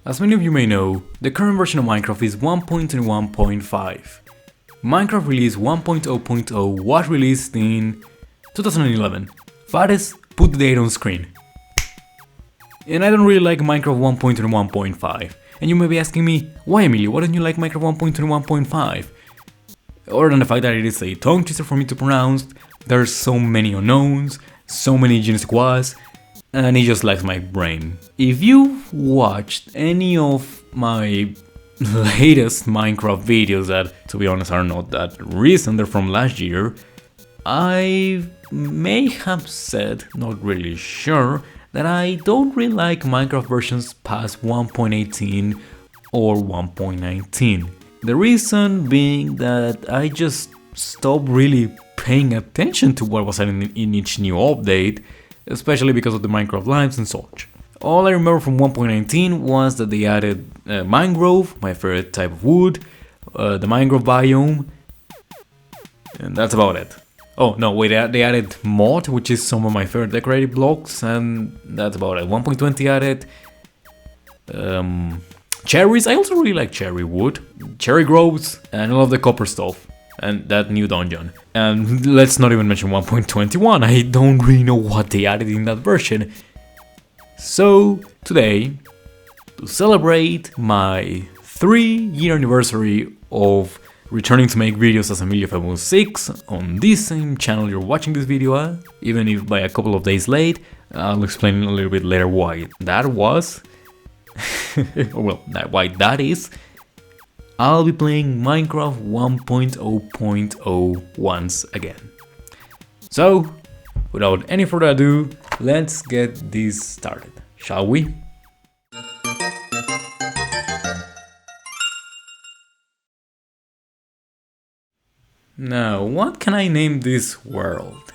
As many of you may know, the current version of Minecraft is 1.21.5. Minecraft release 1.0.0 was released in 2011. Fares, put the date on screen. And I don't really like Minecraft 1.21.5. And you may be asking me, why Emilio, why don't you like Minecraft 1.21.5? Other than the fact that it is a tongue twister for me to pronounce, there's so many unknowns, so many je ne sais quoi, and it just lacks my brain. If you've watched any of my latest Minecraft videos that, to be honest, are not that recent, they're from last year, I may have said, not really sure, that I don't really like Minecraft versions past 1.18 or 1.19. The reason being that I just stopped really paying attention to what was happening in each new update, especially because of the Minecraft lives and such. All I remember from 1.19 was that they added mangrove, my favorite type of wood, the mangrove biome, and that's about it. Oh no, wait, they added mod, which is some of my favorite decorative blocks, and that's about it. 1.20 added cherries. I also really like cherry wood, cherry groves, and all of the copper stuff, and that new dungeon. And let's not even mention 1.21, I don't really know what they added in that version. So today, to celebrate my 3-year anniversary of returning to make videos as Emilio 506 on this same channel you're watching this video at, even if by a couple of days late, I'll explain a little bit later why that was. Well, why that is. I'll be playing Minecraft 1.0.0 once again. So, without any further ado, let's get this started, shall we? Now, what can I name this world?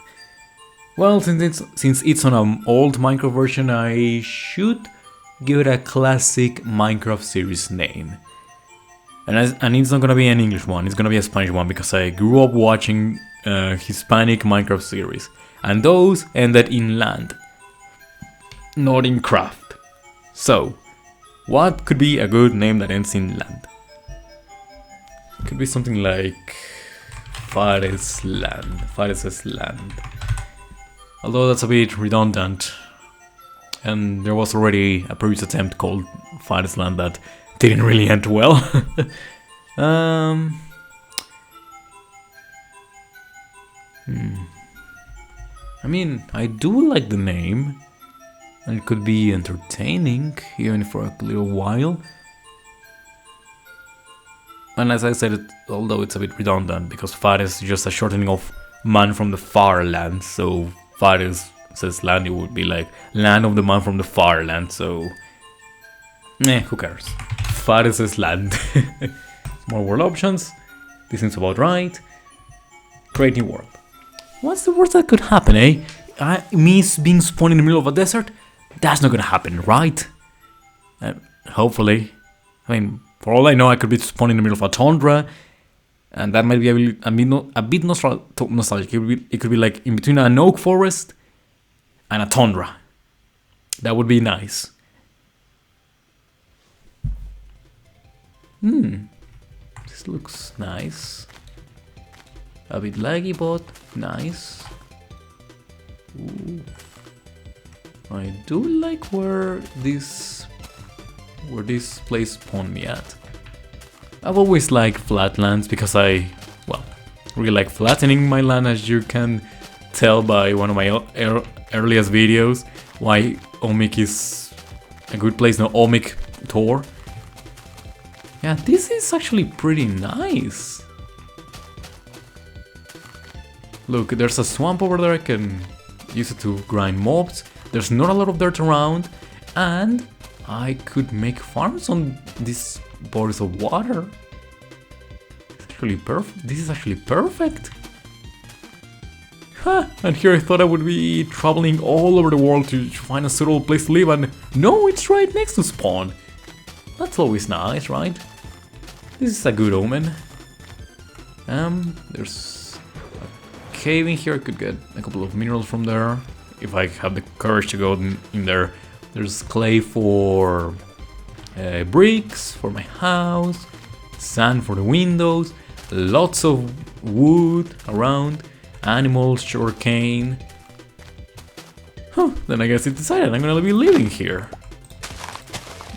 Well, since it's on an old Minecraft version, I should give it a classic Minecraft series name. And it's not gonna be an English one, it's gonna be a Spanish one, because I grew up watching Hispanic Minecraft series, and those ended in land, not in craft. So, what could be a good name that ends in land? It could be something like Fares Land, Fares' Land. Although that's a bit redundant, and there was already a previous attempt called Fares Land that didn't really end well. I mean, I do like the name, and it could be entertaining, even for a little while. And as I said, although it's a bit redundant, because Fares is just a shortening of man from the far land, so Fares says land, it would be like land of the man from the far land, so who cares? Fares' land. More world options. This seems about right. Create new world. What's the worst that could happen, eh? Me being spawned in the middle of a desert? That's not gonna happen, right? Hopefully. I mean, for all I know, I could be spawned in the middle of a tundra, and that might be a bit nostalgic. It could be like in between an oak forest and a tundra. That would be nice. This looks nice. A bit laggy, but nice. Ooh. I do like where this place spawned me at. I've always liked flatlands because I, well, really like flattening my land, as you can tell by one of my earliest videos, why Omic is a good place, no, Omic Tor. Yeah, this is actually pretty nice. Look, there's a swamp over there, I can use it to grind mobs. There's not a lot of dirt around, and I could make farms on these bodies of water. It's actually perfect. This is actually perfect. Huh, and here I thought I would be traveling all over the world to find a suitable place to live, and no, it's right next to spawn. That's always nice, right? This is a good omen. There's a cave in here. I could get a couple of minerals from there if I have the courage to go in there. There's clay for bricks for my house, sand for the windows, lots of wood around, animals, sugarcane. Huh, then I guess it decided I'm gonna be living here.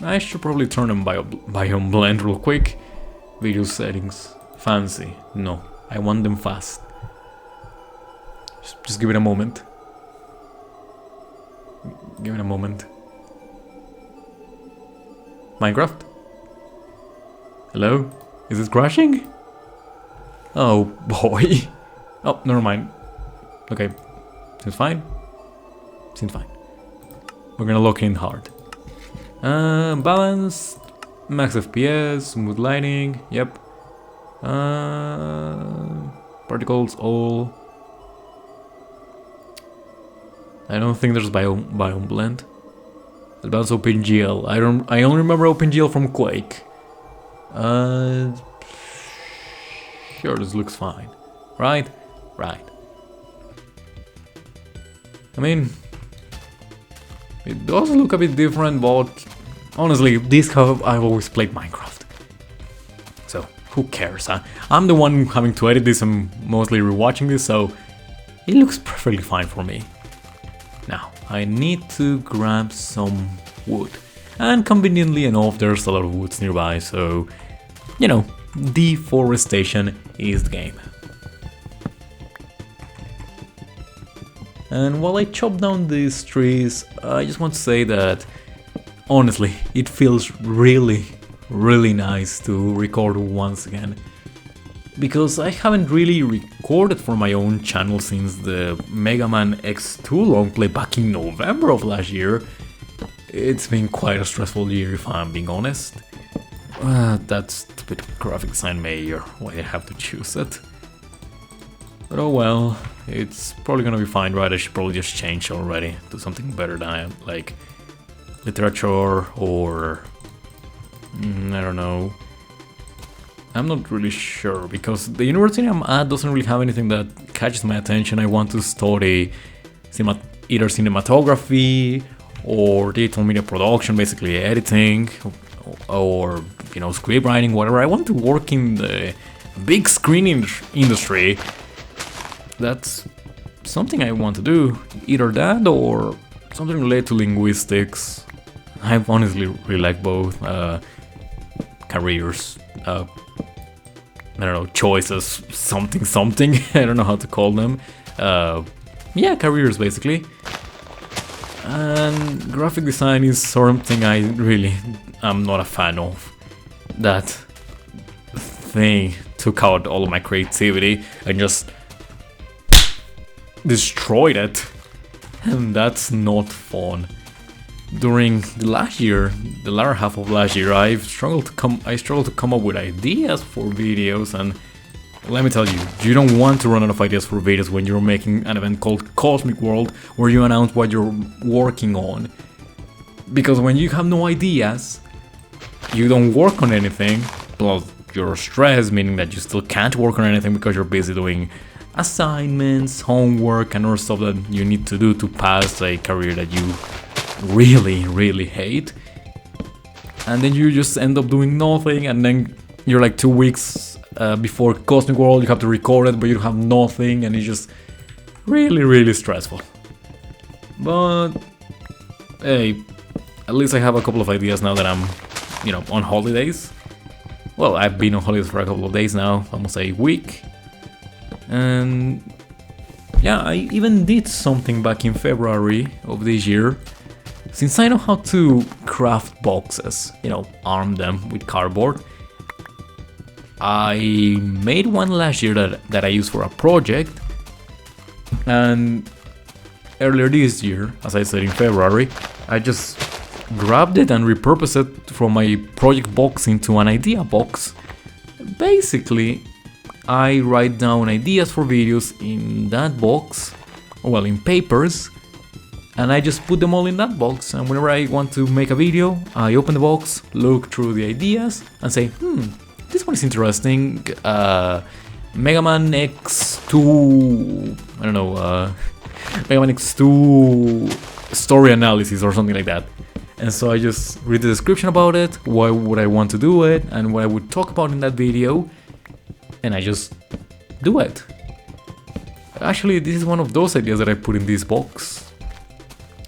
I should probably turn on biome blend real quick. Video settings, fancy. No, I want them fast. Just give it a moment. Give it a moment. Minecraft? Hello? Is it crashing? Oh boy. Oh, never mind. Okay. Seems fine. Seems fine. We're gonna lock in hard. Balanced. Max FPS. Smooth lighting. Yep. Particles all. I don't think there's biome blend. Advanced OpenGL. I only remember OpenGL from Quake. Sure, this looks fine. Right? Right. I mean, it does look a bit different, but honestly, this is how I've always played Minecraft. So, who cares? I'm the one having to edit this and mostly rewatching this, so it looks perfectly fine for me. Now, I need to grab some wood. And conveniently enough, there's a lot of woods nearby, so, you know, deforestation is the game. And while I chop down these trees, I just want to say that, honestly, it feels really nice to record once again. Because I haven't really recorded for my own channel since the Mega Man X2 long play back in November of last year. It's been quite a stressful year if I'm being honest. That stupid graphic design mayor, why I have to choose it. But oh well, it's probably gonna be fine, right? I should probably just change already to something better than like literature or I don't know. I'm not really sure because the university I'm at doesn't really have anything that catches my attention. I want to study either cinematography or digital media production, basically editing, or you know, script writing, whatever. I want to work in the big screen industry. That's something I want to do. Either that or something related to linguistics. I honestly really like both careers. I don't know, choices, something. I don't know how to call them. Yeah, careers basically. And graphic design is something I really am not a fan of. That thing took out all of my creativity and just destroyed it. And that's not fun. During the latter half of last year, I struggled to come up with ideas for videos, and let me tell you, you don't want to run out of ideas for videos when you're making an event called Cosmic World, where you announce what you're working on. Because when you have no ideas, you don't work on anything, plus you're stressed, meaning that you still can't work on anything because you're busy doing assignments, homework, and other stuff that you need to do to pass a career that you really hate. And then you just end up doing nothing, and then you're like 2 weeks before Cosmic World, you have to record it, but you have nothing, and it's just really stressful. But hey, at least I have a couple of ideas now that I'm, you know, on holidays. Well, I've been on holidays for a couple of days now, almost a week. And yeah, I even did something back in February of this year. Since I know how to craft boxes, you know, arm them with cardboard, I made one last year that I used for a project. And earlier this year, as I said in February, I just grabbed it and repurposed it from my project box into an idea box. Basically, I write down ideas for videos in that box, well, in papers, and I just put them all in that box. And whenever I want to make a video, I open the box, look through the ideas, and say, this one is interesting. Mega Man X2, I don't know, Mega Man X2 story analysis or something like that. And so I just read the description about it, why would I want to do it, and what I would talk about in that video, and I just do it. Actually, this is one of those ideas that I put in this box.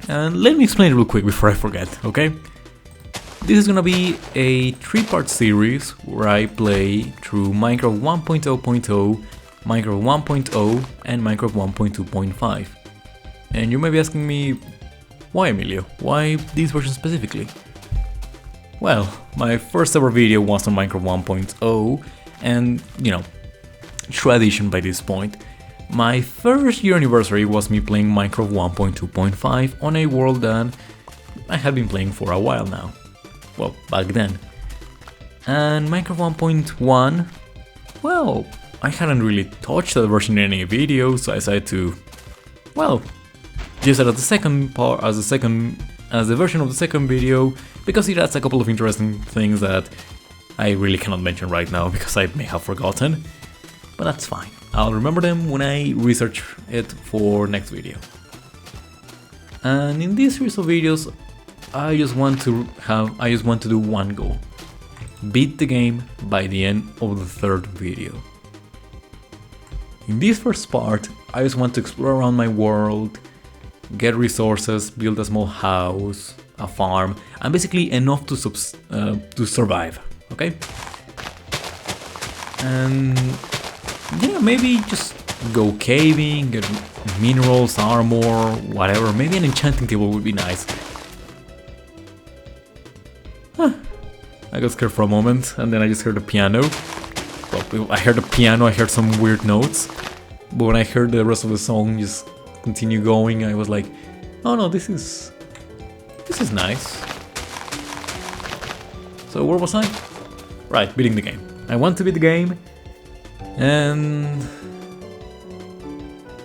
And let me explain it real quick before I forget, okay? This is gonna be a 3-part series where I play through Minecraft 1.0.0, Minecraft 1.0, and Minecraft 1.2.5. And you may be asking me, why, Emilio? Why this version specifically? Well, my first ever video was on Minecraft 1.0, and, you know, tradition by this point. My first year anniversary was me playing Minecraft 1.2.5 on a world that I had been playing for a while now. Well, back then. And Minecraft 1.1, well, I hadn't really touched that version in any video, so I decided to, well, use it as the second part, as the version of the second video, because it adds a couple of interesting things that I really cannot mention right now because I may have forgotten, but that's fine. I'll remember them when I research it for next video. And in this series of videos, I just want to do one goal: beat the game by the end of the third video. In this first part, I just want to explore around my world, get resources, build a small house, a farm, and basically enough to survive, okay? And yeah, maybe just go caving, get minerals, armor, whatever. Maybe an enchanting table would be nice. Huh. I got scared for a moment, and then I just heard the piano. Well, I heard the piano, I heard some weird notes, but when I heard the rest of the song just continue going, I was like, oh no, this is nice. So where was I? Right, beating the game. I want to beat the game, and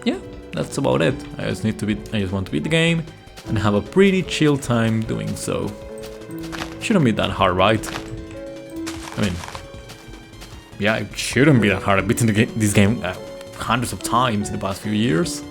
yeah, that's about it. I just want to beat the game and have a pretty chill time doing so. Shouldn't be that hard, right? I mean, yeah, it shouldn't be that hard. I've beaten this game hundreds of times in the past few years.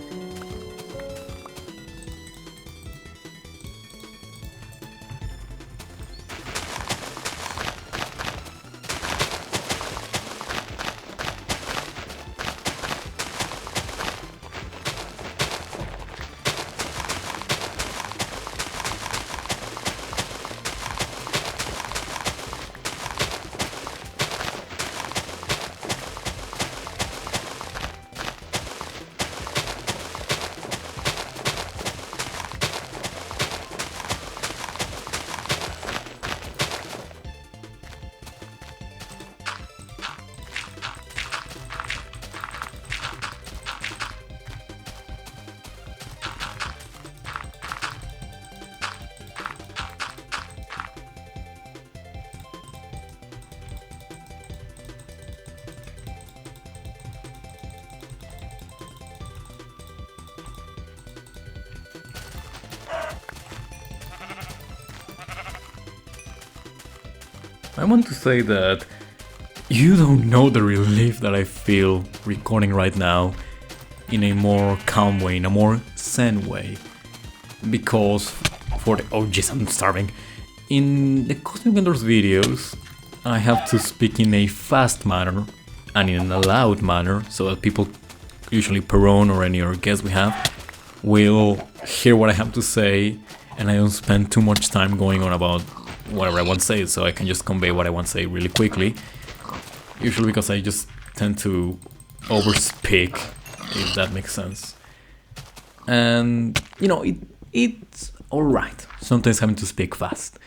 I want to say that you don't know the relief that I feel recording right now in a more calm way, in a more zen way. Because oh jeez, I'm starving. In the Cosmic Vendors videos, I have to speak in a fast manner and in a loud manner so that people, usually Perron or any other guest we have, will hear what I have to say, and I don't spend too much time going on about whatever I want to say, so I can just convey what I want to say really quickly. Usually because I just tend to overspeak, if that makes sense. And, you know, it's alright sometimes having to speak fast.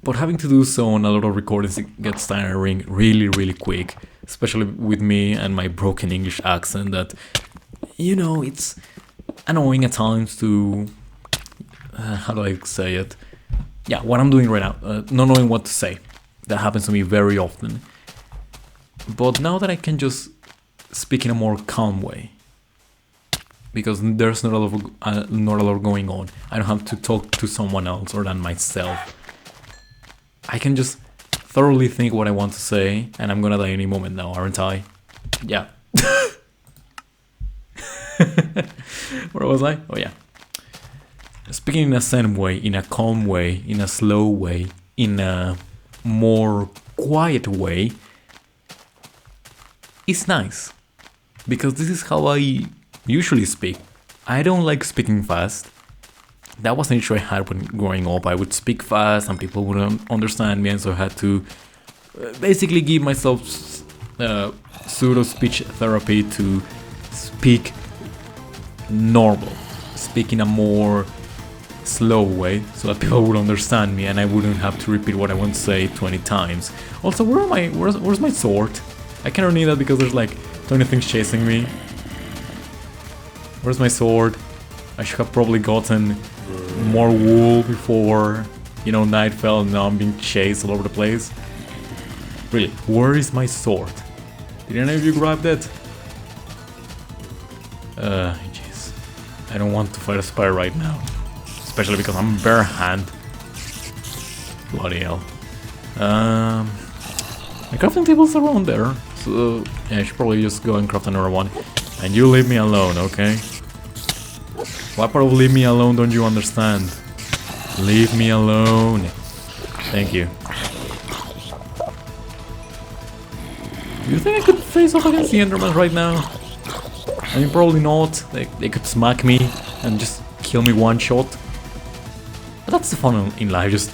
But having to do so on a lot of recordings, it gets tiring really quick. Especially with me and my broken English accent that, you know, it's annoying at times to... how do I say it? Yeah, what I'm doing right now, not knowing what to say. That happens to me very often. But now that I can just speak in a more calm way, because there's not a lot going on, I don't have to talk to someone else other than myself. I can just thoroughly think what I want to say, and I'm gonna die any moment now, aren't I? Yeah. Where was I? Oh yeah. speaking in a zen way, in a calm way, in a slow way, in a more quiet way, is nice. Because this is how I usually speak. I don't like speaking fast. That was an issue I had when growing up. I would speak fast and people wouldn't understand me, and so I had to basically give myself pseudo speech therapy to speak normal, speak in a more slow way so that people would understand me and I wouldn't have to repeat what I want to say 20 times. Also, where's my sword? I cannot need that because there's like 20 things chasing me. Where's my sword? I should have probably gotten more wool before, you know, night fell and now I'm being chased all over the place. Really, where is my sword? Did any of you grab that? Jeez. I don't want to fight a spider right now. Especially because I'm bare hand. Bloody hell. My crafting table's around there. So, yeah, I should probably just go and craft another one. And you leave me alone, okay? What part of leave me alone don't you understand? Leave me alone. Thank you. Do you think I could face off against the Enderman right now? I mean, probably not. They could smack me and just kill me one shot. But that's the fun in life, just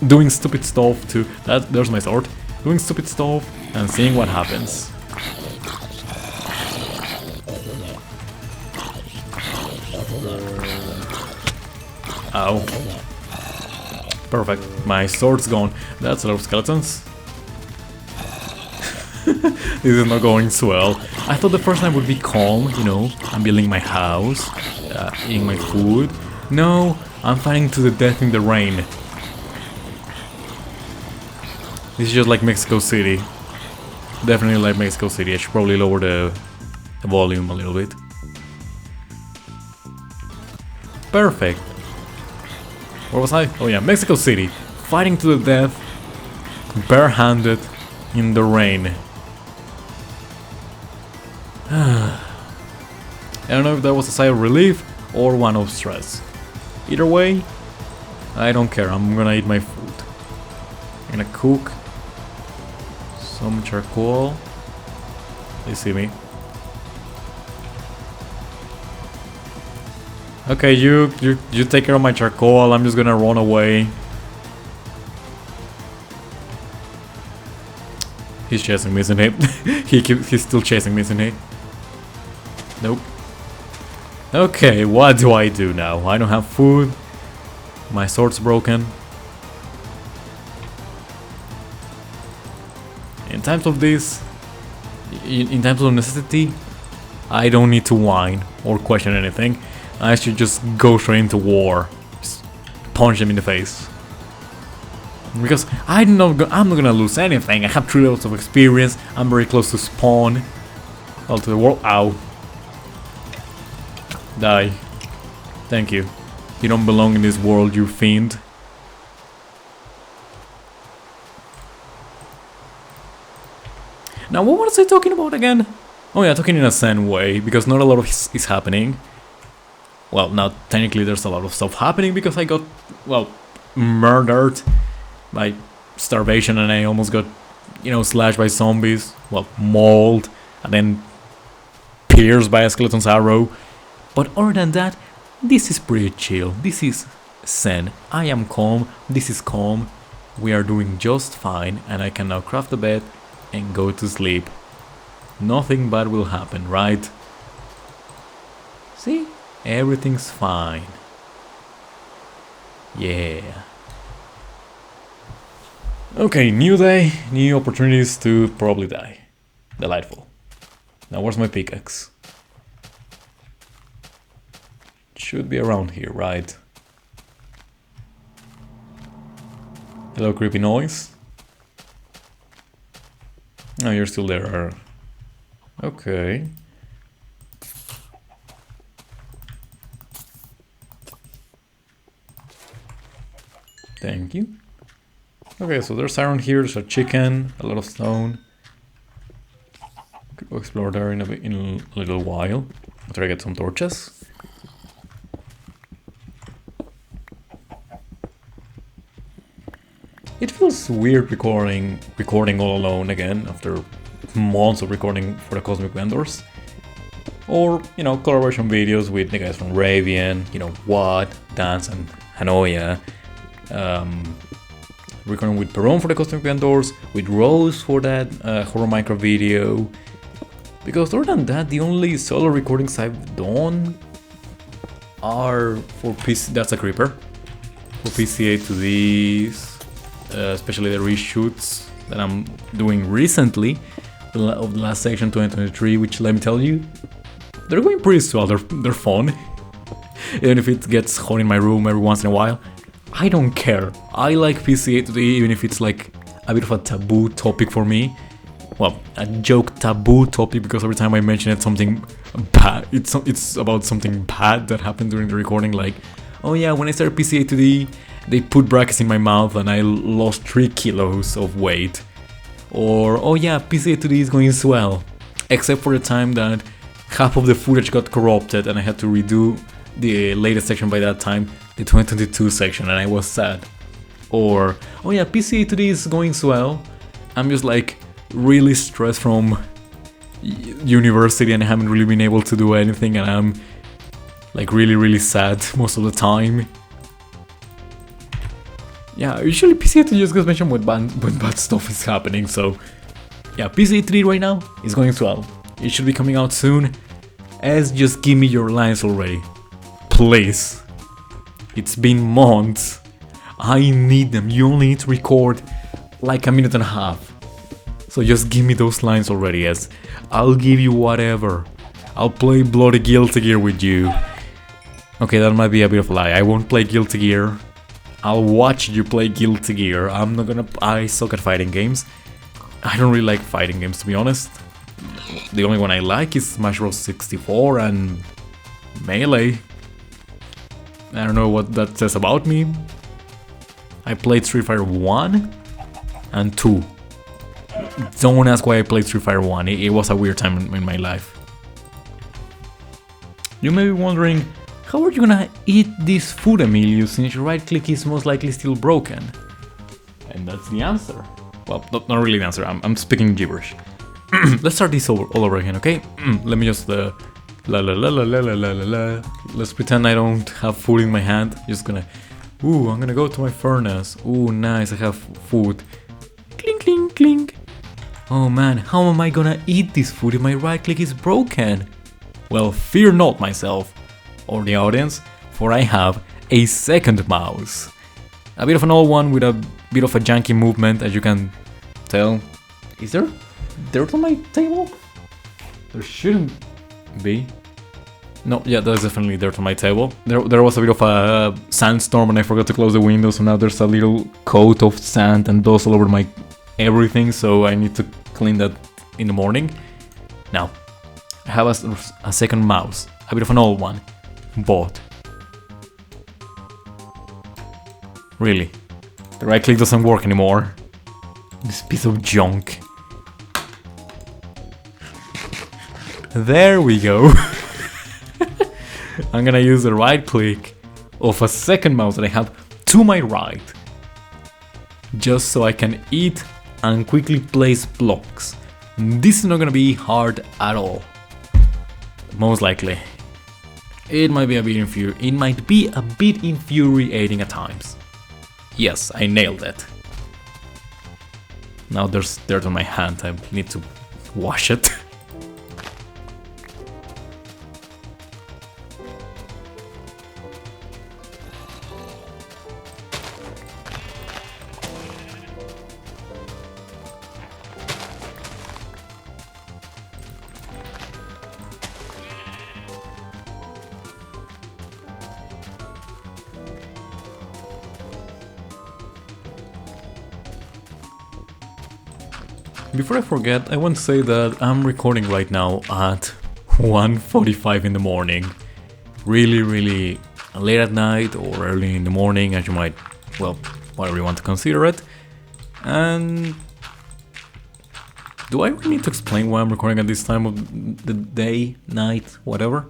doing stupid stuff to... there's my sword. Doing stupid stuff and seeing what happens. Ow. Perfect. My sword's gone. That's a lot of skeletons. This is not going so well. I thought the first night would be calm, you know. I'm building my house, eating my food. No, I'm fighting to the death in the rain. This is just like Mexico City. Definitely like Mexico City. I should probably lower the volume a little bit. Perfect. Where was I? Oh yeah, Mexico City. Fighting to the death, barehanded, in the rain. I don't know if that was a sigh of relief or one of stress. Either way, I don't care. I'm gonna eat my food. I'm gonna cook some charcoal. They see me. Okay, you take care of my charcoal. I'm just gonna run away. He's chasing me, isn't he? He's still chasing me, isn't he? Nope. Okay, what do I do now? I don't have food. My sword's broken. In times of this, in times of necessity, I don't need to whine or question anything. I should just go straight into war. Just punch them in the face. Because I'm not gonna lose anything. I have 3 levels of experience. I'm very close to spawn. Well, to the world. Ow. Die. Thank you. You don't belong in this world, you fiend. Now, what was I talking about again? Oh yeah, talking in a zen way, because not a lot of is happening. Well, now technically there's a lot of stuff happening because I got, well, murdered by starvation and I almost got, you know, slashed by zombies. Well, mauled and then pierced by a skeleton's arrow. But other than that, this is pretty chill. This is zen. I am calm. This is calm. We are doing just fine and I can now craft a bed and go to sleep. Nothing bad will happen, right? See? Everything's fine. Yeah. Okay, new day, new opportunities to probably die. Delightful. Now where's my pickaxe? It should be around here, right? Hello, creepy noise. Oh, you're still there. Okay. Thank you. Okay, so there's iron here, there's a chicken, a lot of stone. Could go explore there in a little while after I get some torches. It feels weird recording all alone again after months of recording for the Cosmic Vendors. Or, collaboration videos with the guys from Ravian, Watt, Dance, and Hanoia. Recording with Perron for the Cosmic Vendors, with Rose for that horror Minecraft video. Because other than that, the only solo recordings I've done are for PC. That's a creeper. For PCA to these, especially the reshoots that I'm doing recently of the last section 2023, which let me tell you, they're going pretty swell. They're fun. Even if it gets hot in my room every once in a while, I don't care. I like PCA today, even if it's like a bit of a taboo topic for me. Well, a joke taboo topic, because every time I mention it, something bad. It's about something bad that happened during the recording. Like, oh yeah, when I started PCA today, they put brackets in my mouth and I lost 3 kilos of weight. Or, oh yeah, PCA today is going swell. Except for the time that half of the footage got corrupted and I had to redo the latest section by that time, the 2022 section, and I was sad. Or, oh yeah, PCA today is going swell. I'm just like really stressed from university and I haven't really been able to do anything, and I'm like really sad most of the time. Yeah, usually PCA today just gets mentioned when bad stuff is happening, so yeah, PCA today right now is going swell. It should be coming out soon. Just give me your lines already. Please. It's been months. I need them. You only need to record like a minute and a half. So just give me those lines already, as I'll give you whatever. I'll play Bloody Guilty Gear with you. Okay, that might be a bit of a lie. I won't play Guilty Gear. I'll watch you play Guilty Gear. I suck at fighting games. I don't really like fighting games, to be honest. The only one I like is Smash Bros. 64 and Melee. I don't know what that says about me. I played Street Fighter 1 and 2. Don't ask why I played Street Fighter 1, it was a weird time in my life. You may be wondering, how are you gonna eat this food, Emilio, since your right click is most likely still broken? And that's the answer. Well, not really the answer, I'm speaking gibberish. Let's start this all over again, okay? Let me just la la la la la la la la la. Let's pretend I don't have food in my hand. Just gonna, I'm gonna go to my furnace. Nice, I have food. Clink, clink, clink. Oh man, how am I gonna eat this food if my right click is broken? Well, fear not, myself, or the audience, for I have a second mouse. A bit of an old one with a bit of a janky movement, as you can tell. Is there dirt on my table? There shouldn't be. No, yeah, there's definitely dirt on my table. There was a bit of a sandstorm and I forgot to close the window, so now there's a little coat of sand and dust all over my everything, so I need to clean that in the morning. Now, I have a second mouse, a bit of an old one, but really, the right click doesn't work anymore. This piece of junk. There we go. I'm gonna use the right click of a second mouse that I have to my right, just so I can eat and quickly place blocks. This is not gonna be hard at all. Most likely. It might be a bit infuriating at times. Yes, I nailed it. Now there's dirt on my hand, I need to wash it. Before I forget, I want to say that I'm recording right now at 1:45 in the morning. Really late at night or early in the morning, as you might, well, whatever you want to consider it. And do I really need to explain why I'm recording at this time of the day, night, whatever?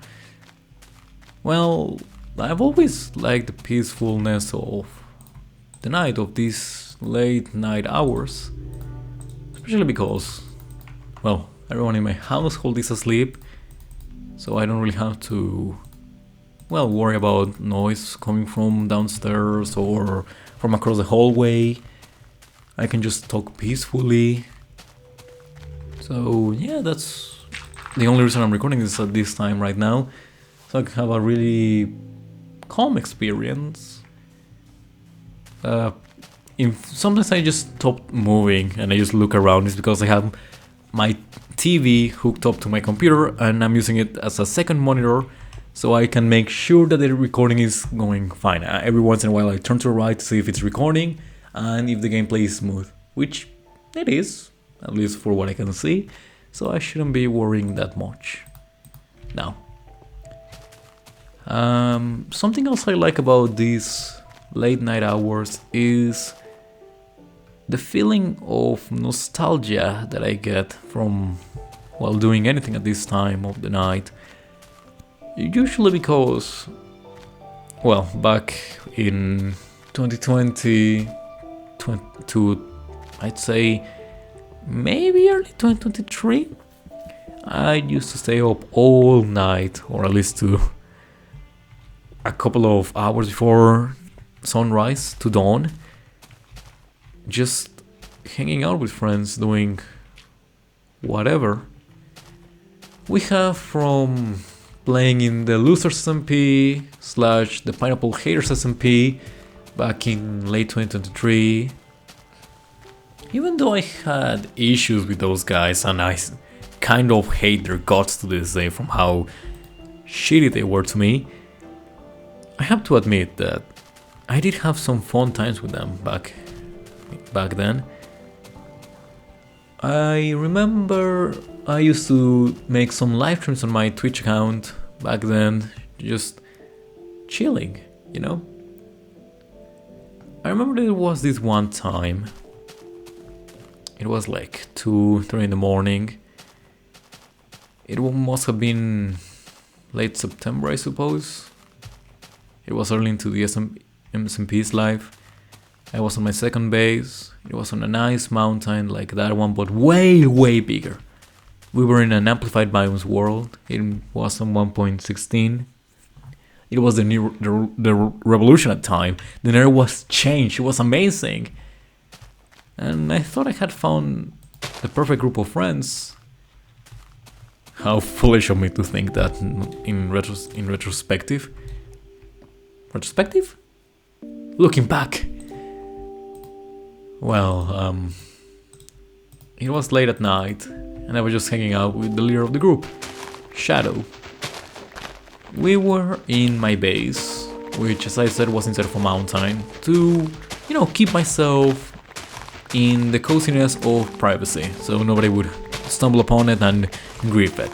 Well, I've always liked the peacefulness of the night, of this these late night hours, especially because, well, everyone in my household is asleep, so I don't really have to, well, worry about noise coming from downstairs or from across the hallway. I can just talk peacefully. So yeah, that's the only reason I'm recording this at this time right now, so I can have a really calm experience. If sometimes I just stop moving and I just look around, it's because I have my TV hooked up to my computer and I'm using it as a second monitor, so I can make sure that the recording is going fine. Every once in a while I turn to the right to see if it's recording and if the gameplay is smooth, which it is, at least for what I can see, so I shouldn't be worrying that much. Now, something else I like about these late night hours is the feeling of nostalgia that I get from, well, doing anything at this time of the night. Usually because, well, back in 2020 to, I'd say, maybe early 2023, I used to stay up all night, or at least to a couple of hours before sunrise to dawn, just hanging out with friends, doing whatever. We have from playing in the Losers SMP / the Pineapple Haters SMP back in late 2023. Even though I had issues with those guys and I kind of hate their guts to this day from how shitty they were to me, I have to admit that I did have some fun times with them back then. I remember I used to make some live streams on my Twitch account back then, just chilling, you know? I remember there was this one time, it was like 2-3 in the morning. It must have been late September, I suppose. It was early into the SMP's life. I was on my second base. It was on a nice mountain like that one, but way, way bigger. We were in an amplified biomes world. It was on 1.16. It was the revolution at the time. The nerf was changed. It was amazing. And I thought I had found the perfect group of friends. How foolish of me to think that in retrospective. Retrospective? Looking back. Well, it was late at night, and I was just hanging out with the leader of the group, Shadow. We were in my base, which, as I said, was inside of a mountain, to, you know, keep myself in the coziness of privacy, so nobody would stumble upon it and grief it.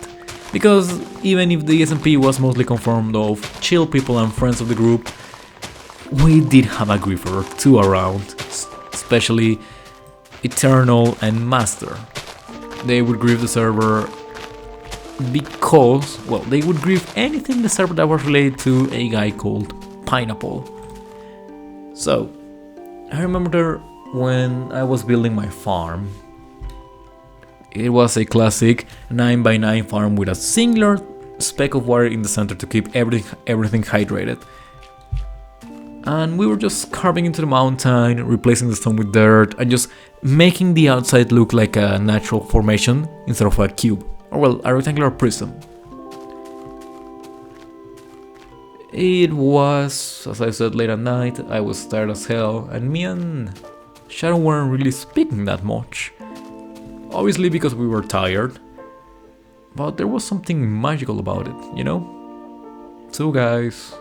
Because even if the SMP was mostly conformed of chill people and friends of the group, we did have a griefer or two around, especially Eternal and Master. They would grief the server because, well, they would grief anything in the server that was related to a guy called Pineapple. So, I remember when I was building my farm. It was a classic 9x9 farm with a singular speck of water in the center to keep everything hydrated. And we were just carving into the mountain, replacing the stone with dirt, and just making the outside look like a natural formation instead of a cube, or well, a rectangular prism. It was, as I said, late at night. I was tired as hell, and me and Shadow weren't really speaking that much. Obviously because we were tired, but there was something magical about it, you know? Two guys,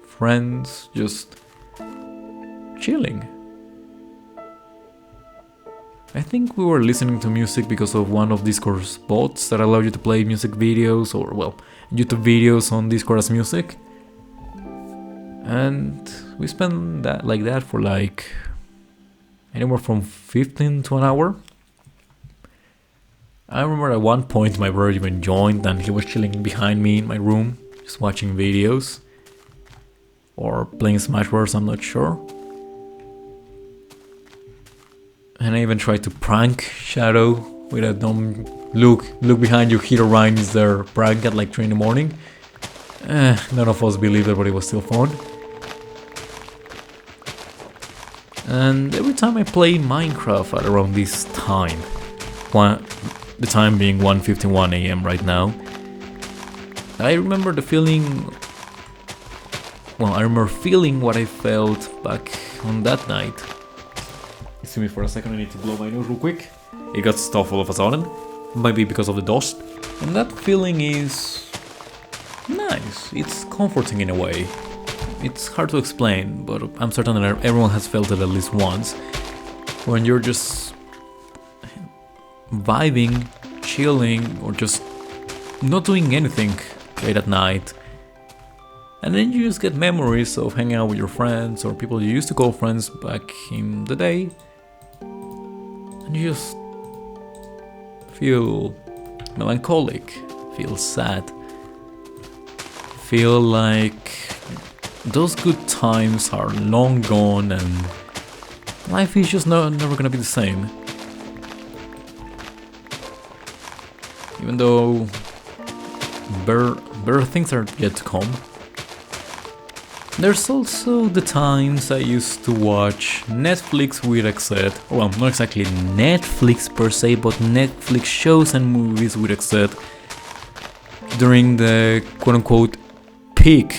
friends, just chilling. I think we were listening to music because of one of Discord's bots that allow you to play music videos, or well, YouTube videos on Discord as music. And we spent that like that for like anywhere from 15 to an hour. I remember at one point my brother even joined and he was chilling behind me in my room, just watching videos. Or playing Smash Bros, I'm not sure. And I even tried to prank Shadow with a dumb look behind you, Heroine is there prank at like 3 in the morning. None of us believed it, but it was still fun. And every time I play Minecraft at around this time, the time being 1:51 AM right now, I remember the feeling. Well, I remember feeling what I felt back on that night. Excuse me for a second, I need to blow my nose real quick. It got stuffed all of a sudden, maybe because of the dust. And that feeling is nice, it's comforting in a way. It's hard to explain, but I'm certain that everyone has felt it at least once. When you're just vibing, chilling, or just not doing anything late at night. And then you just get memories of hanging out with your friends or people you used to call friends back in the day. And you just feel melancholic, feel sad, feel like those good times are long gone and life is just never gonna be the same. Even though better things are yet to come. There's also the times I used to watch Netflix with xzoise. Well, not exactly Netflix per se, but Netflix shows and movies with xzoise during the quote-unquote peak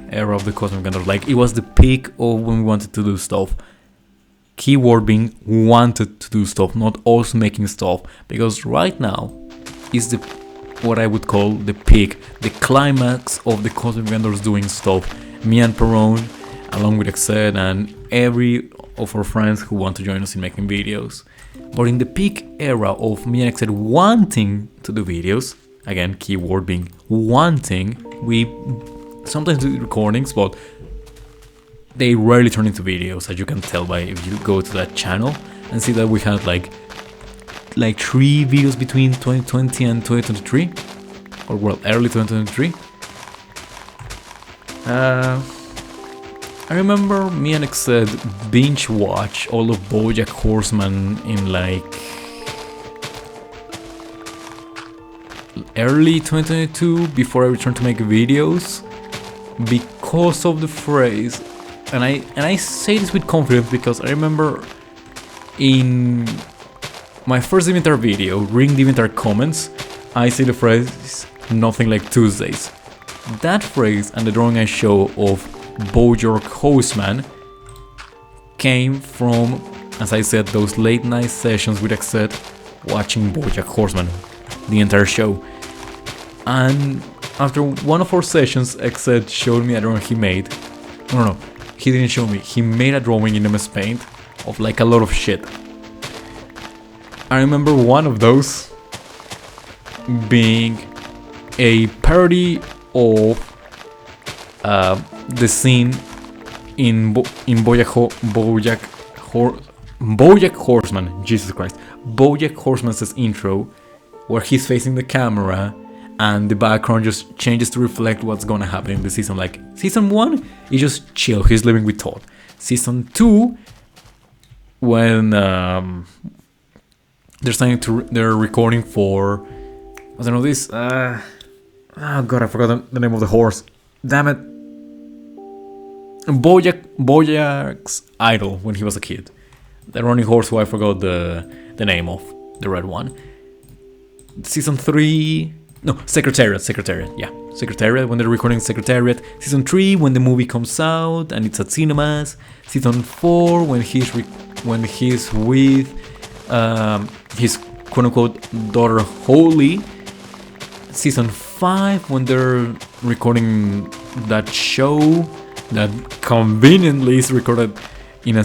era of the Cosmic Vendor. Like, it was the peak of when we wanted to do stuff. Keyword being wanted to do stuff, not us making stuff. Because right now is the what I would call the peak, the climax of the Cosmic Vendors doing stuff. Me and Perone, along with xzoise and every of our friends who want to join us in making videos. But in the peak era of me and xzoise wanting to do videos, again, keyword being wanting, we sometimes do recordings, but they rarely turn into videos, as you can tell by if you go to that channel and see that we had like 3 videos between 2020 and 2023, or well, early 2023. I remember me and xzoise binge watch all of BoJack Horseman in like early 2022 before I returned to make videos because of the phrase, and I say this with confidence because I remember in my first Inventar video, reading the Inventar comments, I say the phrase "nothing like Tuesdays." That phrase and the drawing I show of BoJack Horseman came from, as I said, those late night sessions with xzoise watching BoJack Horseman, the entire show. And after one of our sessions, xzoise showed me a drawing he made. No, he didn't show me. He made a drawing in MS Paint of like a lot of shit. I remember one of those being a parody of the scene in BoJack Horseman, Jesus Christ, BoJack Horseman's intro, where he's facing the camera and the background just changes to reflect what's gonna happen in the season. Like, season 1 is just chill, he's living with Todd. Season 2, when they're recording for, I don't know this, oh god, I forgot the name of the horse. Damn it. BoJack's idol when he was a kid. The running horse who I forgot the name of, the red one. Season 3, no, Secretariat, yeah. Secretariat, when they're recording Secretariat. Season 3, when the movie comes out and it's at cinemas. Season 4, when he's with his quote-unquote daughter Holly. Season 5, when they're recording that show that conveniently is recorded in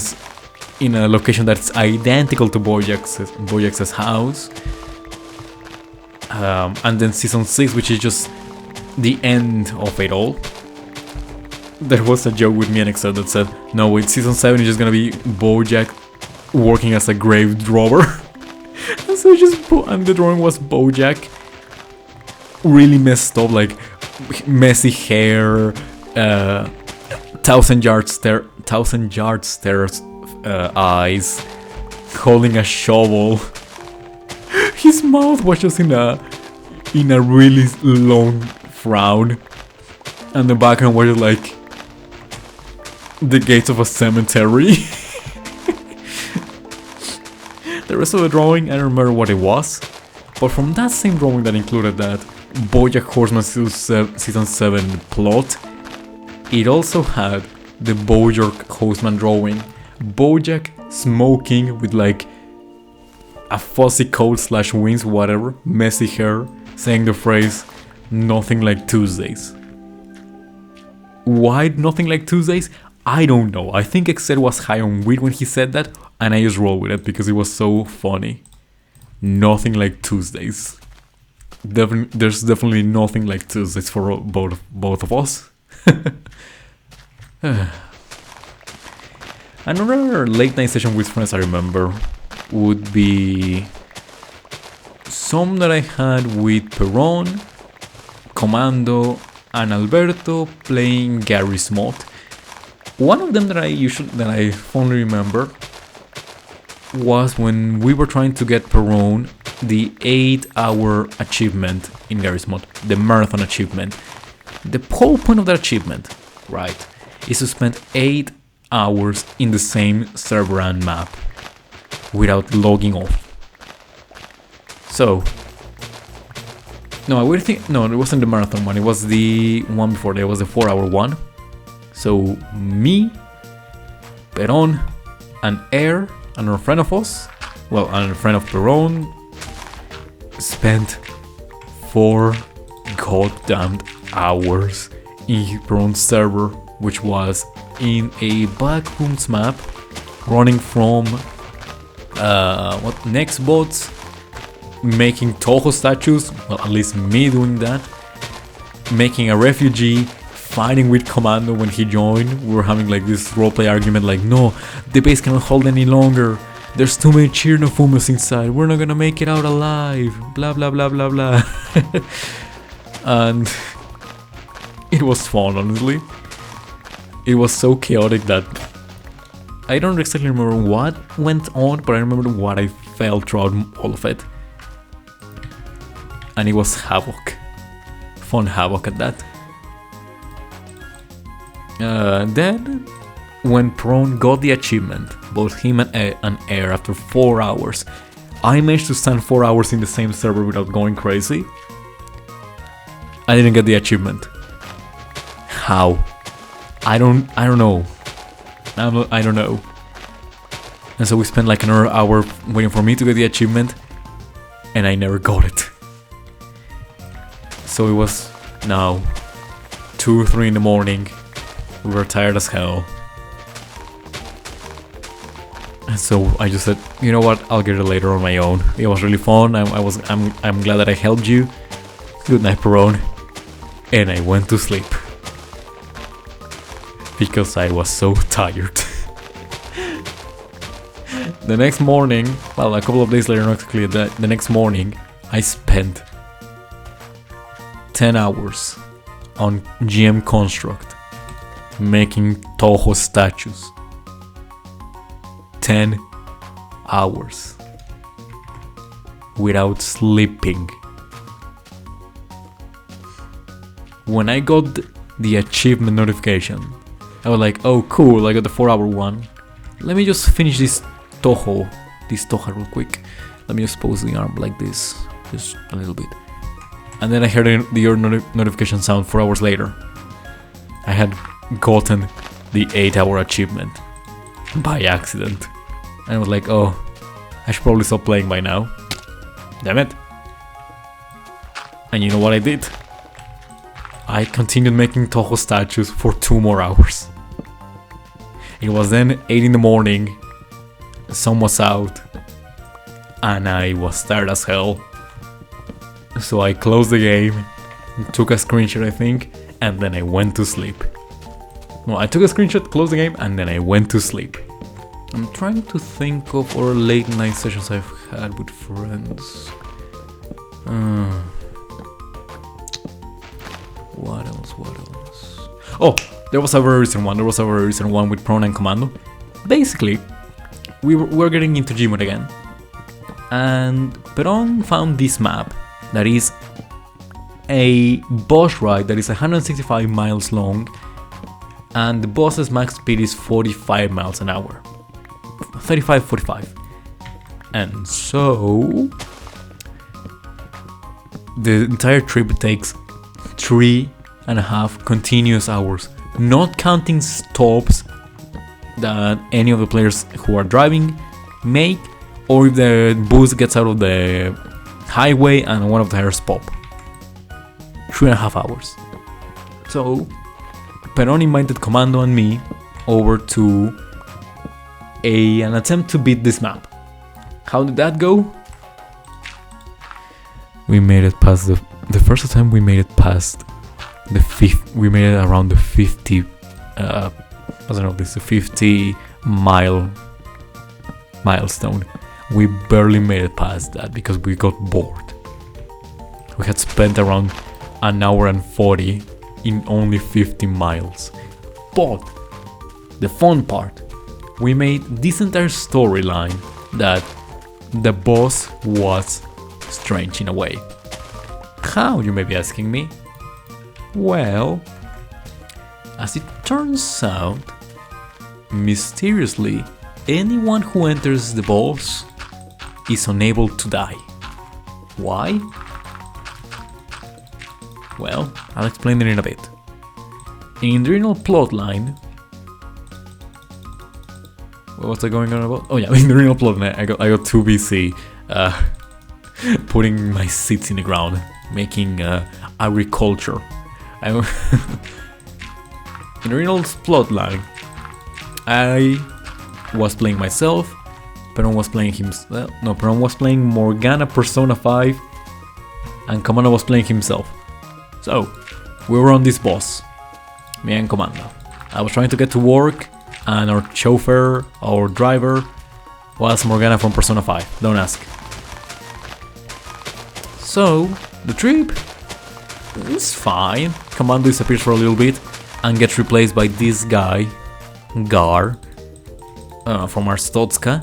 a location that's identical to BoJack's house. And then season 6, which is just the end of it all. There was a joke with me and xzoise that said, no wait, season 7 is just gonna be BoJack working as a grave robber. And so and the drawing was BoJack really messed up, like messy hair, 1,000 yard stairs eyes, holding a shovel. His mouth was just in a really long frown, and the background was like the gates of a cemetery. The rest of the drawing, I don't remember what it was, but from that same drawing that included that BoJack Horseman Season 7 plot, it also had the BoJack Horseman drawing. BoJack smoking with like a fuzzy coat / wings, whatever, messy hair, saying the phrase, "Nothing like Tuesdays." Why nothing like Tuesdays? I don't know. I think xzoise was high on weed when he said that, and I just rolled with it because it was so funny. Nothing like Tuesdays. There's definitely nothing like Tuesdays for both of us. Another late night session with friends I remember would be some that I had with Perron, Commando, and Alberto playing Gary's Mod. One of them that I fondly remember was when we were trying to get Perron the 8-hour achievement in Gary's Mod, the marathon achievement. The whole point of that achievement, right, is to spend 8 hours in the same server and map without logging off. So, no, it wasn't the marathon one, it was the one before that, it was the 4-hour one. So, me, Perron, and Air, another friend of us, well, and a friend of Perron, spent 4 goddamn hours in Perron's server, which was in a backrooms map, running from next bots, making Toho statues, well, at least me doing that, making a refugee, fighting with Commando when he joined. We were having like this roleplay argument like, no, the base cannot hold any longer, there's too many Chirnofumas inside, we're not gonna make it out alive, blah blah blah blah blah. And it was fun, honestly. It was so chaotic that I don't exactly remember what went on, but I remember what I felt throughout all of it. And it was havoc. Fun havoc at that. Then, when Prone got the achievement, both him and Air, after 4 hours, I managed to stand 4 hours in the same server without going crazy. I didn't get the achievement. How? I don't know. I don't know. And so we spent like another hour waiting for me to get the achievement, and I never got it. So it was now 2 or 3 in the morning. We were tired as hell. And so I just said, you know what, I'll get it later on my own. It was really fun. I'm glad that I helped you. Good night, Perron. And I went to sleep. Because I was so tired. The next morning, well, a couple of days later, not exactly that, the next morning, I spent 10 hours on GM Construct making Toho statues. 10 hours without sleeping. When I got the achievement notification, I was like, oh cool, I got the 4-hour one. Let me just finish this Toho real quick. Let me just pose the arm like this, just a little bit. And then I heard the notification sound 4 hours later. I had gotten the 8-hour achievement by accident. And I was like, oh, I should probably stop playing by now. Damn it. And you know what I did? I continued making Toho statues for 2 more hours. It was then 8 in the morning, the sun was out, and I was tired as hell. So I closed the game, took a screenshot I think, and then I went to sleep. No, I took a screenshot, closed the game, and then I went to sleep. I'm trying to think of other late night sessions I've had with friends. What else? Oh, there was a very recent one with Prone and Commando. Basically, we were getting into Gmod again, and Peron found this map that is a boss ride that is 165 miles long, and the boss's max speed is 45 miles an hour. 35, 45. And so the entire trip takes 3.5 continuous hours, not counting stops that any of the players who are driving make, or if the bus gets out of the highway and one of the tires pop. 3.5 hours. So Peron invited Commando and me over to an attempt to beat this map. How did that go? We made it past the first attempt. We made it past the 5th. We made it around the 50. I don't know. This is a 50 milestone. We barely made it past that because we got bored. We had spent around an hour and 40 in only 50 miles. But the fun part, we made this entire storyline that the boss was strange in a way. How, you may be asking me? Well, as it turns out, mysteriously, anyone who enters the boss is unable to die. Why? Well, I'll explain it in a bit. In the original plotline, what was I going on about? Oh yeah, in the original plotline, I got too busy putting my seeds in the ground, making agriculture. In the original plotline, I was playing myself. Peron was playing himself. No, Peron was playing Morgana Persona 5, and Commando was playing himself. So, we were on this boss, me and Commando. I was trying to get to work, and our chauffeur, our driver, was Morgana from Persona 5, don't ask. So, the trip is fine. Commando disappears for a little bit, and gets replaced by this guy, Gar, from Arstotzka.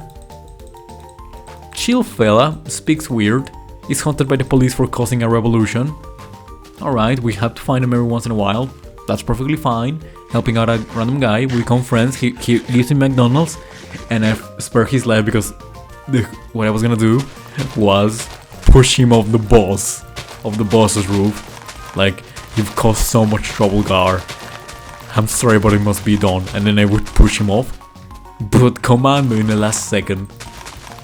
Chill fella, speaks weird, is hunted by the police for causing a revolution. Alright, we have to find him every once in a while. That's perfectly fine. Helping out a random guy, we become friends. He gives me McDonald's, and I spare his life because what I was gonna do was push him off the boss's roof. Like, you've caused so much trouble, Gar. I'm sorry, but it must be done. And then I would push him off. But Commando, in the last second,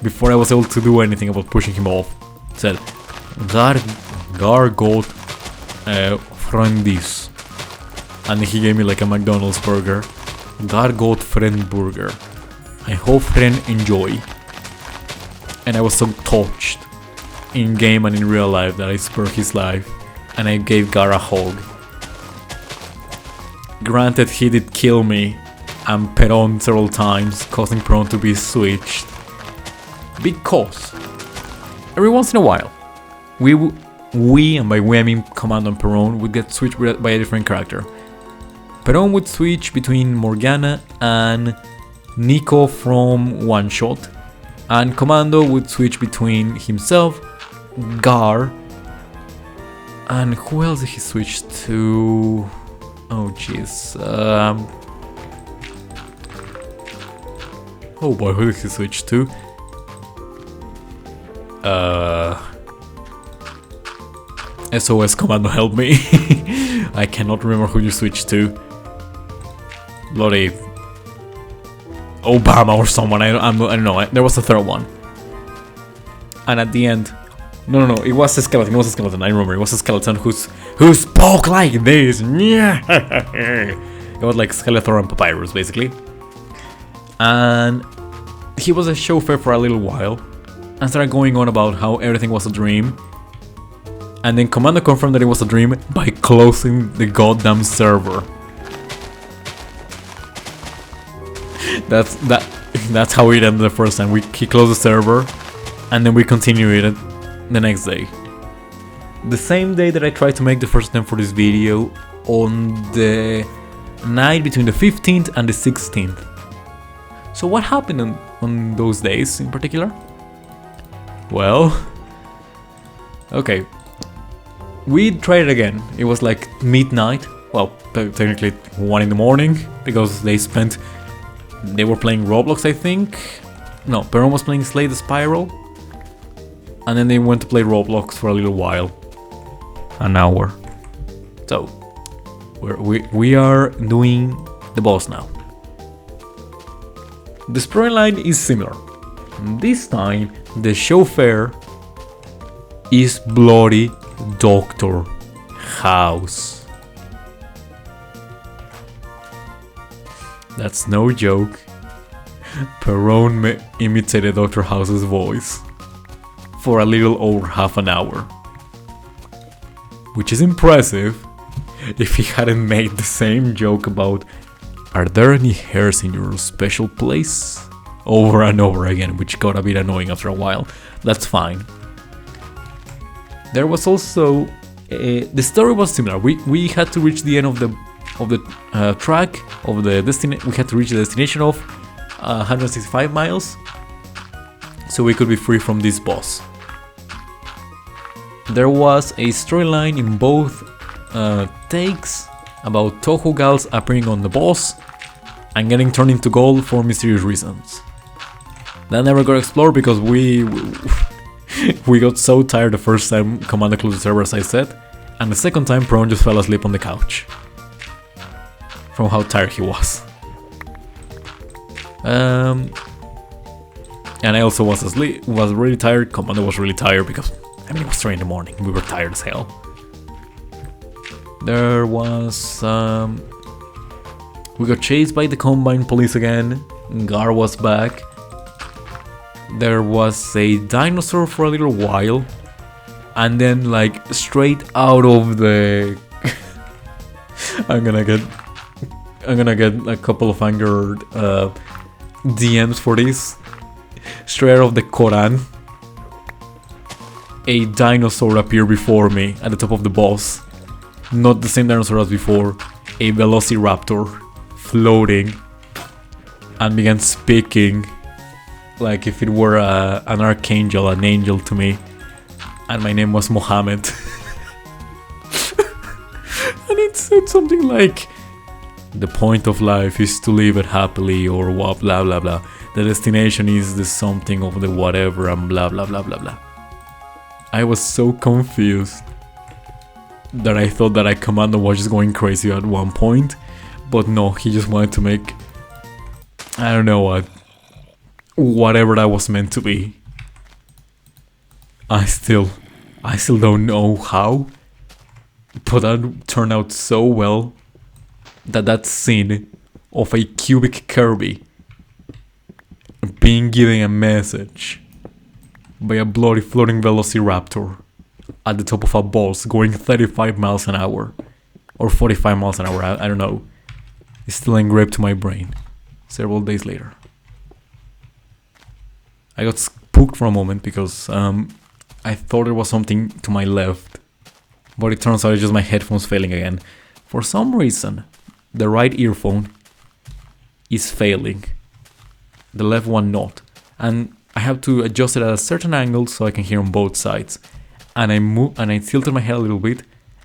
before I was able to do anything about pushing him off, said, Gar got friendis. And he gave me like a McDonald's burger. Gar got friend burger. I hope friend enjoy. And I was so touched in game and in real life that I spared his life, and I gave Gar a hug. Granted, he did kill me and Peron several times, causing Peron to be switched. Because every once in a while, we, and by we I mean Commando and Peron, would get switched by a different character. Peron would switch between Morgana and Nico from One Shot, and Commando would switch between himself, Gar, and who else did he switch to? Oh jeez. Oh boy, who did he switch to? SOS Commando, help me. I cannot remember who you switched to. Bloody Obama or someone. I don't know. There was a third one. And at the end, no, it was a skeleton. It was a skeleton. I remember. It was a skeleton who spoke like this. It was like Skeletor and Papyrus, basically. And he was a chauffeur for a little while, and started going on about how everything was a dream. And then Commando confirmed that it was a dream by closing the goddamn server. That's how it ended the first time. He closed the server, and then we continued it the next day. The same day that I tried to make the first attempt for this video, on the night between the 15th and the 16th. So what happened on those days in particular? Well, okay, we tried it again. It was like midnight, well, technically 1 in the morning, because they were playing Roblox, I think. No, Perron was playing Slay the Spiral, and then they went to play Roblox for a little while, an hour. So we are doing the boss now. The storyline is similar. This time the chauffeur is bloody Dr. House. That's no joke. Perron imitated Dr. House's voice for a little over half an hour, which is impressive if he hadn't made the same joke about "Are there any hairs in your special place?" over and over again, which got a bit annoying after a while. That's fine. There was also the story was similar. We had to reach the end of the track of the destination. We had to reach the destination of 165 miles, so we could be free from this boss. There was a storyline in both takes about Toho Gals appearing on the boss and getting turned into gold for mysterious reasons. That never got explored because we got so tired the first time Commander closed the server, as I said, and the second time Perron just fell asleep on the couch from how tired he was. And I also was really tired. Commander was really tired because, I mean, it was 3 in the morning. We were tired as hell. There was we got chased by the Combine police again. Gar was back. There was a dinosaur for a little while, and then like straight out of the I'm gonna get a couple of angered DMs for this. Straight out of the Quran, a dinosaur appeared before me at the top of the boss. Not the same dinosaur as before, a velociraptor floating, and began speaking like if it were an archangel, an angel to me, and my name was Mohammed. And it said something like, "The point of life is to live it happily," or what, blah blah blah. "The destination is the something of the whatever," and blah blah blah blah blah. I was so confused that I thought that Commander was just going crazy at one point, but no, he just wanted to make, I don't know whatever that was meant to be. I still don't know how, but that turned out so well that scene of a cubic Kirby being given a message by a bloody floating velociraptor at the top of a boss going 35 miles an hour or 45 miles an hour, I don't know, is still engraved to my brain several days later. I got spooked for a moment because I thought there was something to my left, but it turns out it's just my headphones failing again. For some reason, the right earphone is failing, the left one not, and I have to adjust it at a certain angle so I can hear on both sides. And I tilted my head a little bit,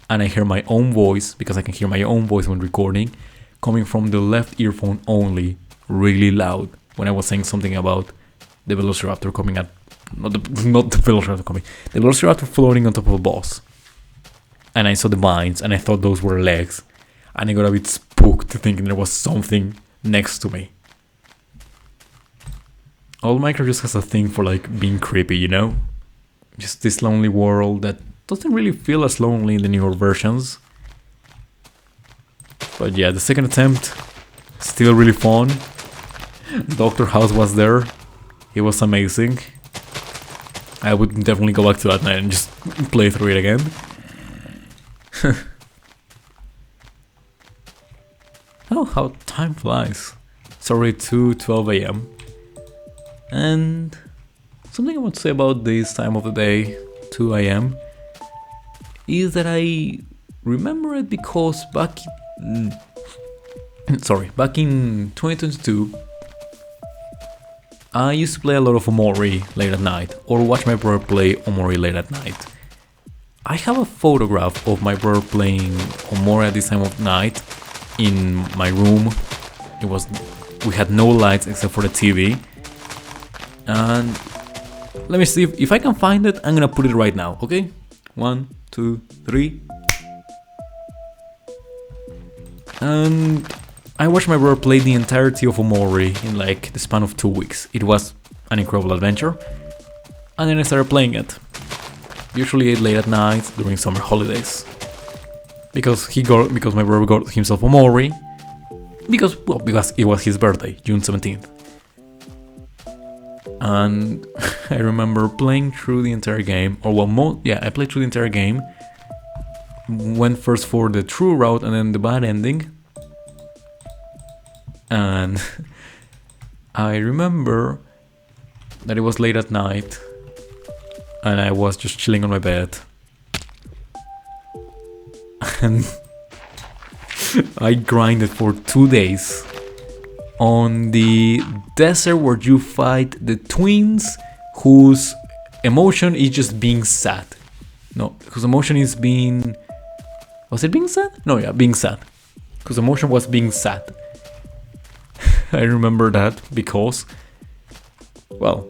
and I hear my own voice, because I can hear my own voice when recording, coming from the left earphone only, really loud, when I was saying something about the velociraptor coming at, not the velociraptor coming, the velociraptor floating on top of a boss. And I saw the vines, and I thought those were legs, and I got a bit spooked thinking there was something next to me. Old Minecraft just has a thing for like being creepy, you know? Just this lonely world that doesn't really feel as lonely in the newer versions. But yeah, the second attempt, still really fun. Dr. House was there. It was amazing. I would definitely go back to that night and just play through it again. Oh, how time flies. It's already 2:12 AM. And something I want to say about this time of the day, 2 AM, is that I remember it because back in 2022, I used to play a lot of Omori late at night, or watch my brother play Omori late at night. I have a photograph of my brother playing Omori at this time of night in my room. We had no lights except for the TV. And let me see if I can find it. I'm gonna put it right now, okay? 1, 2, 3. And I watched my brother play the entirety of Omori in like the span of 2 weeks. It was an incredible adventure. And then I started playing it. Usually late at night during summer holidays. Because my brother got himself Omori. Because it was his birthday, June 17th. And I remember playing through the entire game, I played through the entire game. Went first for the true route and then the bad ending. And I remember that it was late at night and I was just chilling on my bed. And I grinded for 2 days on the desert where you fight the twins whose emotion is just being sad. No, whose emotion is being... Was it being sad? No, yeah, being sad. Whose emotion was being sad. I remember that because, well,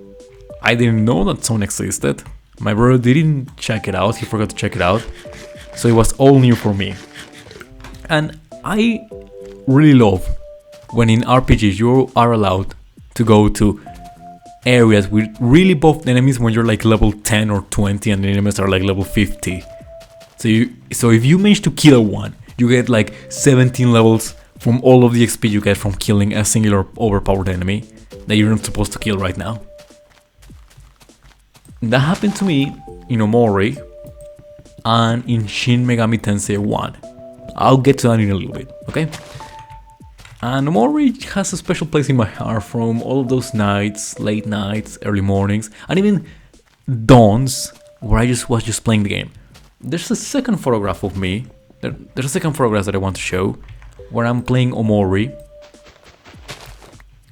I didn't know that song existed. My brother didn't check it out, he forgot to check it out. So it was all new for me. And I really love when in RPGs you are allowed to go to areas with really buffed enemies when you're like level 10 or 20 and the enemies are like level 50. So if you manage to kill one, you get like 17 levels from all of the XP you get from killing a singular overpowered enemy that you're not supposed to kill right now. That happened to me in Omori and in Shin Megami Tensei 1. I'll get to that in a little bit, okay? And Omori has a special place in my heart from all of those nights, late nights, early mornings, and even dawns where I was just playing the game. There's a second photograph of me, there's a second photograph that I want to show, where I'm playing Omori.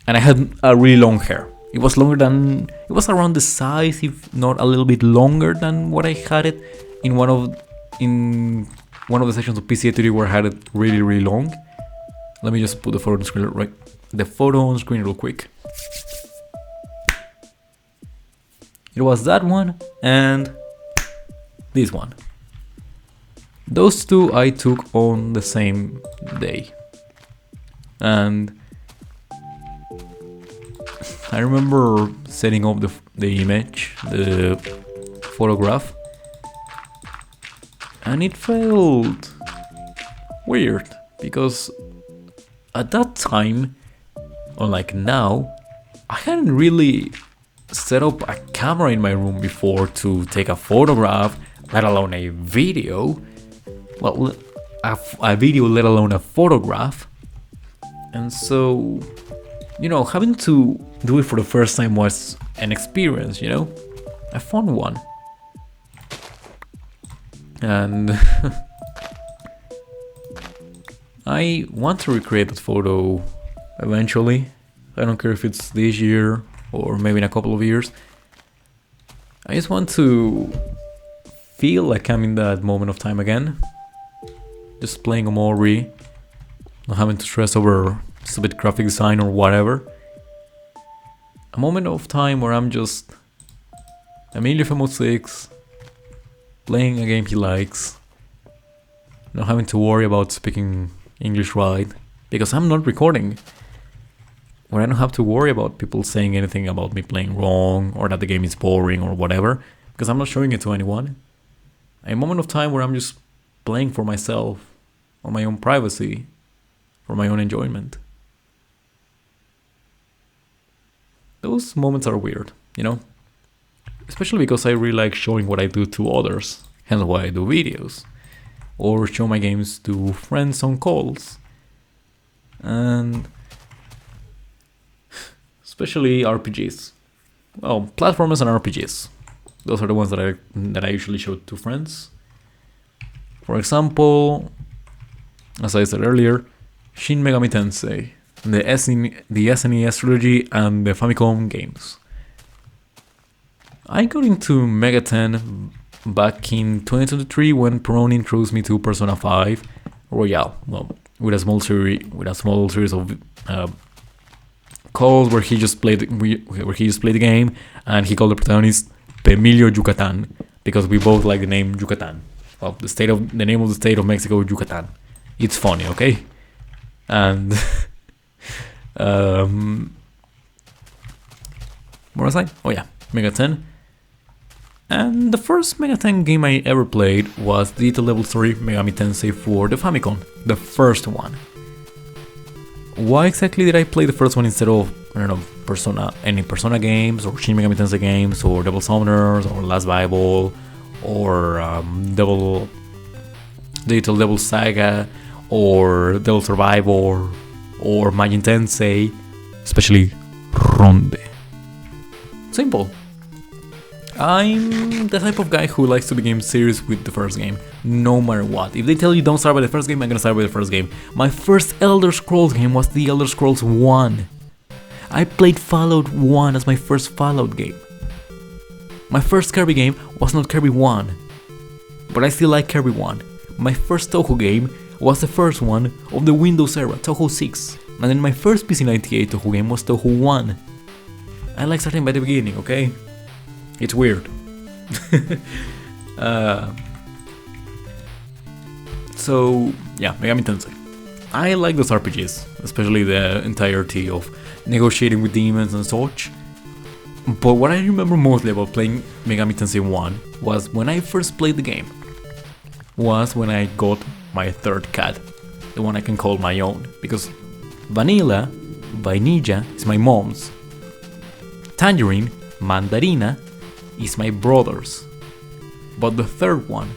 And I had a really long hair. It was around the size, if not a little bit longer than what I had it in one of the sections of PCA 3 where I had it really, really long. Let me just put the photo on screen real quick. It was that one and this one. Those two I took on the same day. And I remember setting up the image, the photograph, and it felt weird because at that time, unlike now, I hadn't really set up a camera in my room before to take a photograph, let alone a video. Well, a video, let alone a photograph. And so, having to do it for the first time was an experience, a fun one. And I want to recreate that photo eventually. I don't care if it's this year or maybe in a couple of years. I just want to feel like I'm in that moment of time again. Just playing Omori, not having to stress over stupid graphic design or whatever. A moment of time where I'm just Emilio Femo 6, playing a game he likes, not having to worry about speaking English right, because I'm not recording. Where I don't have to worry about people saying anything about me playing wrong or that the game is boring or whatever, because I'm not showing it to anyone. A moment of time where I'm just playing for myself, on my own privacy, for my own enjoyment. Those moments are weird, especially because I really like showing what I do to others, hence why I do videos, or show my games to friends on calls, and especially RPGs. Well, platformers and RPGs. Those are the ones that I usually show to friends. For example, as I said earlier, Shin Megami Tensei. the SNES trilogy, and the Famicom games. I got into Mega 10 back in 2023 when Peroni introduced me to Persona 5 Royale. Well, with a small series of calls where he just played the game, and he called the protagonist Pemilio Yucatan because we both like the name Yucatan. Well, the name of the state of Mexico, Yucatan. It's funny, okay? And where was I? Oh yeah, Mega 10. And the first Mega 10 game I ever played was the Detail Level Story Megami Tensei for the Famicom, the first one. Why exactly did I play the first one instead of, I don't know, any Persona games, or Shin Megami Tensei games, or Devil Summoners, or Last Bible, or Detail Level Saga, or Devil Survivor, or Majin Tensei, especially Ronde? Simple. I'm the type of guy who likes to begin serious with the first game, no matter what. If they tell you don't start by the first game, I'm gonna start by the first game. My first Elder Scrolls game was the Elder Scrolls 1. I played Fallout 1 as my first Fallout game. My first Kirby game was not Kirby 1, but I still like Kirby 1. My first Toho game was the first one of the Windows era, Toho 6. And then my first PC98 Toho game was Toho 1. I like starting by the beginning, okay? It's weird. So, yeah, Megami Tensei. I like those RPGs, especially the entirety of negotiating with demons and such. But what I remember mostly about playing Megami Tensei 1 was when I first played the game. Was when I got my third cat, the one I can call my own, because Vanilla, Vainilla, is my mom's. Tangerine, Mandarina, is my brother's. But the third one,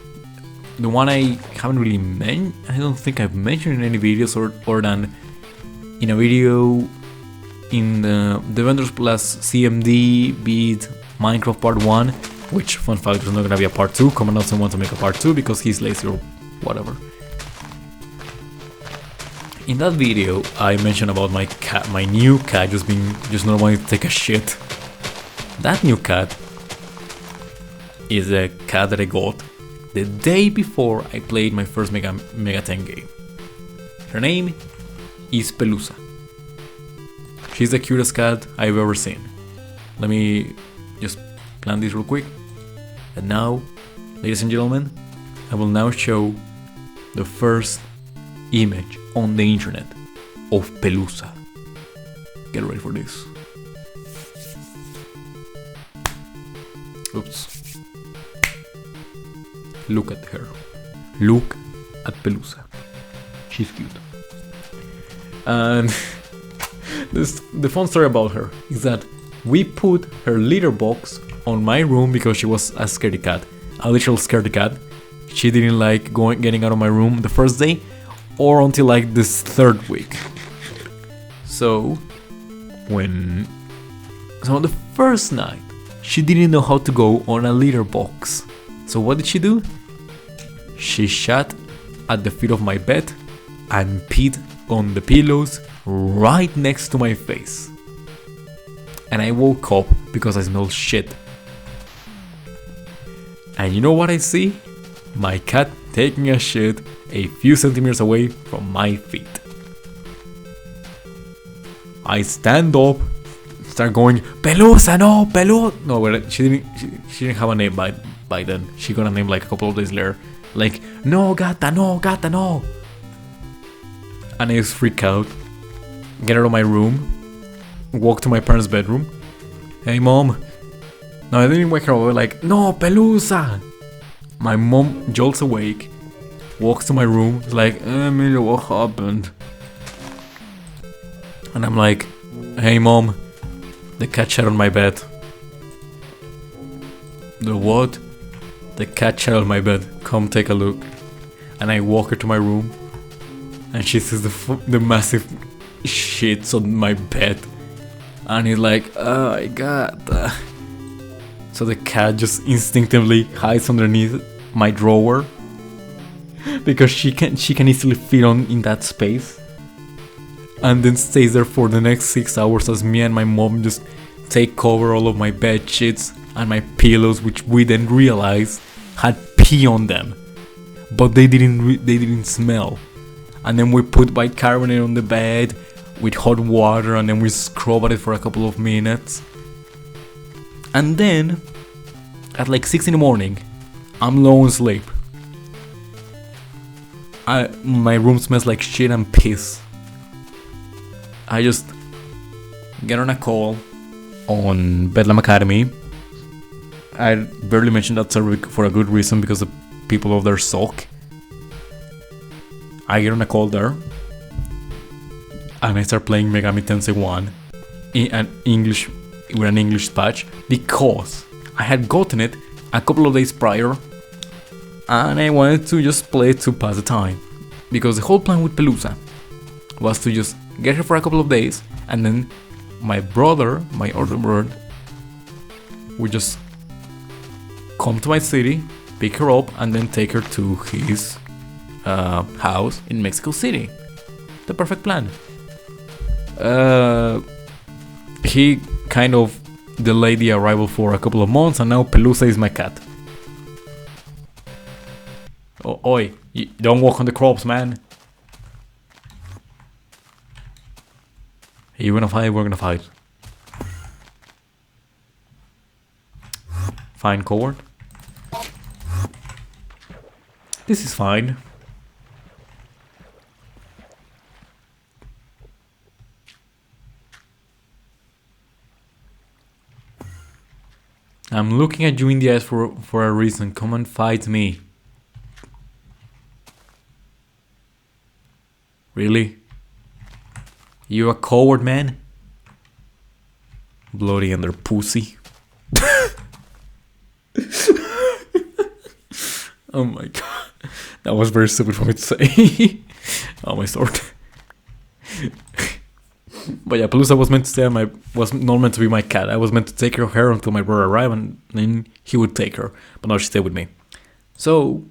the one I haven't really mentioned, I don't think I've mentioned in any videos or than in a video in the Vendors Plus CMD Beat Minecraft Part 1, which, fun fact, there's not gonna be a Part 2. Common doesn't want to make a Part 2 because he's lazy or whatever. In that video, I mentioned about my cat, my new cat just not wanting to take a shit. That new cat is a cat that I got the day before I played my first Mega 10 game. Her name is Pelusa. She's the cutest cat I've ever seen. Let me just plan this real quick. And now, ladies and gentlemen, I will now show the first image on the internet of Pelusa. Get ready for this. Oops. Look at her. Look at Pelusa. She's cute. And the fun story about her is that we put her litter box on my room because she was a scaredy cat. A literal scaredy cat. She didn't like getting out of my room the first day or until like this third week. So on the first night, she didn't know how to go on a litter box. So what did she do? She sat at the feet of my bed and peed on the pillows right next to my face. And I woke up because I smelled shit. And you know what I see? My cat taking a shit a few centimeters away from my feet. I stand up, start going, Pelusa, no, Pelusa. No, but she didn't have a name by then. She got a name like a couple of days later. Like, no, gata, no. And I just freak out, get out of my room, walk to my parents' bedroom. Hey, mom. No, I didn't wake her up. Like, no, Pelusa. My mom jolts awake, walks to my room, is like, Emilio, what happened? And I'm like, hey, mom, the cat shat on my bed. The what? The cat shat on my bed. Come take a look. And I walk her to my room, and she sees the massive shits on my bed. And he's like, oh my god. So the cat just instinctively hides underneath my drawer because she can easily fit on in that space. and then stays there for the next 6 hours as me and my mom just take over all of my bed sheets and my pillows, which we then realized had pee on them, but they didn't smell. And then we put bicarbonate on the bed with hot water, and then we scrub at it for a couple of minutes. And then at like 6 in the morning, I'm low on sleep. My room smells like shit and piss. I just get on a call on Bedlam Academy. I barely mentioned that server for a good reason, because the people over there suck. I get on a call there, and I start playing Megami Tensei 1 in an English with an English patch, because I had gotten it a couple of days prior, and I wanted to just play it to pass the time, because the whole plan with Pelusa was to just get her for a couple of days, and then my brother, my older brother, would just come to my city, pick her up, and then take her to his house in Mexico City. The perfect plan. He kind of delayed the arrival for a couple of months, and now Pelusa is my cat. Oh, oi, don't walk on the crops, man. You gonna fight? We're gonna fight. Fine, coward. This is fine. I'm looking at you in the eyes for a reason. Come and fight me. Really? You a coward, man? Bloody under pussy. Oh my god. That was very stupid for me to say. Oh my sword. But yeah, Pelusa was meant to stay was not meant to be my cat. I was meant to take care of her until my brother arrived, and then he would take her. But now she stayed with me. So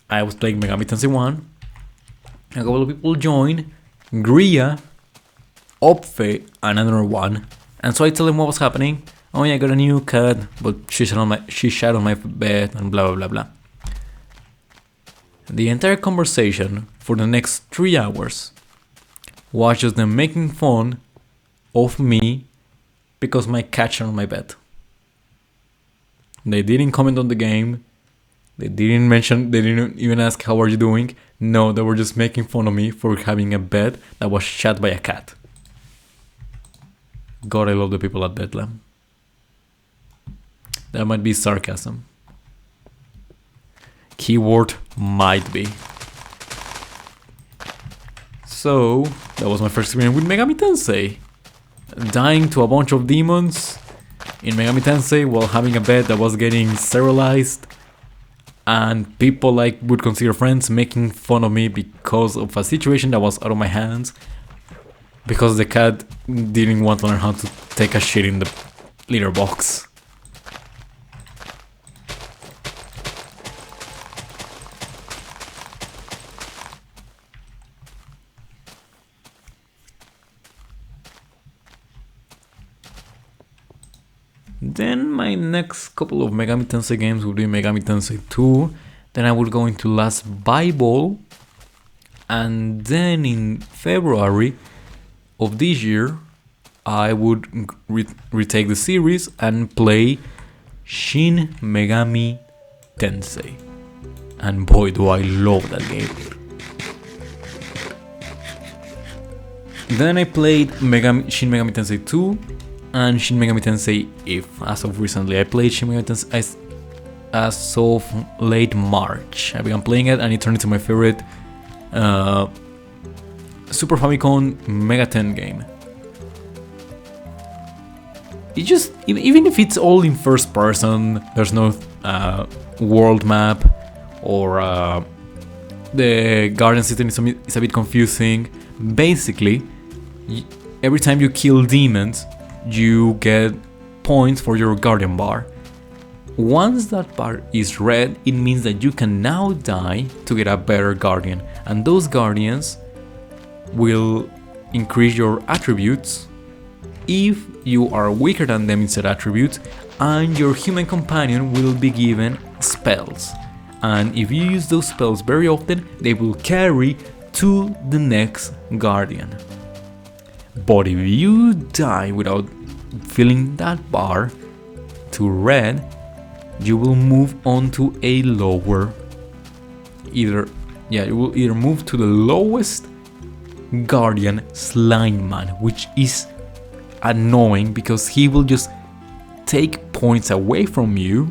I was playing Megami Tensei 1. A couple of people joined. Gria, Opfe, and another one. And so I tell them what was happening. Oh yeah, I got a new cat, but she shat on my bed, and blah blah blah blah. The entire conversation for the next 3 hours was just them making fun of me because my cat shat on my bed. They didn't comment on the game. They didn't even ask how are you doing. No, they were just making fun of me for having a bed that was shat by a cat. God, I love the people at Bedlam. That might be sarcasm. Keyword might be. So, that was my first experience with Megami Tensei. Dying to a bunch of demons in Megami Tensei while having a bed that was getting serialized. And people like would consider friends making fun of me because of a situation that was out of my hands. Because the cat didn't want to learn how to take a shit in the litter box. Then my next couple of Megami Tensei games would be Megami Tensei 2. Then I would go into Last Bible. And then in February of this year, I would retake the series and play Shin Megami Tensei. And boy, do I love that game. Then I played Shin Megami Tensei 2 and Shin Megami Tensei Eve as of recently. I played Shin Megami Tensei as of late March. I began playing it and it turned into my favorite Super Famicom Mega 10 game. It just, even if it's all in first person, there's no world map, or the guardian system is a bit confusing. Basically, every time you kill demons, you get points for your guardian bar. Once that bar is red, it means that you can now die to get a better guardian, and those guardians will increase your attributes if you are weaker than them in said attributes, and your human companion will be given spells. And if you use those spells very often, they will carry to the next guardian. But if you die without filling that bar to red, you will move on to a lower, you will either move to the lowest guardian slime man, which is annoying because he will just take points away from you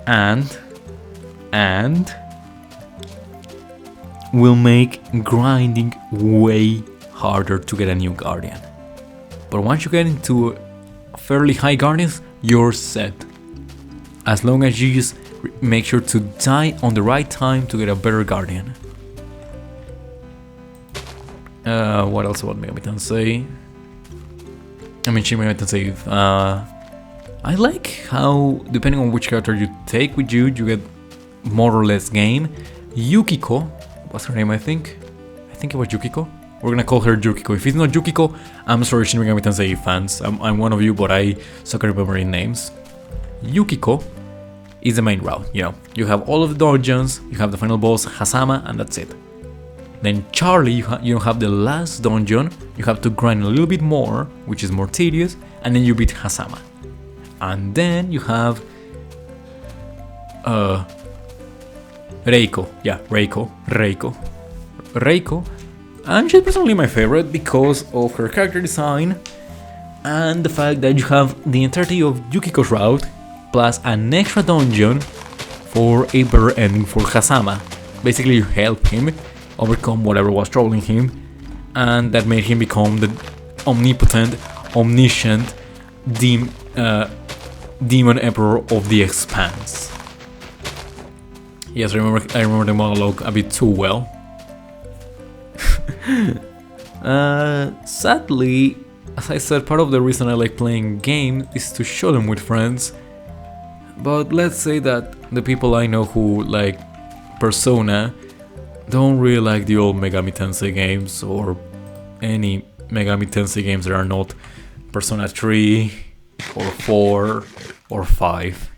and will make grinding way harder to get a new guardian. But once you get into fairly high guardians, you're set. As long as you just make sure to die on the right time to get a better guardian. What else about Megami Tensei? I mean, Shin Megami Tensei. I like how, depending on which character you take with you, you get more or less game. Yukiko, what's her name? I think it was Yukiko. We're gonna call her Yukiko. If it's not Yukiko, I'm sorry, Shin Megami Tensei fans. I'm one of you, but I suck at remembering names. Yukiko is the main route. You have all of the dungeons, you have the final boss, Hasama, and that's it. Then Charlie, you have the last dungeon, you have to grind a little bit more, which is more tedious, and then you beat Hasama. And then you have Reiko. Yeah, Reiko. And she's personally my favorite because of her character design and the fact that you have the entirety of Yukiko's route plus an extra dungeon for a better ending for Hasama. Basically, you help him overcome whatever was troubling him, and that made him become the omnipotent, omniscient demon emperor of the Expanse. Yes, I remember the monologue a bit too well. Sadly, as I said, part of the reason I like playing games is to show them with friends. But let's say that the people I know who like Persona don't really like the old Megami Tensei games or any Megami Tensei games that are not Persona 3 or 4 or 5.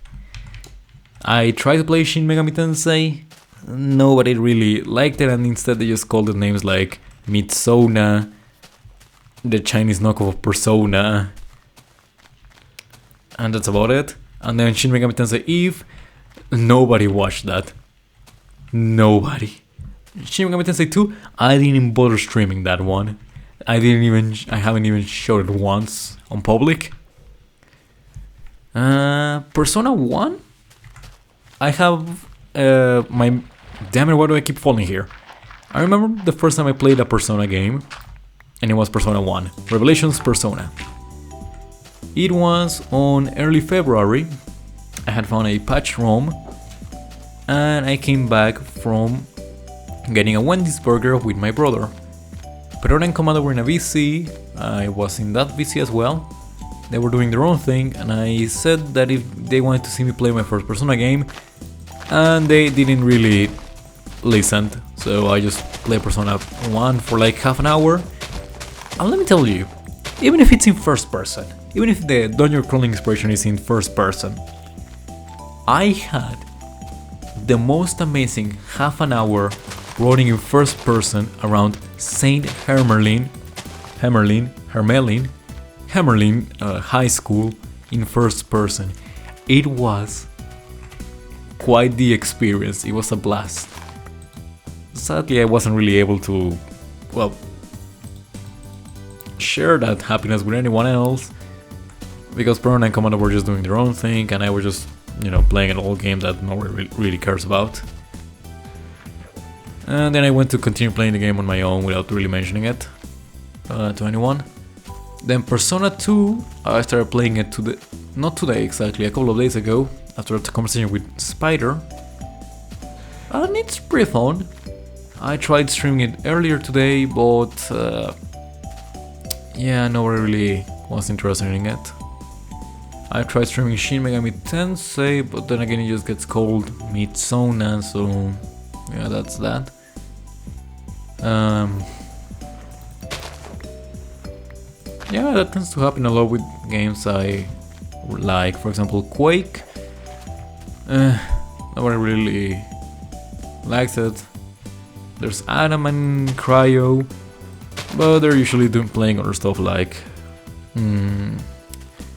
I tried to play Shin Megami Tensei, nobody really liked it, and instead they just called it names like Mitsona, the Chinese knockoff of Persona, and that's about it. And then Shin Megami Tensei Eve, nobody watched that. Nobody. Shin Megami Tensei 2, I didn't even bother streaming that one. I haven't even showed it once on public. Persona 1, I have my... Damn it, why do I keep falling here? I remember the first time I played a Persona game, and it was Persona 1, Revelations Persona. It was on early February. I had found a patch ROM, and I came back from getting a Wendy's burger with my brother. Perona and Commander were in a VC, I was in that VC as well. They were doing their own thing, and I said that if they wanted to see me play my first Persona game, and they didn't really listen, so I just played Persona 1 for like half an hour. And let me tell you, even if it's in first person, even if the dungeon crawling inspiration is in first person, I had the most amazing half an hour running in first person around Saint Hermelin High School in first person. It was quite the experience. It was a blast. Sadly, I wasn't really able to, well, share that happiness with anyone else because Perona and Commander were just doing their own thing, and I was just, playing an old game that nobody really cares about. And then I went to continue playing the game on my own without really mentioning it to anyone. Then Persona 2, I started playing it not today exactly, a couple of days ago, after a conversation with Spider. And it's pretty fun. I tried streaming it earlier today, but yeah, nobody really was interested in it. I tried streaming Shin Megami Tensei, but then again it just gets called Mitsona, so yeah, that's that. Yeah, that tends to happen a lot with games I like. For example, Quake. Nobody really likes it. There's Adam and Cryo, but they're usually playing other stuff like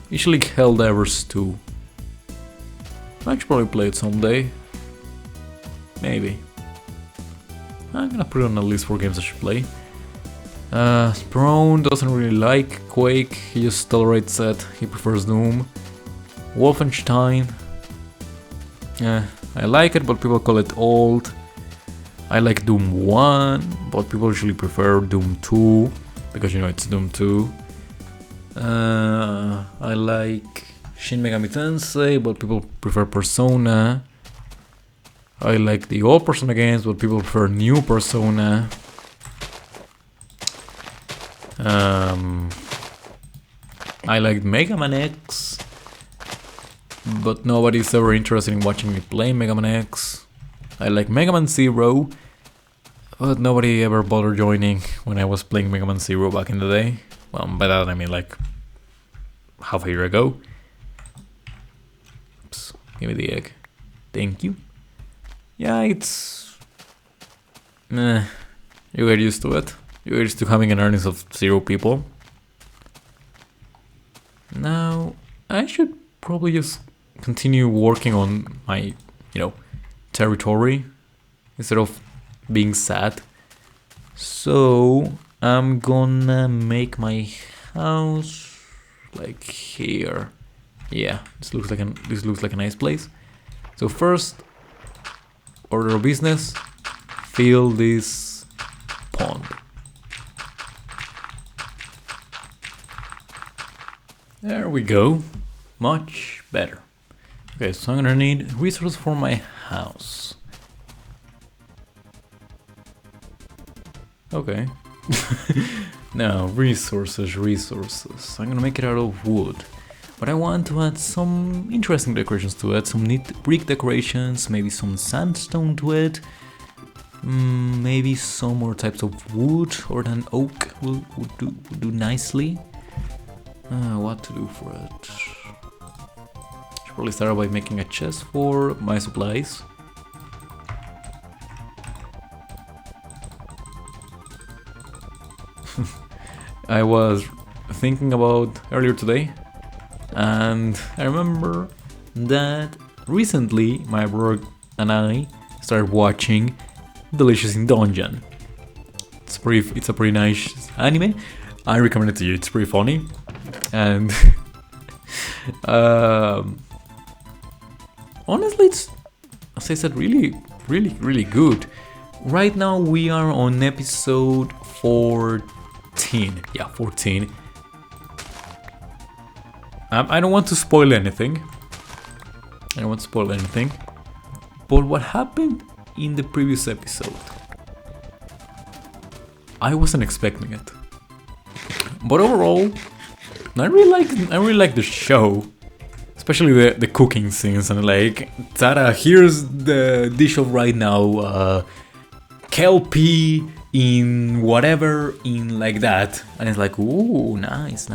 usually Helldivers 2. I should probably play it someday. Maybe. I'm gonna put it on a list for games I should play. Sprone doesn't really like Quake, he just tolerates it, he prefers Doom. Wolfenstein. I like it, but people call it old. I like Doom 1, but people usually prefer Doom 2, because you know it's Doom 2. I like Shin Megami Tensei, but people prefer Persona. I like the old Persona games, but people prefer new Persona. I like Mega Man X, but nobody's ever interested in watching me play Mega Man X. I like Mega Man Zero, but nobody ever bothered joining when I was playing Mega Man Zero back in the day. Well, by that I mean like half a year ago. Oops, give me the egg. Thank you. Yeah, it's... you get used to it. You get used to having an audience of 0 people. Now, I should probably just continue working on my, territory instead of being sad. So, I'm gonna make my house like here. Yeah, this looks like a nice place. So first, order of business, fill this pond. There we go, much better. Okay, so I'm gonna need resources for my house. Okay. Now, resources. I'm gonna make it out of wood. But I want to add some interesting decorations to it, some neat brick decorations, maybe some sandstone to it. Maybe some more types of wood or than oak would do nicely. What to do for it? Should probably start by making a chest for my supplies. I was thinking about earlier today, and I remember that recently my brother and I started watching Delicious in Dungeon. It's a pretty nice anime. I recommend it to you. It's pretty funny, and honestly, it's, as I said, really good. Right now we are on episode 14. Yeah, 14. I don't want to spoil anything. But what happened in the previous episode, I wasn't expecting it. But overall, I really like the show, especially the cooking scenes and like, Tara, here's the dish of right now, kelpie in whatever, in like that, and it's like, ooh, nice.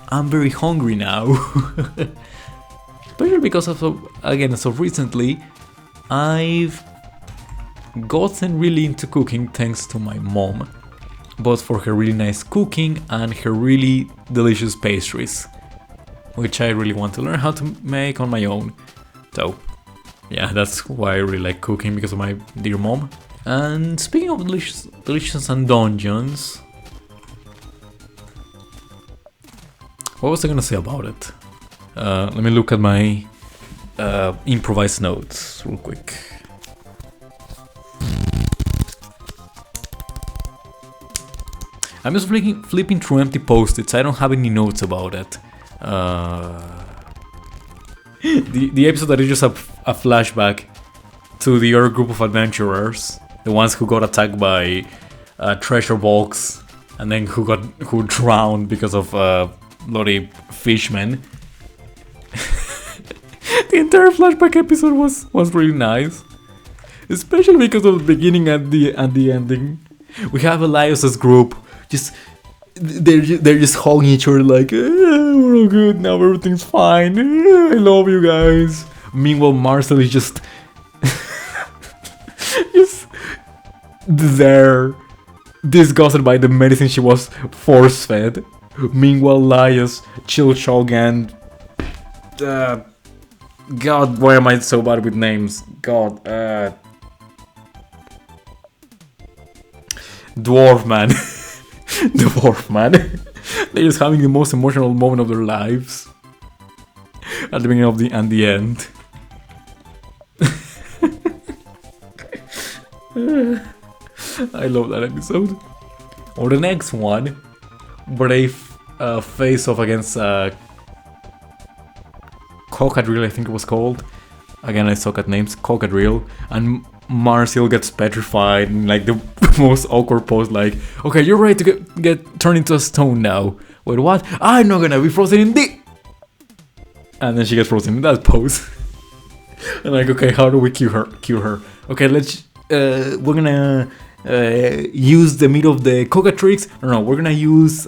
I'm very hungry now. Especially because so recently I've gotten really into cooking thanks to my mom, both for her really nice cooking and her really delicious pastries, which I really want to learn how to make on my own. So yeah, that's why I really like cooking, because of my dear mom. And speaking of delicious and dungeons, what was I gonna say about it? Let me look at my improvised notes real quick. I'm just flipping through empty post-its. I don't have any notes about it. The episode that is just a flashback to the other group of adventurers, the ones who got attacked by a treasure box and then who drowned because of bloody fishmen. The entire flashback episode was really nice, especially because of the beginning and the ending. We have Elias's group just they're just hugging each other like, we're all good now, everything's fine. I love you guys. Meanwhile, Marcel is just just there, disgusted by the medicine she was force fed. Meanwhile, Laius, Chilchog, and God, why am I so bad with names? God, Dwarf man. Dwarf man. They're just having the most emotional moment of their lives at the beginning of and the end. I love that episode. Or the next one, where they face off against Cocadrill, I think it was called. Again, I suck at names. Cocadrill. And Marcel gets petrified in like the most awkward pose, like, okay, you're ready to get turned into a stone now. Wait, what? I'm not gonna be frozen in the... And then she gets frozen in that pose. And like, okay, how do we cure her? Okay, we're gonna use the meat of the cockatrix. No, we're gonna use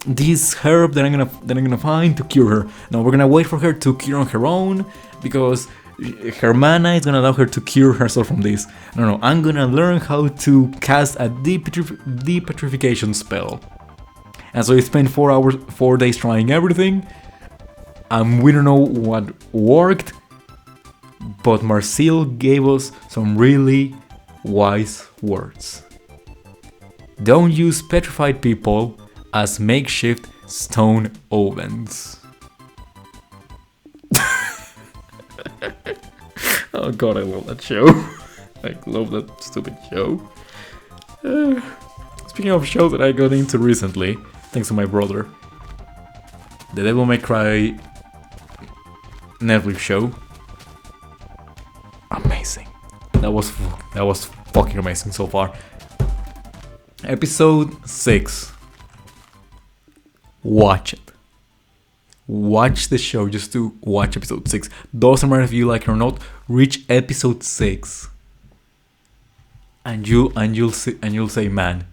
this herb that I'm gonna find to cure her. No, we're gonna wait for her to cure on her own, because her mana is gonna allow her to cure herself from this. No, I'm gonna learn how to cast a depetrification spell. And so we spent 4 days trying everything, and we don't know what worked, but Marcel gave us some really wise words. Don't use petrified people as makeshift stone ovens. Oh god, I love that show. I love that stupid show. Speaking of shows that I got into recently, thanks to my brother, the Devil May Cry Netflix show. Amazing. That was fucking amazing so far. Episode 6. Watch it. Watch the show just to watch episode 6. Doesn't matter if you like it or not. Reach episode 6, and you'll say, man,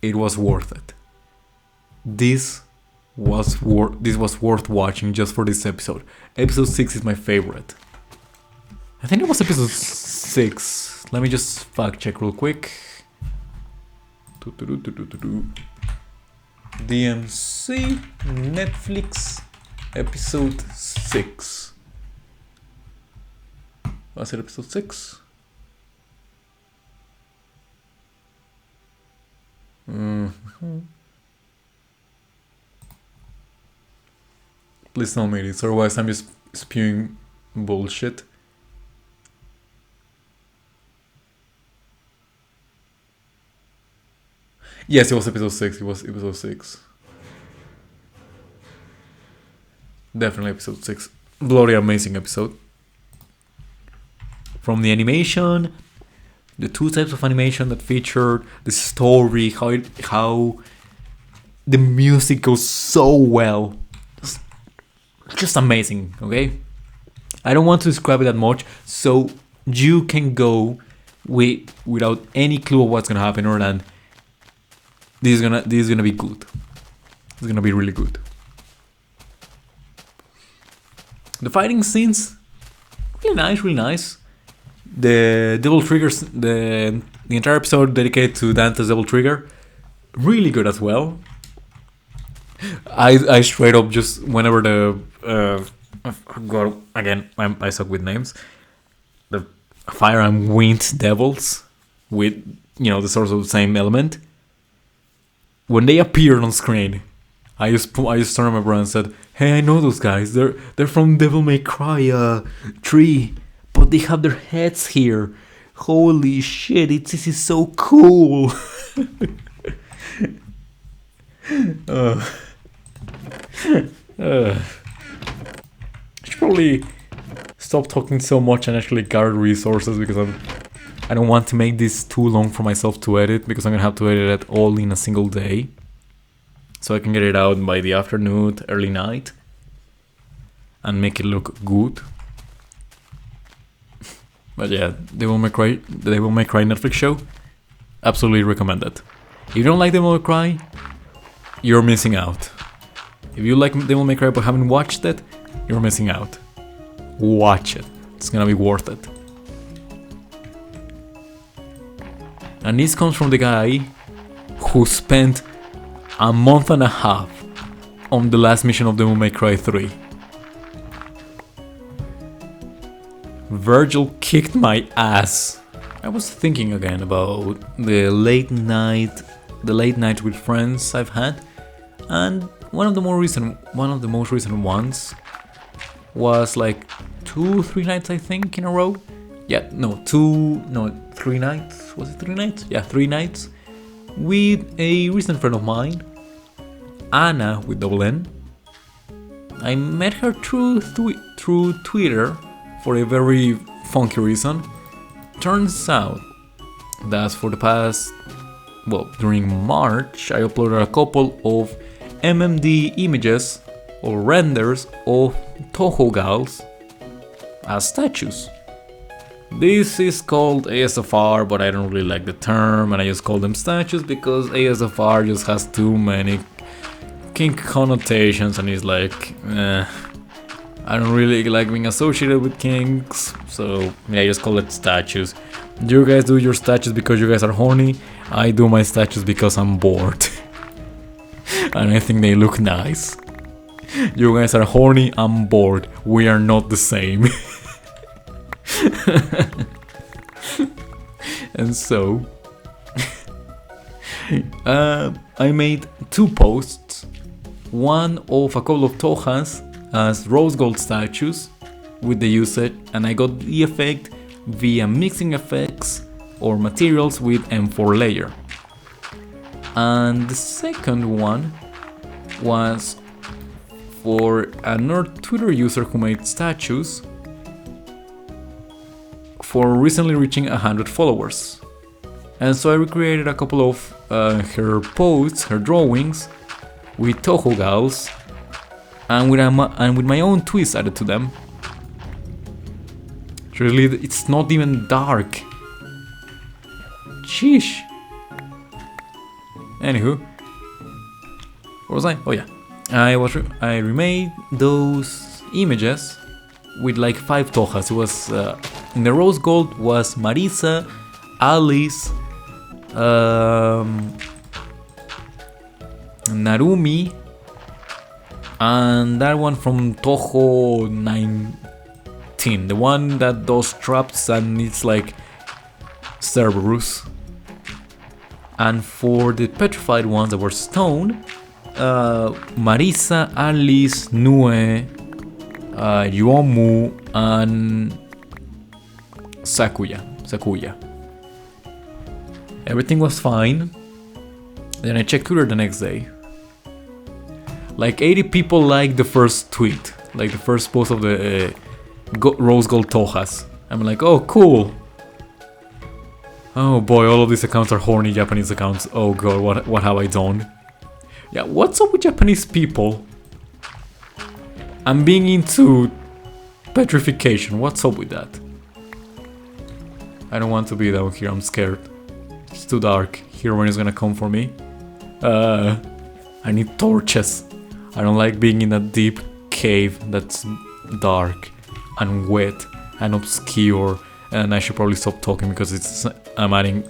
it was worth it. This was worth watching just for this episode. Episode 6 is my favorite. I think it was episode 6. Let me just fact check real quick. DMC Netflix episode 6. Was it episode 6? Please tell me this, otherwise I'm just spewing bullshit. Yes, it was episode 6. It was episode 6. Definitely episode 6. Bloody amazing episode. From the animation, the 2 types of animation that featured, the story, how the music goes so well. Just amazing, okay? I don't want to describe it that much, so you can go without any clue of what's gonna happen, or than this is gonna be good. It's gonna be really good. The fighting scenes, really nice. The Devil Triggers, the entire episode dedicated to Dante's Devil Trigger, really good as well. I straight up just, whenever the God, again, I suck with names, the Fire and Wind Devils, with, the source of the same element, when they appeared on screen, I just turned to my brother and said, "Hey, I know those guys. They're from Devil May Cry 3, but they have their heads here. Holy shit! This is so cool." I should probably stop talking so much and actually gather resources, because I don't want to make this too long for myself to edit, because I'm gonna have to edit it all in a single day, so I can get it out by the afternoon, early night, and make it look good. But yeah, Devil May Cry Netflix show, absolutely recommend it. If you don't like Devil May Cry, you're missing out. If you like Devil May Cry but haven't watched it, you're missing out. Watch it. It's gonna be worth it. And this comes from the guy who spent a month and a half on the last mission of Devil May Cry 3. Virgil kicked my ass. I was thinking again about the late night with friends I've had, and one of the most recent ones was like 2-3 nights, I think, in a row. Yeah, no, 3 nights. Was it 3 nights? Yeah, 3 nights with a recent friend of mine, Anna with double N. I met her through Twitter for a very funky reason. Turns out that for the past, during March, I uploaded a couple of MMD images or renders of Toho gals as statues. This is called ASFR, but I don't really like the term, and I just call them statues because ASFR just has too many kink connotations, and it's like, I don't really like being associated with kinks, so yeah, I just call it statues. You guys do your statues because you guys are horny. I do my statues because I'm bored. And I think they look nice. You guys are horny, I'm bored. We are not the same. And so I made 2 posts. One of a couple of Tohas as rose gold statues with the usage, and I got the effect via mixing effects or materials with M4 layer. And the second one was for another Twitter user who made statues for recently reaching 100 followers. And so I recreated a couple of her posts, her drawings with Toho gals, and with my own twist added to them. Really, it's not even dark. Sheesh. Anywho, where was I? Oh yeah, I remade those images with like 5 Tohas. It was in the rose gold was Marisa, Alice, Narumi, and that one from Toho 19, the one that does traps and it's like Cerberus. And for the petrified ones that were stone, Marisa, Alice, Nue, Yomu, and Sakuya. Everything was fine. Then I checked Twitter the next day. Like 80 people liked the first tweet, like the first post of the rose gold Tohas. I'm like, oh cool. Oh boy, all of these accounts are horny Japanese accounts. Oh god, what have I done? Yeah, what's up with Japanese people? I'm being into petrification. What's up with that? I don't want to be down here, I'm scared. It's too dark. Heroine is gonna come for me. I need torches. I don't like being in a deep cave that's dark and wet and obscure. And I should probably stop talking because I'm adding,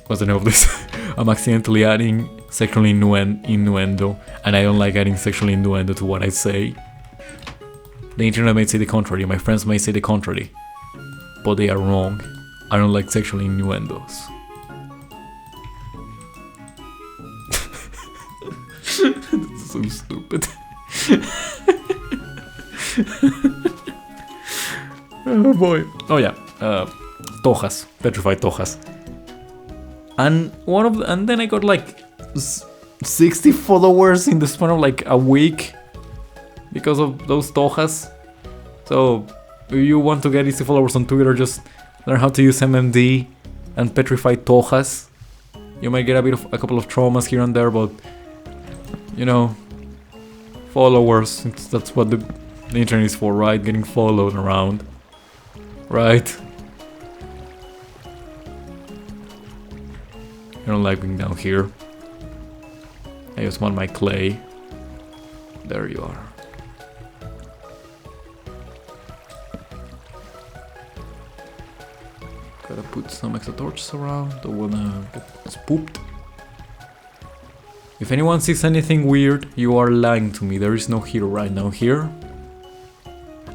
what's the name of this? I'm accidentally adding sexual innuendo, and I don't like adding sexual innuendo to what I say. The internet may say the contrary, my friends may say the contrary, but they are wrong. I don't like sexual innuendos. That's so stupid. Oh boy. Oh yeah. Tohas. Petrified Tohas. And and then I got like 60 followers in the span of like a week because of those Tohas. So if you want to get easy followers on Twitter, just learn how to use MMD and petrified Tohas. You might get a couple of traumas here and there, but you know, followers, that's what the internet is for, right? Getting followed around. Right. I don't like being down here. I just want my clay. There you are. Gotta put some extra torches around. Don't wanna get spooked. If anyone sees anything weird, you are lying to me. There is no hero right now here.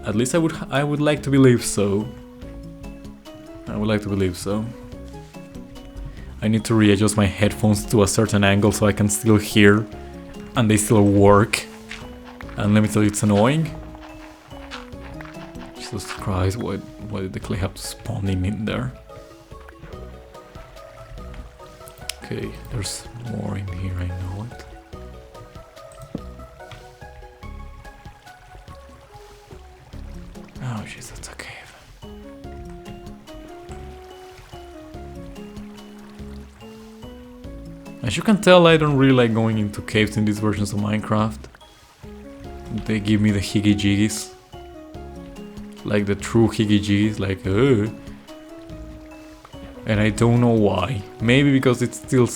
At least I would like to believe so. I would like to believe so. I need to readjust my headphones to a certain angle so I can still hear and they still work. And let me tell you, it's annoying. Jesus Christ, why did the clay have to spawn him in there? Okay, there's more in here, I know it. Oh jeez, that's a cave. As you can tell, I don't really like going into caves in these versions of Minecraft. They give me the higgy-jiggies. Like the true higgy-jiggies, like and I don't know why. Maybe because it's still...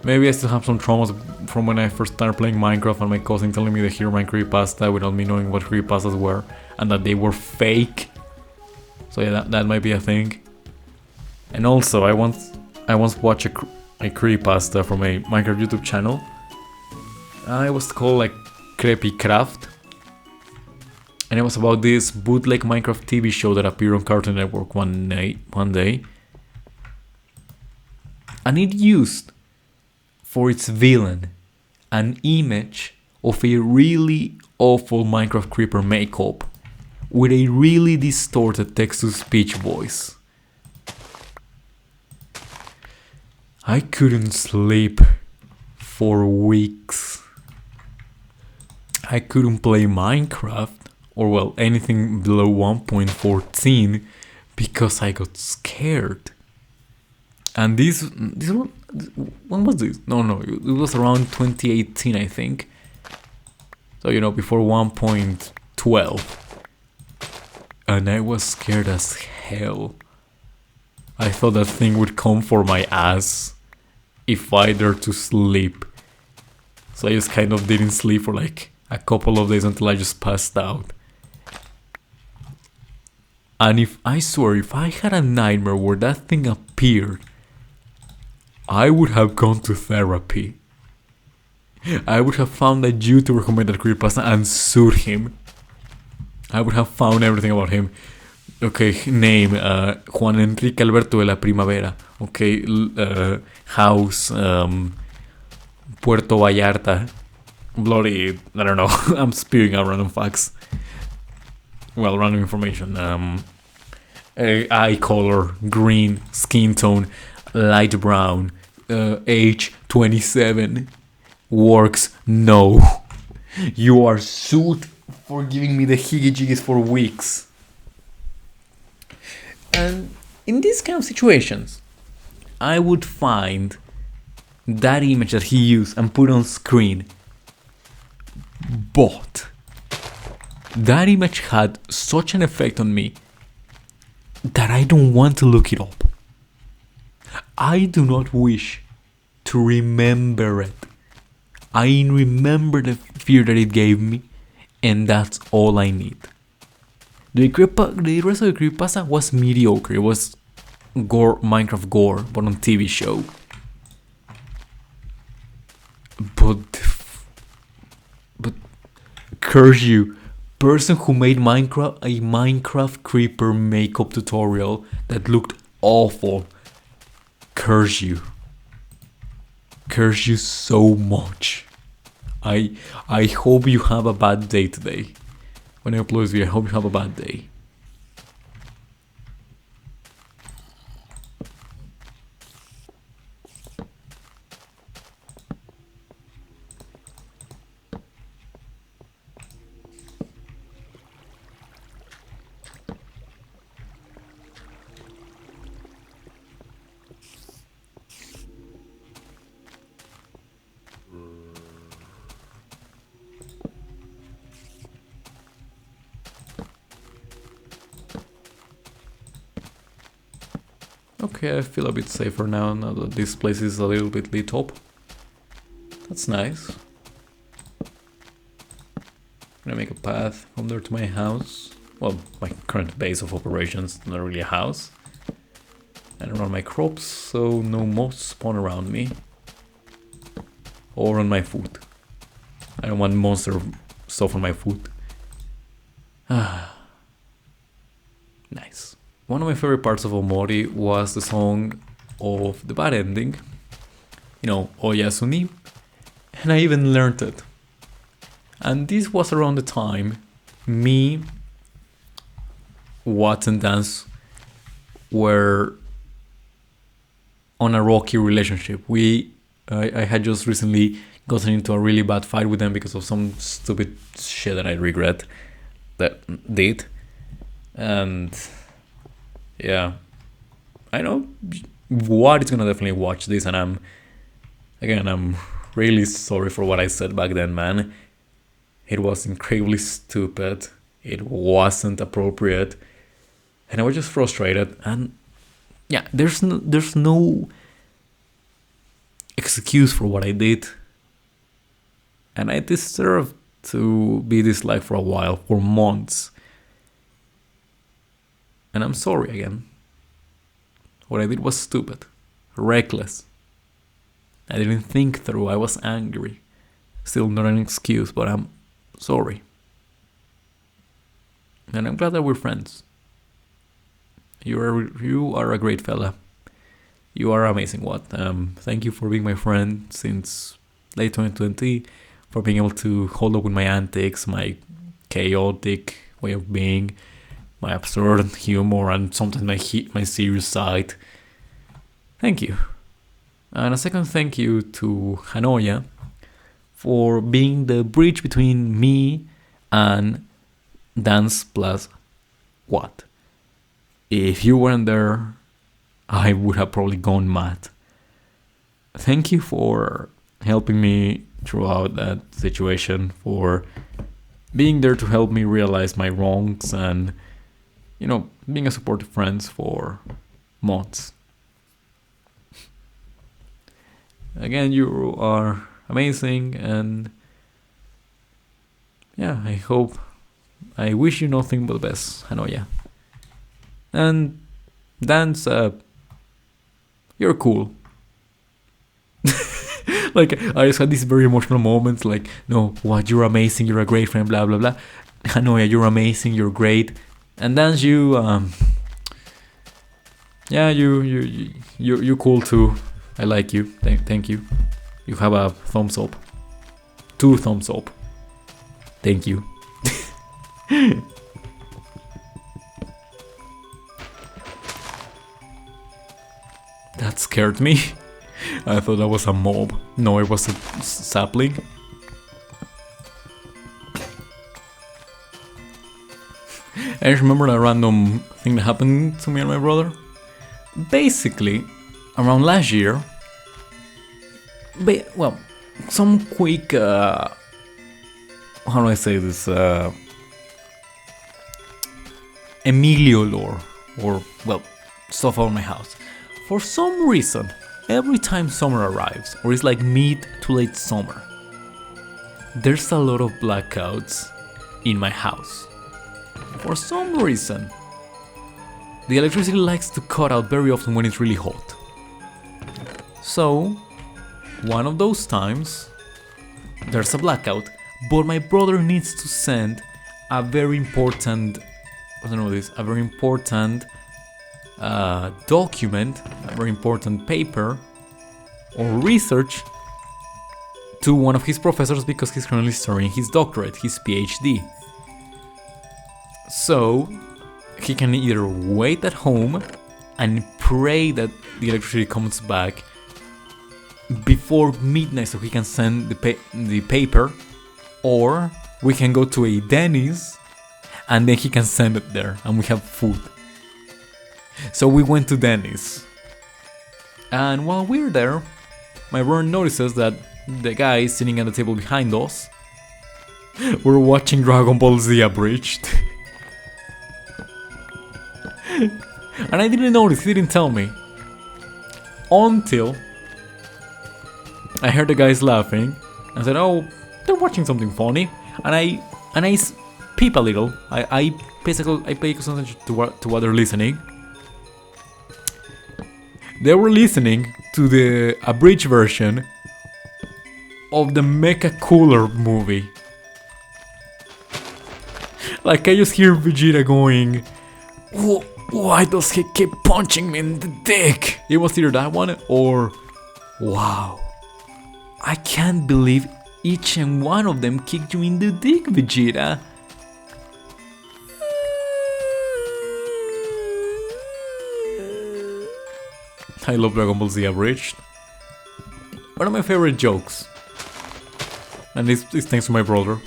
Maybe I still have some traumas from when I first started playing Minecraft and my cousin telling me the Hero Mine creepypasta without me knowing what creepypastas were and that they were fake. So yeah, that might be a thing. And also, I once watched a creepypasta from a Minecraft YouTube channel. It was called like Creepycraft. And it was about this bootleg Minecraft TV show that appeared on Cartoon Network one day. And it used for its villain an image of a really awful Minecraft creeper makeup with a really distorted text-to-speech voice. I couldn't sleep for weeks. I couldn't play Minecraft, or well, anything below 1.14 because I got scared. And this one, when was this? No, it was around 2018, I think. So, you know, before 1.12. And I was scared as hell. I thought that thing would come for my ass if I dared to sleep. So I just kind of didn't sleep for like a couple of days until I just passed out. And I swear, if I had a nightmare where that thing appeared, I would have gone to therapy. I would have found a YouTuber who made that creepypasta and sued him. I would have found everything about him. Okay, name, Juan Enrique Alberto de la Primavera. Okay, house, Puerto Vallarta. Bloody, I don't know, I'm spewing out random facts. Well, random information. Eye color, green, skin tone, light brown, age 27, works, no. You are sued for giving me the higgy-jiggies for weeks. And in these kind of situations, I would find that image that he used and put on screen. But that image had such an effect on me that I don't want to look it up. I do not wish to remember it. I remember the fear that it gave me, and that's all I need. The rest of the creepypasta was mediocre. It was gore, Minecraft gore, but on TV show. But curse you, person who made a Minecraft creeper makeup tutorial that looked awful. Curse you. Curse you so much. I hope you have a bad day today. When I upload this video, I hope you have a bad day. Okay, I feel a bit safer now that this place is a little bit lit up. That's nice. I'm gonna make a path from there to my house. Well, my current base of operations, not really a house. And around my crops, so no moths spawn around me. Or on my food. I don't want monster stuff on my food. Nice. One of my favorite parts of Omori was the song of the bad ending. You know, Oyasuni. And I even learned it. And this was around the time me, Watts and Dance were on a rocky relationship. I had just recently gotten into a really bad fight with them because of some stupid shit that I regret that did. And yeah, I know Watt is gonna definitely watch this, and I'm really sorry for what I said back then, man. It was incredibly stupid. It wasn't appropriate, and I was just frustrated. And yeah, there's no excuse for what I did, and I deserve to be disliked for a while, for months. And I'm sorry again. What I did was stupid, reckless. I didn't think through, I was angry. Still not an excuse, but I'm sorry. And I'm glad that we're friends. You are a great fella. You are amazing, Watt. Thank you for being my friend since late 2020, for being able to hold up with my antics, my chaotic way of being, my absurd humor, and sometimes my serious side. Thank you. And a second thank you to Hanoya for being the bridge between me and Dance plus Watt. If you weren't there, I would have probably gone mad. Thank you for helping me throughout that situation, for being there to help me realize my wrongs, and, you know, being a supportive friend for months. Again, you are amazing, and yeah, I wish you nothing but the best, Hanoya. And Dance, you're cool. Like, I just had these very emotional moments, like, no, what, you're amazing, you're a great friend, blah, blah, blah. Hanoya, you're amazing, you're great. And Dance, yeah, you're cool too. I like you. Thank you. You have a thumbs up. 2 thumbs up. Thank you. That scared me. I thought that was a mob. No, it was a sapling. I just remember a random thing that happened to me and my brother. Basically, around last year, well, some quick, how do I say this, Emilio lore, or, well, stuff on my house. For some reason, every time summer arrives, or it's like mid to late summer, there's a lot of blackouts in my house. For some reason, the electricity likes to cut out very often when it's really hot. So, one of those times, there's a blackout, but my brother needs to send a very important, a very important document, a very important paper or research to one of his professors, because he's currently studying his doctorate, his PhD. So he can either wait at home and pray that the electricity comes back before midnight so he can send the paper, or we can go to a Denny's and then he can send it there and we have food. So we went to Denny's, and while we're there, my brother notices that the guy sitting at the table behind us were watching Dragon Ball Z Abridged. And I didn't notice, he didn't tell me. until I heard the guys laughing. I said, "Oh, they're watching something funny," and I peep a little. I pay attention to what they're listening. They were listening to the abridged version of the Mecha Cooler movie. Like, I just hear Vegeta going, "Why does he keep punching me in the dick?" It was either that one or, "Wow, I can't believe each and one of them kicked you in the dick, Vegeta." I love Dragon Ball Z Abridged. One of my favorite jokes. And this is thanks to my brother.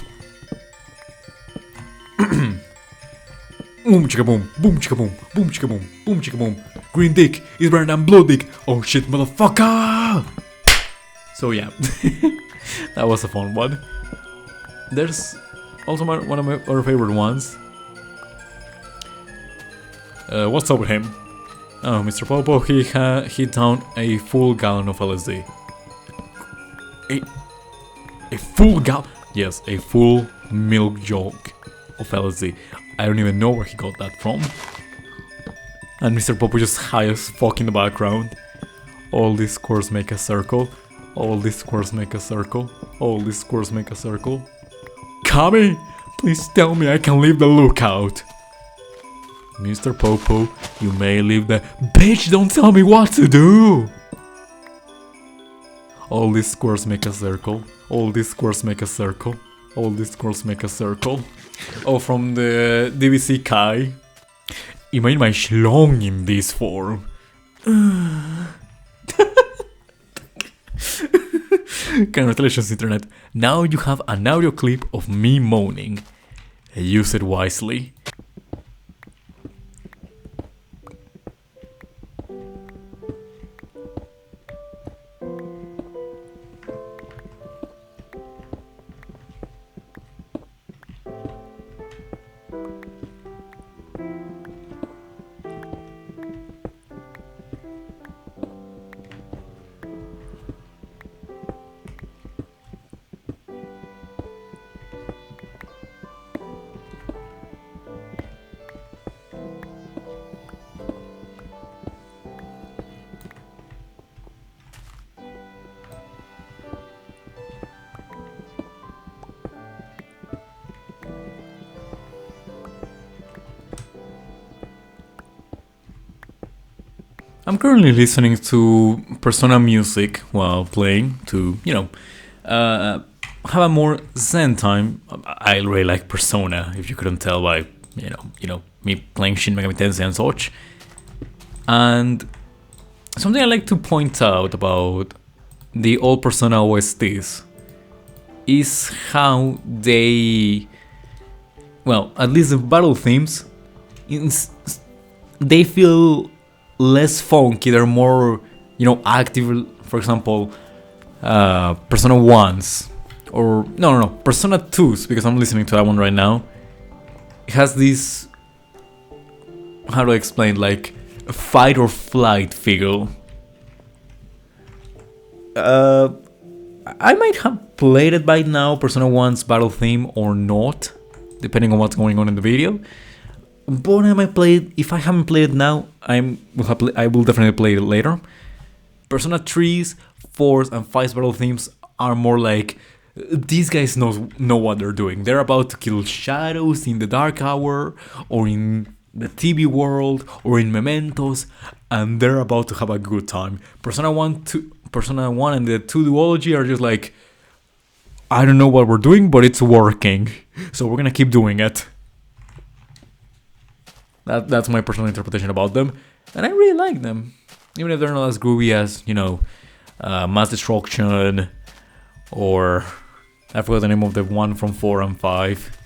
Boom chicka boom, boom chicka boom, boom chicka boom, boom chicka boom. Green dick is better than blue dick. Oh shit, motherfucker! So yeah, that was a fun one. There's also one of my other favorite ones. What's up with him? Oh, Mr. Popo, he downed a full gallon of LSD. A full gallon? Yes, a full milk jug of LSD. I don't even know where he got that from. And Mr. Popo just high as fuck in the background. All these squares make a circle. All these squares make a circle. All these squares make a circle. Kami, please tell me I can leave the lookout. Mr. Popo, you may leave the... Bitch, don't tell me what to do! All these squares make a circle. All these squares make a circle. All these squares make a circle. Oh, from the DBC Kai. Imagine my schlong in this form. Congratulations, internet. Now you have an audio clip of me moaning. Use it wisely. I'm currently listening to Persona music while playing to, have a more zen time. I really like Persona, if you couldn't tell by, me playing Shin Megami Tensei and such. And something I like to point out about the old Persona OSTs is how they, well, at least the battle themes, they feel less funky, they're more, active. For example, Persona 1s, or no, Persona 2s, because I'm listening to that one right now. It has this, how do I explain, like a fight or flight figure. I might have played it by now, Persona 1's battle theme, or not, depending on what's going on in the video. But I might play it. If I haven't played it now, I will definitely play it later. Persona 3's, 4's, and 5's battle themes are more like, these guys know what they're doing. They're about to kill shadows in the Dark Hour, or in the TV world, or in Mementos, and they're about to have a good time. Persona 1 and the 2 duology are just like, I don't know what we're doing, but it's working, so we're gonna keep doing it. That's my personal interpretation about them, and I really like them, even if they're not as groovy as, Mass Destruction, or I forgot the name of the one from 4 and 5.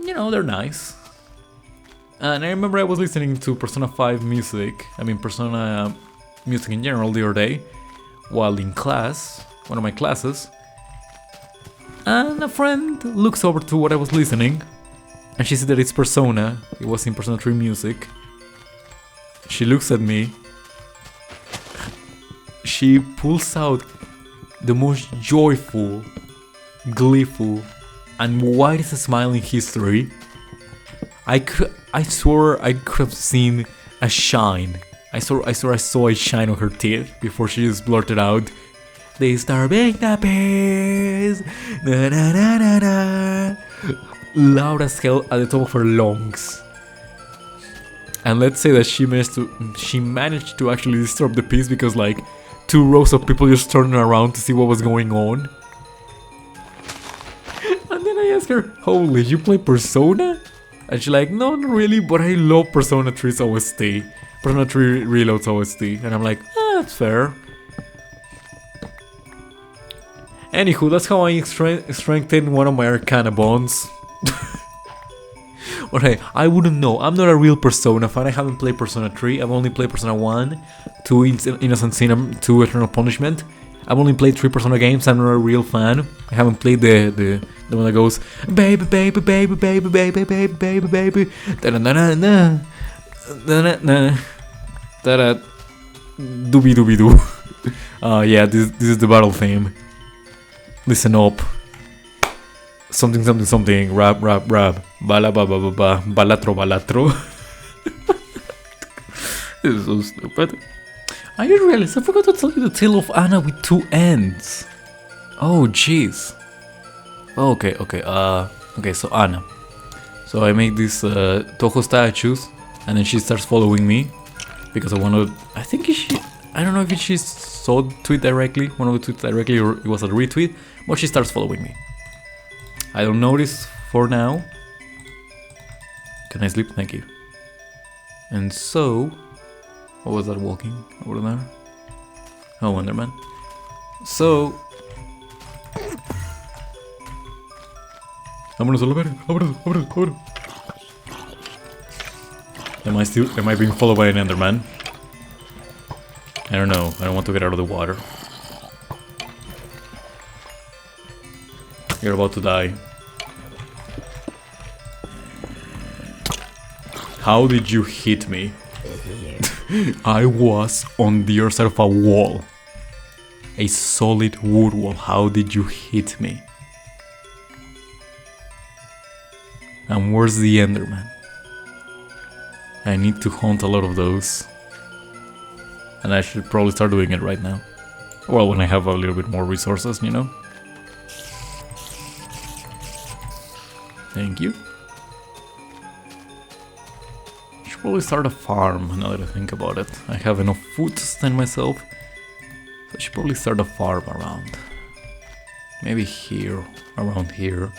They're nice. And I remember I was listening to Persona 5 music, Persona music in general the other day, while in class, one of my classes, and a friend looks over to what I was listening, and she said that it's Persona, it was in Persona 3 music. She looks at me, she pulls out the most joyful, gleeful, and widest smile in history. I swore I could have seen a shine. I saw a shine on her teeth before she just blurted out, "Disturbing the peace!" Na, na, na, na, na. Loud as hell at the top of her lungs. And let's say that she managed to actually disturb the peace because like 2 rows of people just turned around to see what was going on. And then I asked her, "Holy, you play Persona?" And she's like, "No, not really, but I love Persona 3's OST. Persona 3 Reload's OST." And I'm like, that's fair. Anywho, that's how I strengthened one of my Arcana bonds. But hey, I wouldn't know. I'm not a real Persona fan. I haven't played Persona 3. I've only played Persona 1, 2 Innocent Sin, 2 Eternal Punishment. I've only played 3 Persona games. I'm not a real fan. I haven't played the one that goes baby baby baby baby baby baby baby baby da da da da da da da da dooby dooby doo. Yeah, this is the battle theme. Listen up. Something something something. Rap rap rap. Bala ba ba ba ba. Balatro balatro. This is so stupid. I just realized I forgot to tell you the tale of Anna with 2 ends. Oh jeez. Okay, so Anna. So I make these Toho statues, and then she starts following me because I don't know if she saw the tweet directly, one of the tweets directly, or it was a retweet, but she starts following me. I don't notice for now. Can I sleep? Thank you. And so, what was that walking over there? Oh, Enderman. So, vámonos a la verga, vámonos. Am I being followed by an Enderman? I don't know, I don't want to get out of the water. You're about to die. How did you hit me? I was on the other side of a wall. A solid wood wall. How did you hit me? And where's the Enderman? I need to hunt a lot of those. And I should probably start doing it right now. Well, when I have a little bit more resources, you know? Thank you. I should probably start a farm now that I think about it. I have enough food to sustain myself. So I should probably start a farm around. Maybe here, around here.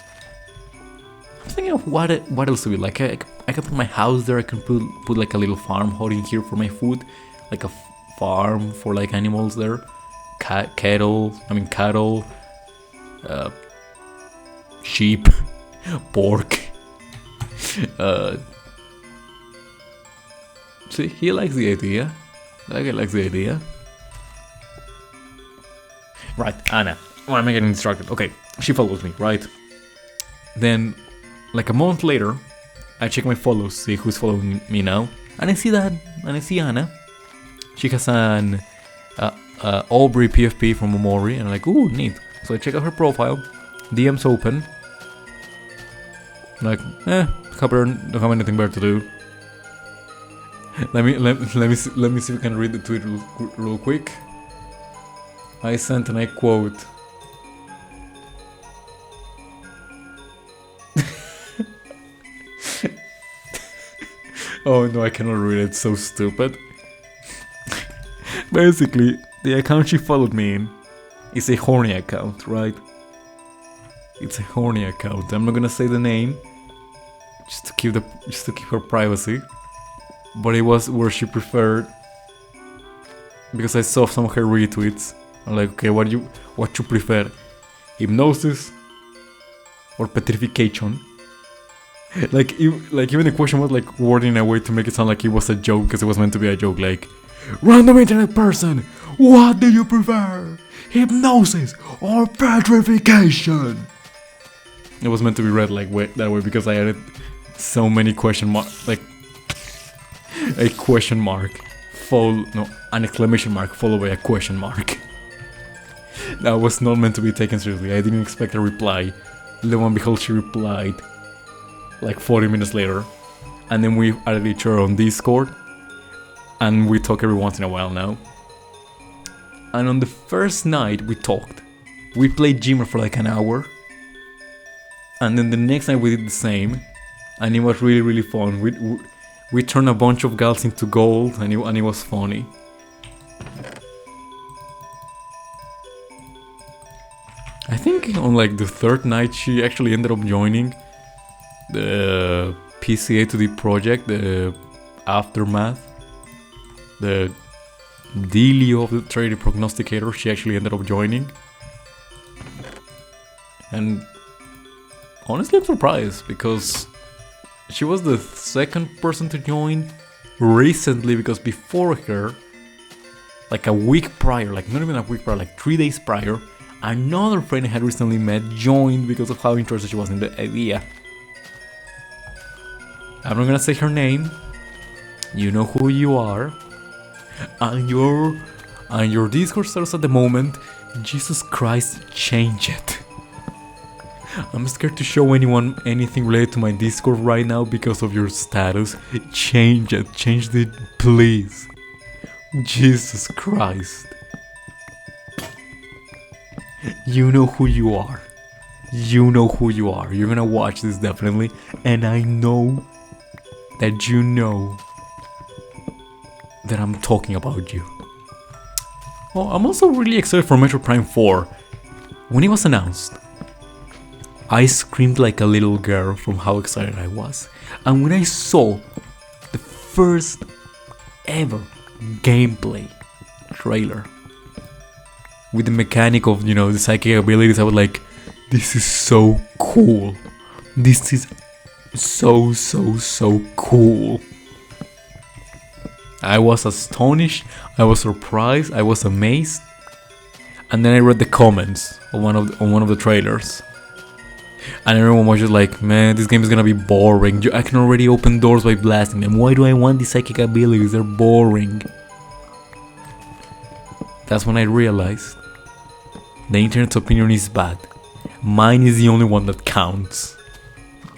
I'm thinking of what else to be like. I can put my house there. I can put like a little farm hut in here for my food, like a farm for like animals there, cattle, sheep, pork. See, he likes the idea. That guy likes the idea. Right, Anna. Why am I getting distracted? Okay, she follows me, right? Then, like a month later, I check my follows, see who's following me now, and I see Anna. She has an Aubrey PFP from Omori, and I'm like, ooh, neat. So I check out her profile, DM's open. I'm like, don't have anything better to do. Let me see if I can read the tweet real quick. I sent and I quote. Oh no, I cannot read it, it's so stupid. Basically, the account she followed me in is a horny account, right? It's a horny account. I'm not gonna say the name, just to keep her privacy. But it was where she preferred, because I saw some of her retweets. I'm like, okay, what you prefer? Hypnosis or petrification? Like even the question was like worded in a way to make it sound like it was a joke, because it was meant to be a joke. Like, random internet person, what do you prefer? Hypnosis or petrification? It was meant to be read like that way because I added so many question marks, like a question mark an exclamation mark followed by a question mark. That was not meant to be taken seriously. I didn't expect a reply. Lo and behold, she replied like 40 minutes later. And then we added each other on Discord. And we talk every once in a while now. And on the first night we talked. We played Jimmer for like an hour. And then the next night we did the same. And it was really, really fun. We turned a bunch of gals into gold, and it was funny. I think on like the third night she actually ended up joining the PCA to the project, the Aftermath, the dealio of the Trade Prognosticator. She actually ended up joining. And honestly I'm surprised because she was the second person to join recently, because before her, like a week prior, like not even a week prior, like 3 days prior, another friend I had recently met joined because of how interested she was in the idea. I'm not gonna say her name. You know who you are. And your Discord status at the moment, Jesus Christ, change it. I'm scared to show anyone anything related to my Discord right now because of your status. Change it. Change it, please. Jesus Christ. You know who you are. You know who you are. You're gonna watch this definitely. And I know that you know that I'm talking about you. Oh, I'm also really excited for Metro Prime 4. When it was announced, I screamed like a little girl from how excited I was. And when I saw the first ever gameplay trailer with the mechanic of, you know, the psychic abilities, I was like, this is so cool. This is so cool. I was astonished, I was surprised, I was amazed. And then I read the comments on one of the trailers. And everyone was just like, man, this game is gonna be boring. I can already open doors by blasting them. Why do I want these psychic abilities? They're boring. That's when I realized the internet's opinion is bad. Mine is the only one that counts.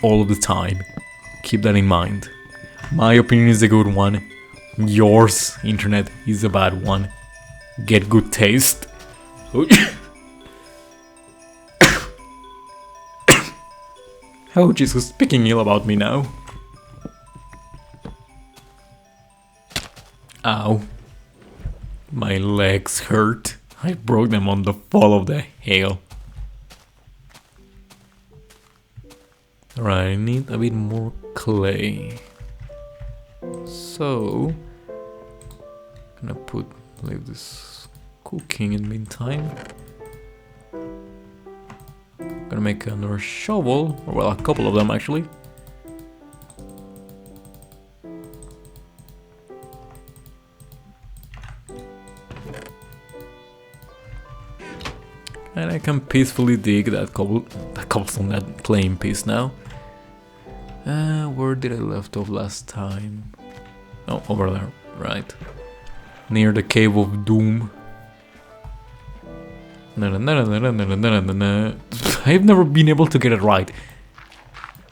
All of the time. Keep that in mind. My opinion is the good one. Yours, internet, is the bad one. Get good taste. Oh Jesus, speaking ill about me now. Ow. My legs hurt. I broke them on the fall of the hail. Alright, I need a bit more clay. So, gonna leave this cooking in the meantime. Gonna make another shovel, or well, a couple of them actually. And I can peacefully dig that cobblestone, that plain piece now. Where did I left off last time? Oh, over there, right. Near the Cave of Doom. I've never been able to get it right.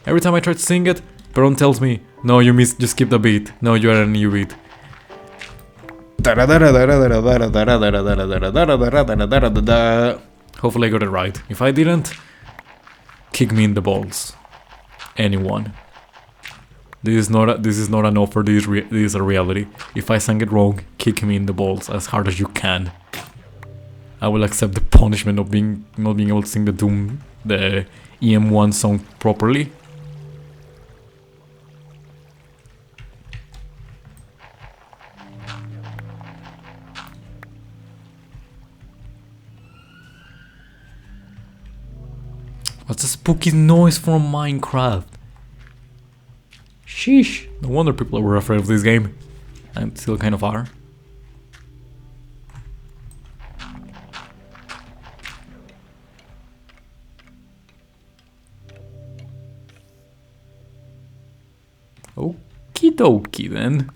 Every time I try to sing it, Peron tells me, no, you missed, just skip the beat. No, you added a new beat. Hopefully I got it right. If I didn't, kick me in the balls. Anyone. This is not an offer, this is a reality. If I sang it wrong, kick me in the balls as hard as you can. I will accept the punishment of not being able to sing the EM1 song properly. What's a spooky noise from Minecraft? Sheesh, no wonder people were afraid of this game. And still kind of are. Okie dokie then.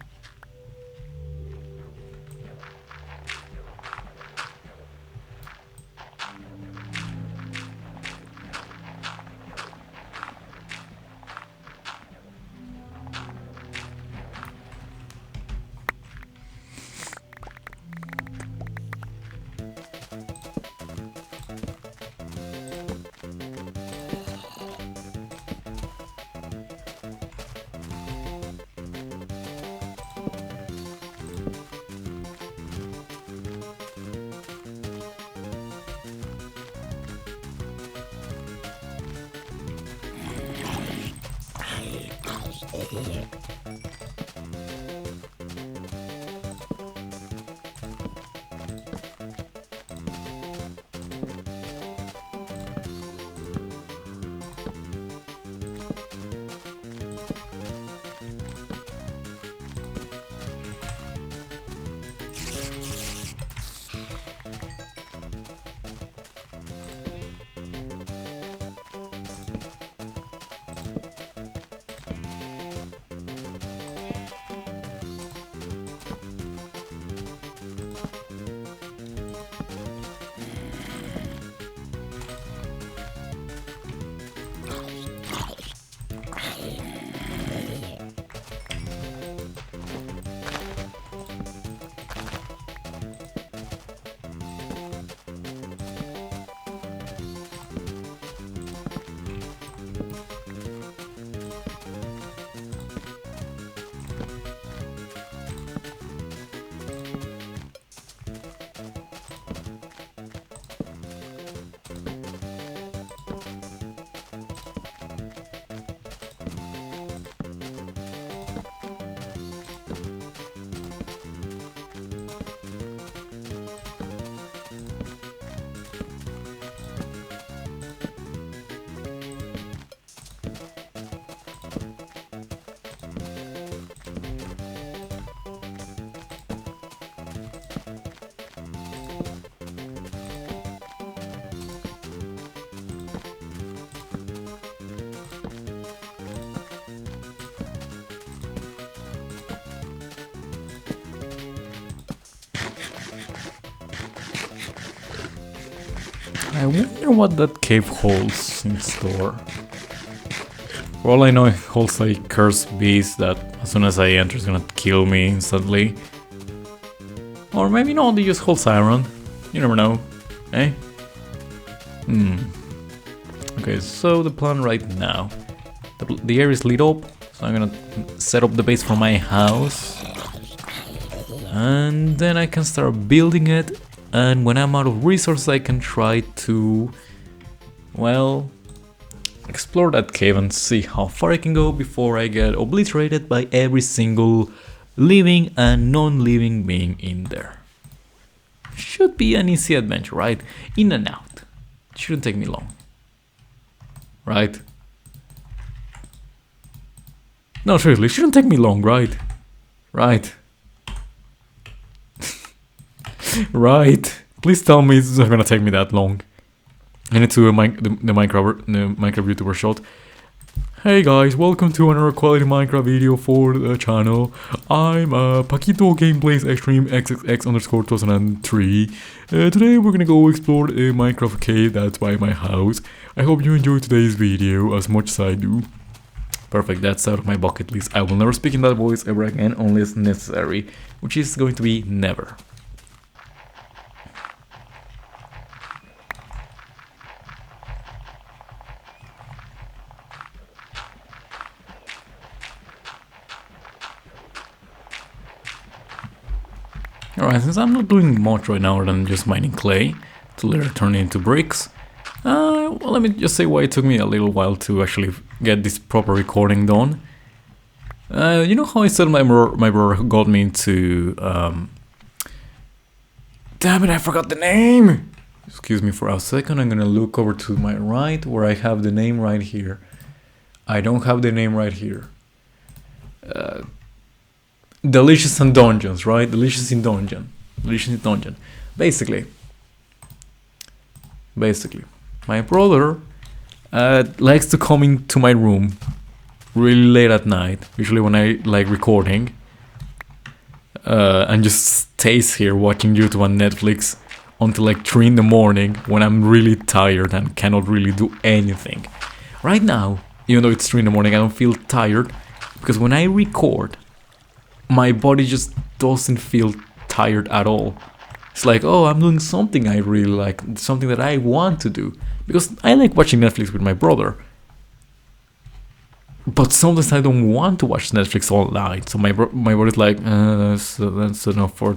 I wonder what that cave holds in store. For all I know, it holds a cursed beast that as soon as I enter is gonna kill me instantly. Or maybe not, it just holds iron. You never know, eh? Okay, so the plan right now. The area is lit up, so I'm gonna set up the base for my house. And then I can start building it. And when I'm out of resources, I can try to, well, explore that cave and see how far I can go before I get obliterated by every single living and non-living being in there. Should be an easy adventure, right? In and out. Shouldn't take me long. Right? No, seriously, shouldn't take me long, right? Right. Right. Please tell me it's not gonna take me that long. I need to do the Minecraft YouTuber shot. Hey guys, welcome to another quality Minecraft video for the channel. I'm Paquito Gameplays Extreme XXX_2003. Today we're gonna go explore a Minecraft cave that's by my house. I hope you enjoy today's video as much as I do. Perfect, that's out of my bucket list. I will never speak in that voice ever again unless necessary, which is going to be never. Alright, since I'm not doing much right now other than just mining clay to later turn it into bricks, well, let me just say why it took me a little while to actually get this proper recording done. You know how I said my brother got me into... Damn it, I forgot the name! Excuse me for a second, I'm gonna look over to my right where I have the name right here. I don't have the name right here. Delicious and Dungeons, right? Delicious in Dungeon. Basically, my brother likes to come into my room really late at night, usually when I like recording, and just stays here watching YouTube on Netflix until like 3 in the morning when I'm really tired and cannot really do anything. Right now, even though it's 3 in the morning, I don't feel tired because when I record, my body just doesn't feel tired at all. It's like, oh, I'm doing something I really like, something that I want to do. Because I like watching Netflix with my brother. But sometimes I don't want to watch Netflix all night. So my body's like, that's enough for...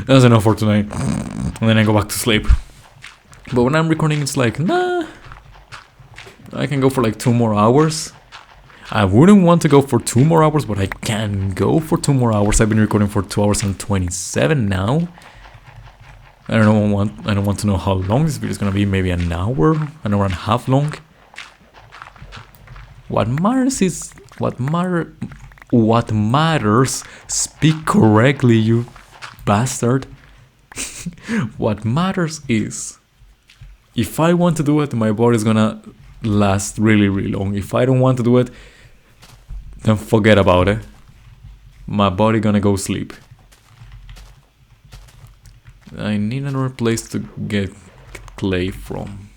that's enough for tonight. And then I go back to sleep. But when I'm recording, it's like, nah, I can go for like 2 more hours. I wouldn't want to go for 2 more hours, but I can go for 2 more hours. I've been recording for 2 hours and 27 now. I don't want to know how long this video is gonna be. Maybe an hour and a half long. What matters is what matters. Speak correctly, you bastard. What matters is, if I want to do it, my body's gonna last really, really long. If I don't want to do it, then forget about it. My body gonna go sleep. I need another place to get clay from.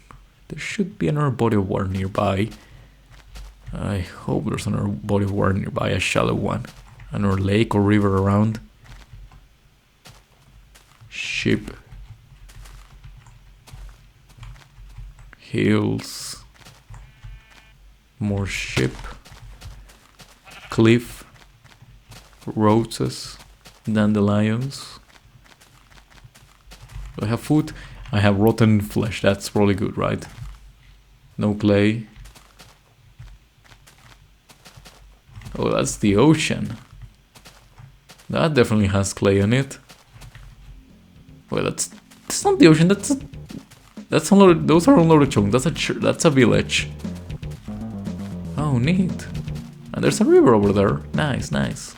There should be another body of water nearby. I hope there's another body of water nearby, a shallow one. Another lake or river around. Ship. Hills. More ship. Cliff. Roses. Dandelions. Do I have food? I have rotten flesh. That's probably good, right? No clay. Oh, that's the ocean. That definitely has clay in it. Well, that's not the ocean. That's unloaded. Those are unloaded chunks. That's a village. Oh, neat. And there's a river over there. Nice, nice.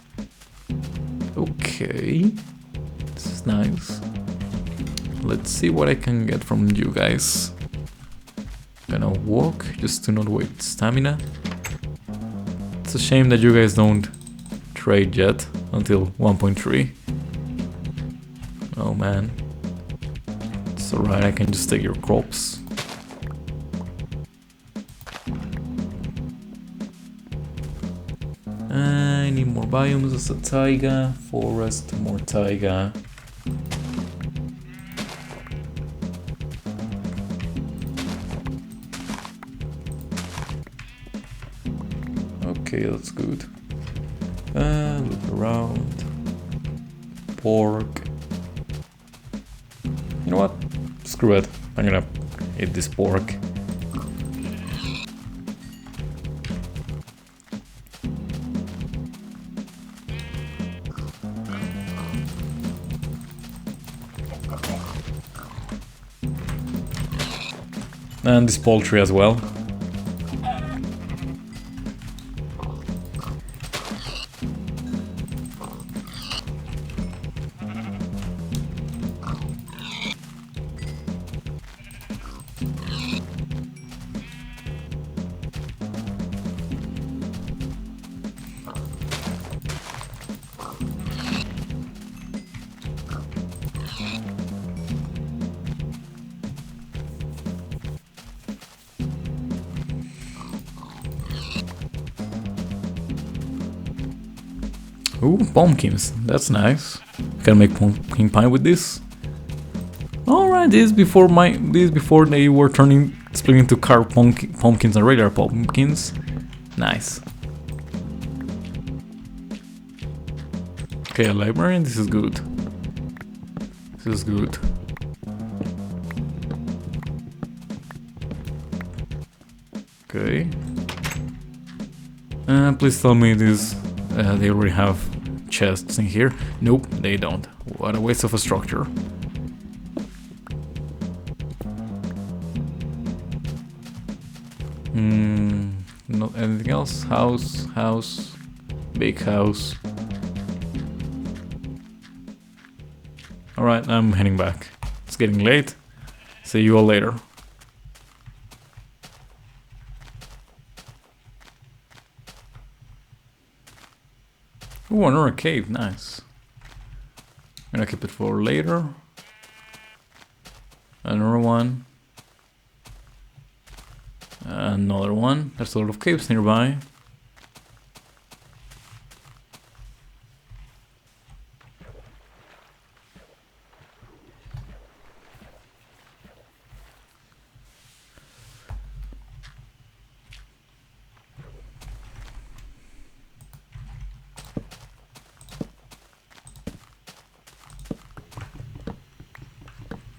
Okay, this is nice. Let's see what I can get from you guys. Gonna walk just to not waste stamina. It's a shame that you guys don't trade yet until 1.3. Oh man. It's alright, I can just take your crops. I need more biomes as a taiga, forest, more taiga. Okay, that's good. Look around. Pork. You know what? Screw it. I'm gonna eat this pork. And this poultry as well. Ooh, pumpkins. That's nice. Can make pumpkin pie with this. Alright, this before they were splitting into carved pumpkins and regular pumpkins. Nice. Okay, a librarian. This is good. This is good. Okay. Please tell me this. They already have chests in here. Nope, they don't. What a waste of a structure. Not anything else? House, big house. Alright, I'm heading back. It's getting late. See you all later. Ooh, another cave, nice. I'm gonna keep it for later. Another one. Another one. There's a lot of caves nearby.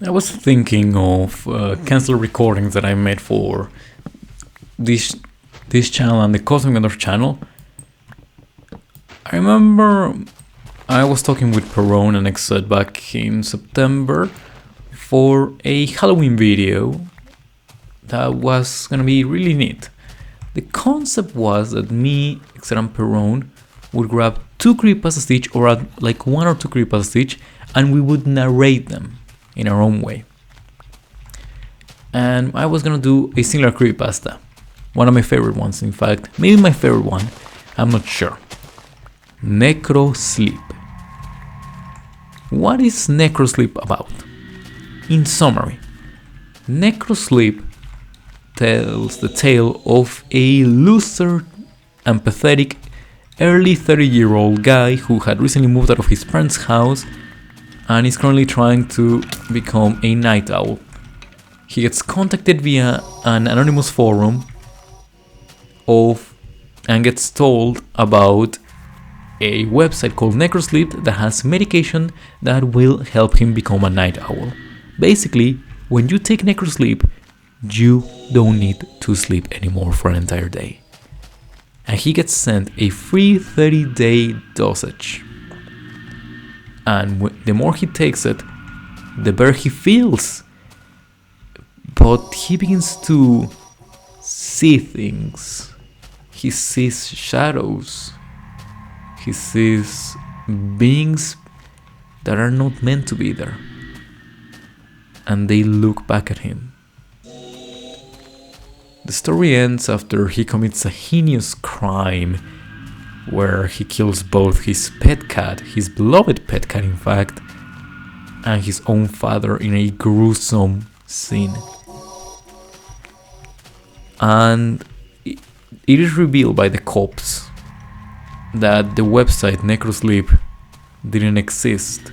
I was thinking of cancel recordings that I made for this channel and the Cosmic Vendor channel. I remember I was talking with Perone and xzoise back in September for a Halloween video that was gonna be really neat. The concept was that me, xzoise and Perone would grab 2 creepypastas each, or like 1 or 2 creepypastas each, and we would narrate them in our own way. And I was gonna do a similar creepypasta, one of my favorite ones, in fact, maybe my favorite one, I'm not sure. Necrosleep. What is Necrosleep about? In summary, Necrosleep tells the tale of a loser and pathetic early 30-year-old guy who had recently moved out of his parents' house and is currently trying to become a night owl. He gets contacted via an anonymous forum and gets told about a website called Necrosleep that has medication that will help him become a night owl. Basically, when you take Necrosleep, you don't need to sleep anymore for an entire day. And he gets sent a free 30-day dosage. And the more he takes it, the better he feels. But he begins to see things. He sees shadows. He sees beings that are not meant to be there. And they look back at him. The story ends after he commits a heinous crime where he kills both his pet cat, his beloved pet cat in fact, and his own father in a gruesome scene. And it is revealed by the cops that the website Necrosleep didn't exist,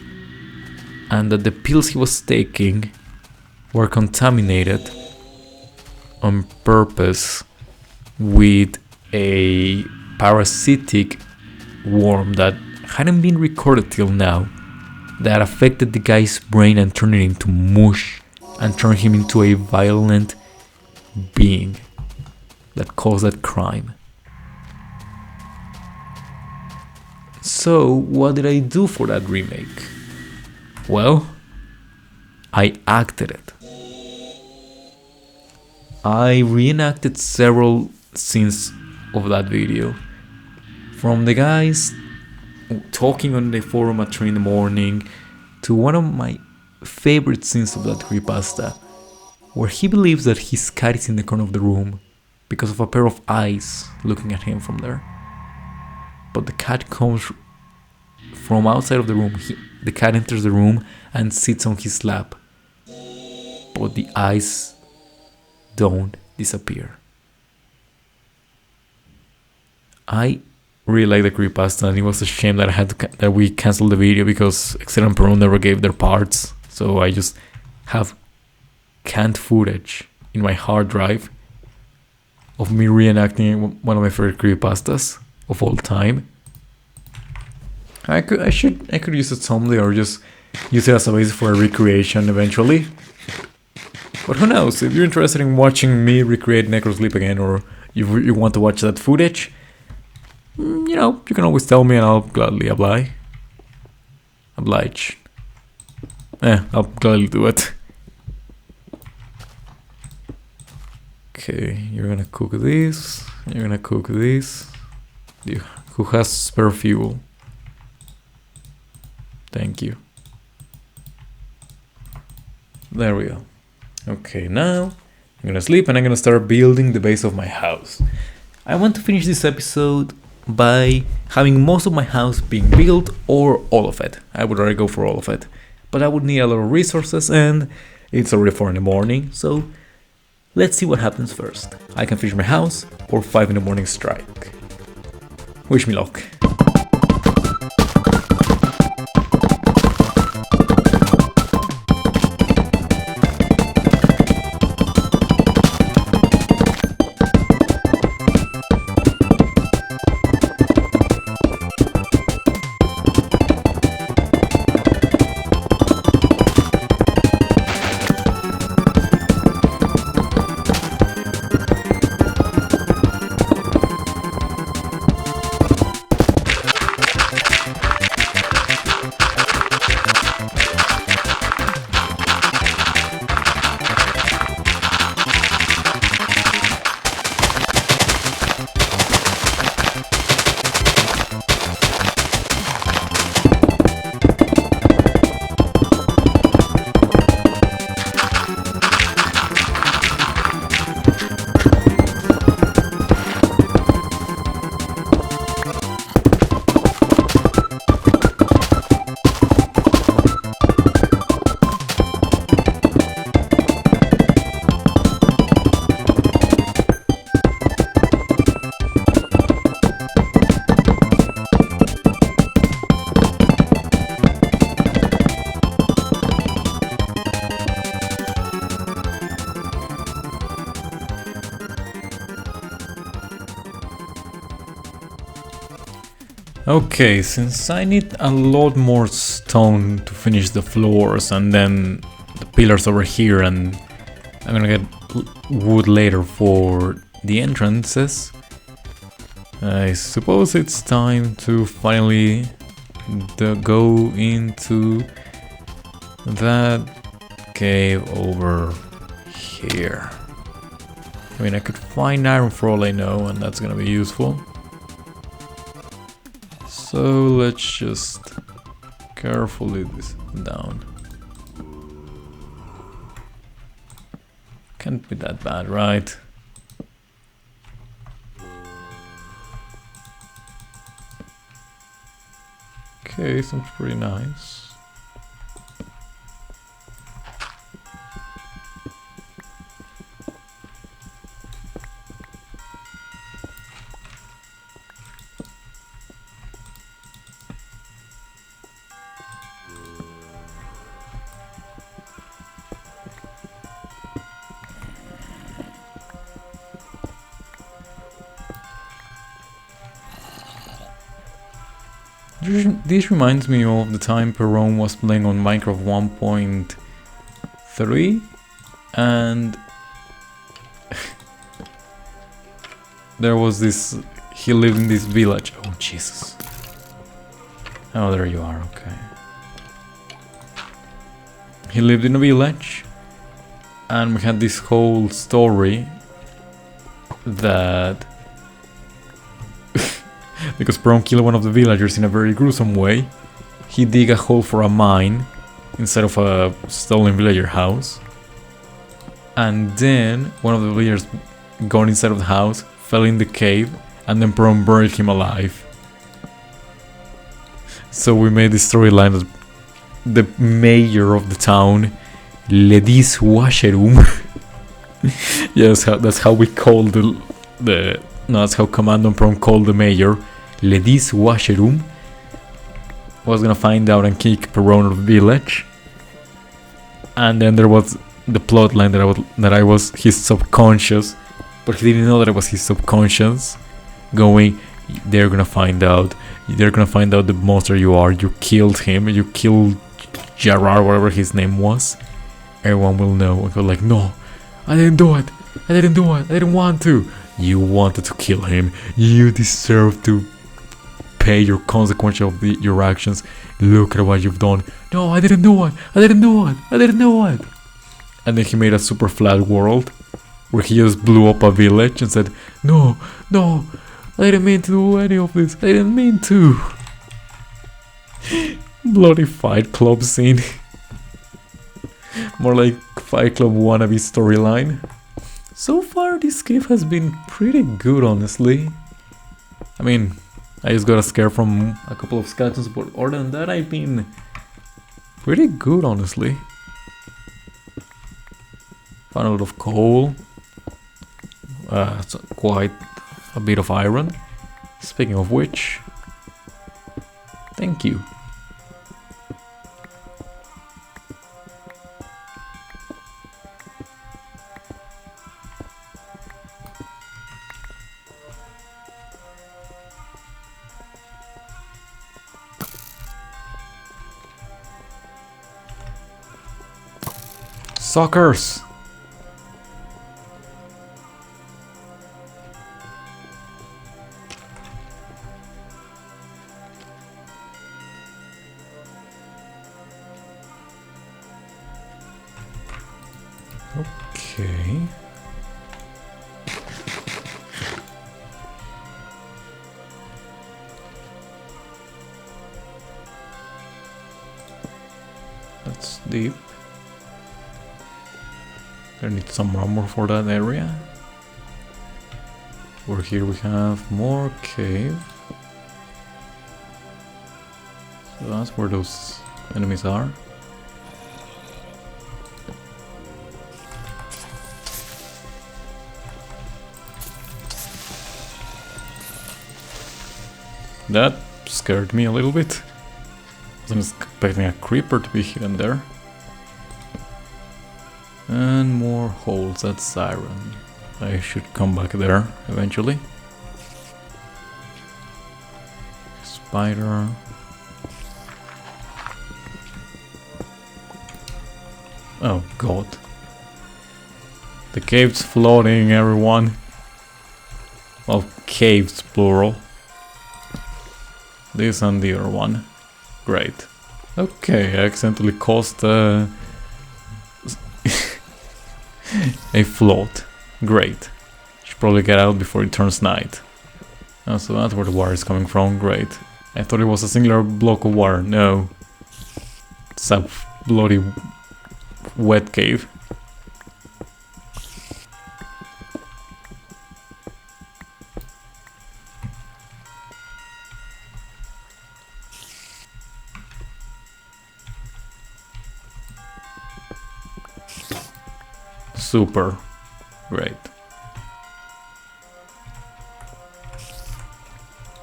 and that the pills he was taking were contaminated on purpose with a parasitic worm that hadn't been recorded till now, that affected the guy's brain and turned it into mush and turned him into a violent being that caused that crime. So what did I do for that remake? Well, I acted it. I reenacted several scenes of that video. From the guys talking on the forum at 3 in the morning to one of my favorite scenes of that creepypasta, where he believes that his cat is in the corner of the room because of a pair of eyes looking at him from there. But the cat comes from outside of the room. The cat enters the room and sits on his lap. But the eyes don't disappear. I really like the creepypasta, and it was a shame that that we canceled the video because xzoise and Perone never gave their parts. So I just have canned footage in my hard drive of me reenacting one of my favorite creepypastas of all time. I could use it someday, or just use it as a base for a recreation eventually. But who knows? If you're interested in watching me recreate Necrosleep again, or you want to watch that footage, you can always tell me and I'll gladly oblige. I'll gladly do it. Okay, you're gonna cook this. You're gonna cook this. Who has spare fuel? Thank you. There we go. Okay, now I'm gonna sleep and I'm gonna start building the base of my house. I want to finish this episode by having most of my house being built, or all of it. I would rather go for all of it, but I would need a lot of resources, and it's already 4 in the morning, so let's see what happens first. I can finish my house or 5 in the morning strike. Wish me luck. Okay, since I need a lot more stone to finish the floors and then the pillars over here, and I'm gonna get wood later for the entrances, I suppose it's time to finally go into that cave over here. I mean, I could find iron for all I know, and that's gonna be useful. So let's just carefully this down. Can't be that bad, right? Okay, seems pretty nice. This reminds me of the time Perron was playing on Minecraft 1.3 and there was this, he lived in this village. Oh Jesus. Oh, there you are, okay. He lived in a village and we had this whole story that because Perron killed one of the villagers in a very gruesome way, he dug a hole for a mine instead of a stolen villager house. And then one of the villagers got inside of the house, fell in the cave, and then Perron buried him alive. So we made this storyline that the mayor of the town, Ledis Washerum, yes, that's how we called no, that's how Commandant Perron called the mayor, Ledis Washerum, was gonna find out and kick Perron out of the village. And then there was the plotline that I was his subconscious, but he didn't know that it was his subconscious going, they're gonna find out the monster you are, you killed him, you killed Gerard, whatever his name was, everyone will know. And go like, no, I didn't do it, I didn't want to. You wanted to kill him, you deserve to pay your consequence of your actions. Look at what you've done. No, I didn't do it. And then he made a super flat world where he just blew up a village and said, no, I didn't mean to do any of this. I didn't mean to. Bloody Fight Club scene. More like Fight Club wannabe storyline. So far this cave has been pretty good, honestly. I mean, I just got a scare from a couple of skeletons, but other than that I've been pretty good, honestly. Found a lot of coal. Quite a bit of iron. Speaking of which, thank you. Suckers! Okay. That's deep. I need some armor for that area. Over here we have more cave. So that's where those enemies are. That scared me a little bit. Wasn't expecting a creeper to be hidden there. And more holes, that's iron. I should come back there eventually. Spider. Oh god. The cave's floating, everyone. Well, caves plural. This and the other one. Great. Okay, I accidentally caused a float. Great. Should probably get out before it turns night. Oh, so that's where the water is coming from. Great. I thought it was a singular block of water. No. It's a bloody wet cave. Super. Great.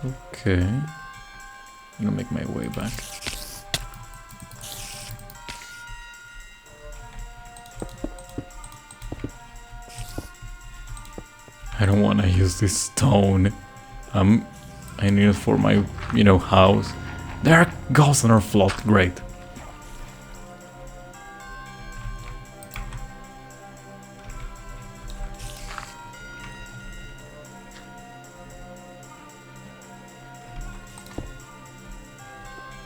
Okay. I'm gonna make my way back. I don't want to use this stone. I need it for my, house. There are ghosts on our float. Great.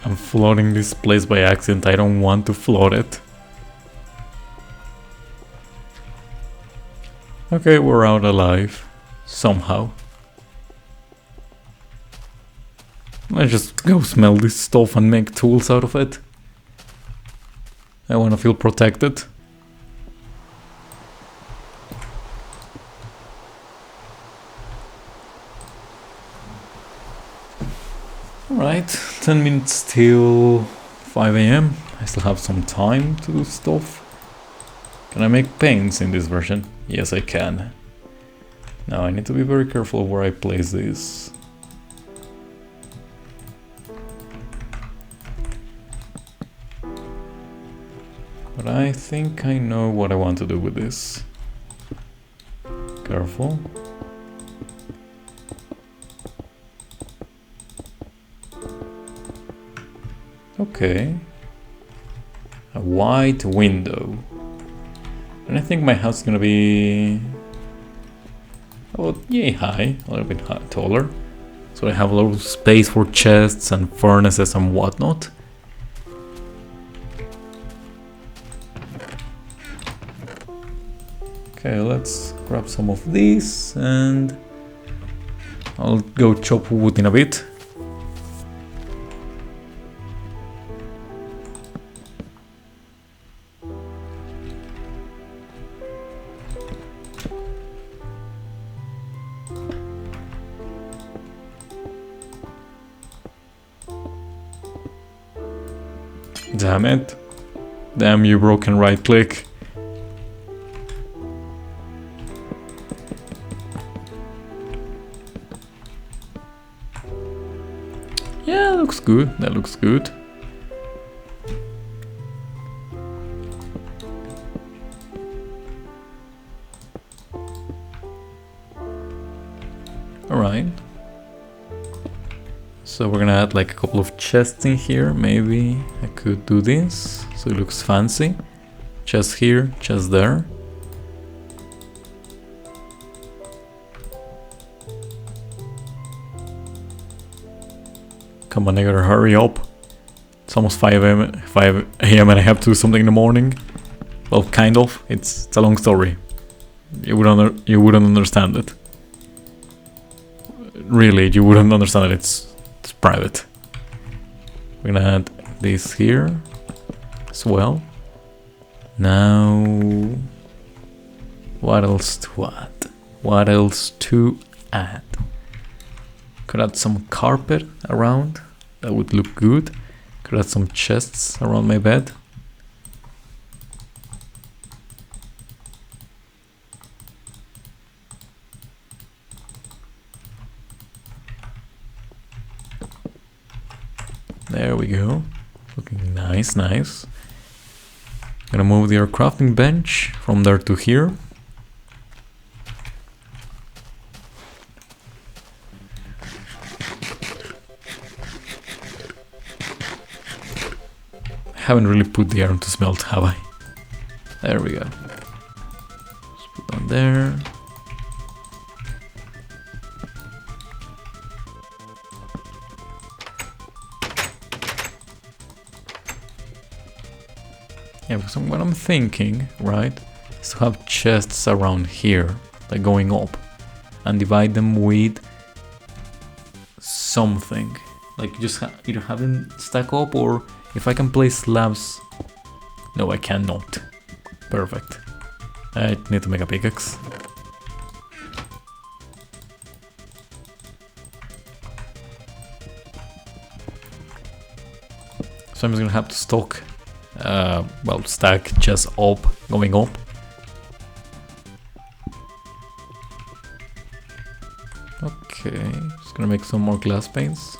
I'm floating this place by accident. I don't want to float it. Okay, we're out alive. Somehow. Let's just go smell this stuff and make tools out of it. I want to feel protected. Alright, 10 minutes till 5 AM. I still have some time to do stuff. Can I make paints in this version? Yes, I can. Now I need to be very careful where I place this. But I think I know what I want to do with this. Careful. Okay. A white window. And I think my house is gonna be about yay high, a little bit taller. So I have a lot of space for chests and furnaces and whatnot. Okay, let's grab some of these and I'll go chop wood in a bit. Damn it. Damn you, broken right click. Yeah, looks good. That looks good. Alright. So we're gonna add like a couple of chests in here. Maybe I could do this so it looks fancy. Chest here, chest there. Come on, I gotta hurry up. It's almost 5 AM, 5 AM and I have to do something in the morning. Well, kind of. It's a long story. You wouldn't understand it. Really, you wouldn't understand it. It's private. We're gonna add this here as well. Now, what else to add? What else to add? Could add some carpet around. That would look good. Could add some chests around my bed. There we go. Looking nice, nice. Gonna move the crafting bench from there to here. haven't really put the iron to smelt, have I? There we go. Let's put that there. Yeah, because what I'm thinking, right, is to have chests around here, like going up, and divide them with something. Like just either have them stack up, or if I can place slabs. No, I cannot. Perfect. I need to make a pickaxe. So I'm just gonna have to stock. Well, stack just up, going up. Okay, just gonna make some more glass panes.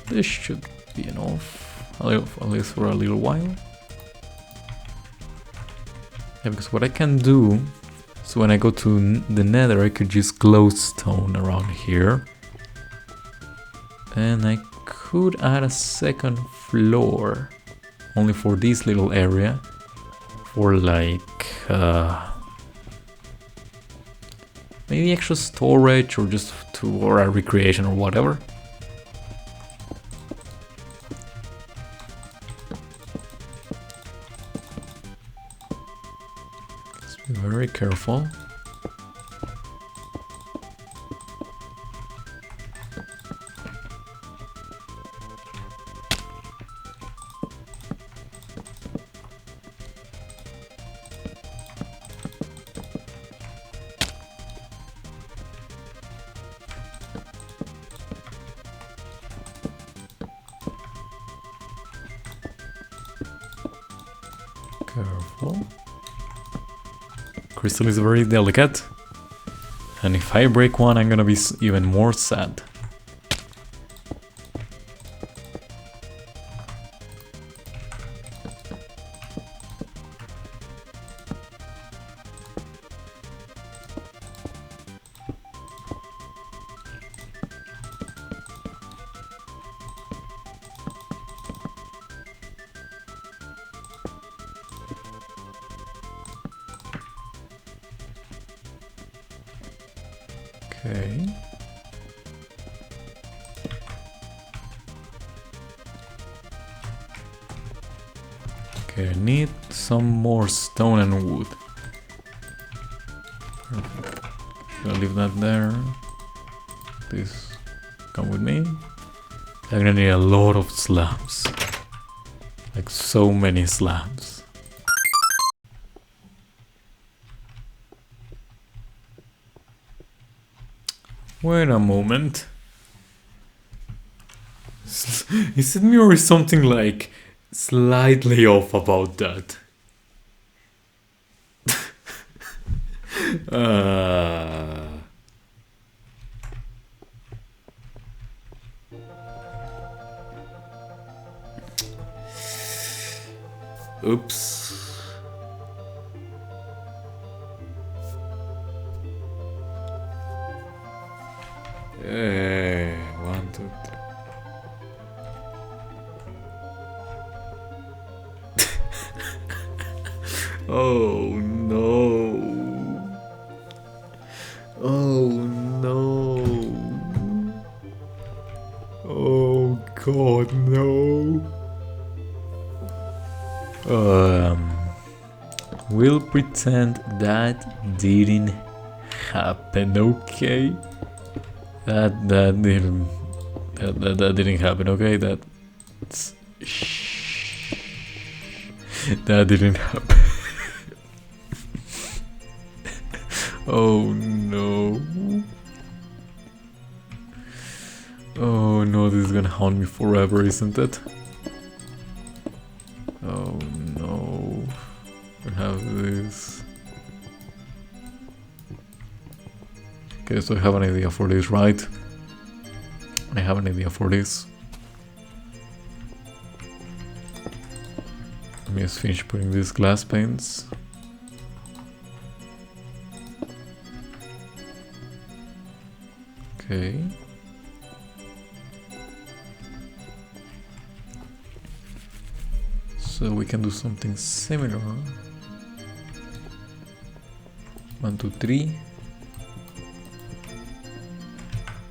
This should be enough, at least for a little while. Yeah, because what I can do, so when I go to the nether, I could use glowstone around here. And I could add a second floor, only for this little area, for like, maybe extra storage or just or a recreation or whatever. Be very careful. Careful. Crystal is very delicate, and if I break one, I'm gonna be even more sad. Okay. Okay, I need some more stone and wood. Perfect. I'll leave that there. Please come with me. I'm gonna need a lot of slabs. Like so many slabs. Wait a moment. Is it me or is something like slightly off about that? Oops. Hey, 1, 2, 3. Oh no. Oh no. Oh god, no. We'll pretend that didn't happen, okay? That didn't happen, okay? That didn't happen. Oh no. Oh no, this is gonna haunt me forever, isn't it? Oh no. We have this. Okay, so I have an idea for this, right? I have an idea for this. Let me just finish putting these glass panes. Okay. So we can do something similar. 1, 2, 3.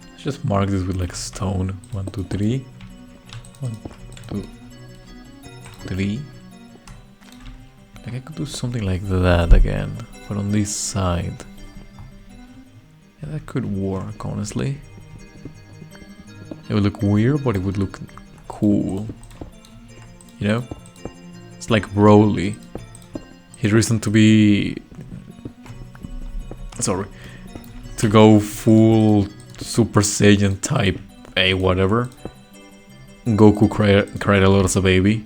Let's just mark this with like stone. 1, 2, 3. 1, 2, 3. Like I could do something like that again, but on this side. Yeah, that could work, honestly. It would look weird, but it would look cool. You know? It's like Broly. His reason to be... Sorry. To go full Super Saiyan type A whatever. Goku cried a lot as a baby.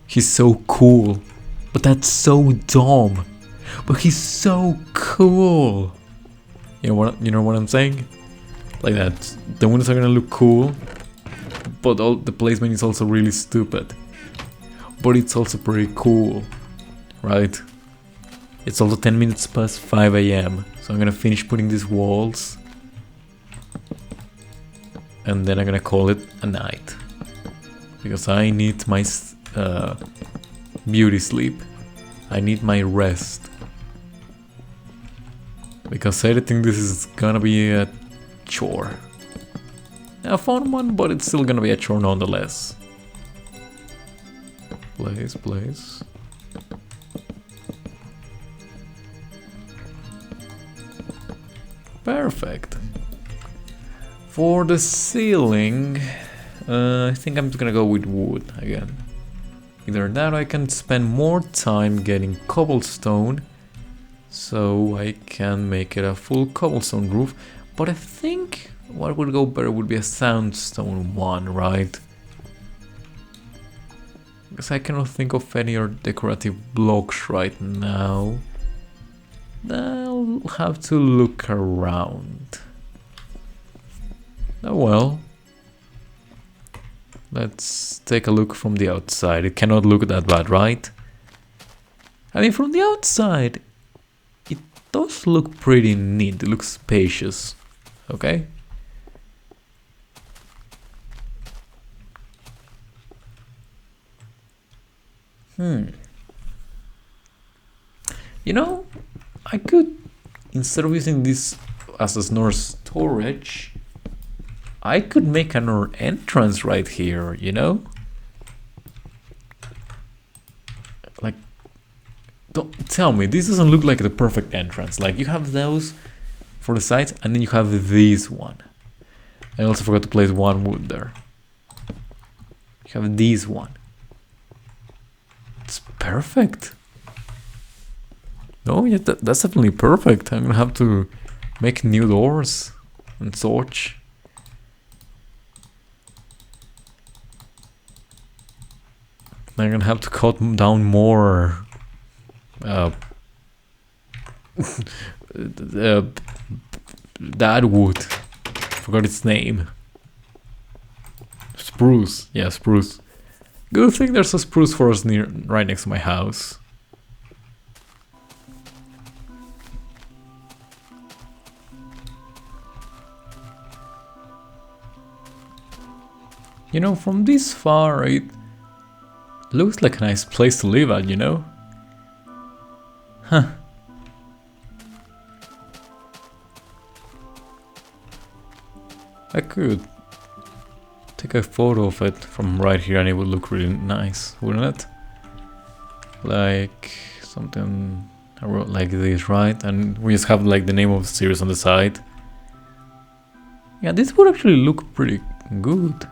He's so cool. But that's so dumb. But he's so cool. You know what I'm saying? Like that. The windows are gonna look cool, but all the placement is also really stupid. But it's also pretty cool, right? It's also 10 minutes past 5 AM, so I'm gonna finish putting these walls, and then I'm gonna call it a night, because I need my beauty sleep. I need my rest. Because editing this is gonna be a chore. A fun one, but it's still gonna be a chore nonetheless. Place. Perfect. For the ceiling, I think I'm just gonna go with wood again. Either that or I can spend more time getting cobblestone, so I can make it a full cobblestone roof. But I think what would go better would be a sandstone one, right? Because I cannot think of any other decorative blocks right now. I'll have to look around. Oh well. Let's take a look from the outside. It cannot look that bad, right? I mean, from the outside, it does look pretty neat. It looks spacious. Okay? You know, I could, instead of using this as a snore storage, I could make another entrance right here, you know? Like, don't tell me, this doesn't look like the perfect entrance. Like, you have those for the sides, and then you have this one. I also forgot to place one wood there. You have this one. It's perfect. No, yeah, that's definitely perfect. I'm gonna have to make new doors and such. I'm gonna have to cut down more that wood. Forgot its name. Spruce. Yeah, spruce. Good thing there's a spruce forest right next to my house. You know, from this far, it looks like a nice place to live at, you know? Huh. I could take a photo of it from right here and it would look really nice, wouldn't it? Like something I wrote like this, right? And we just have like the name of the series on the side. Yeah, this would actually look pretty good.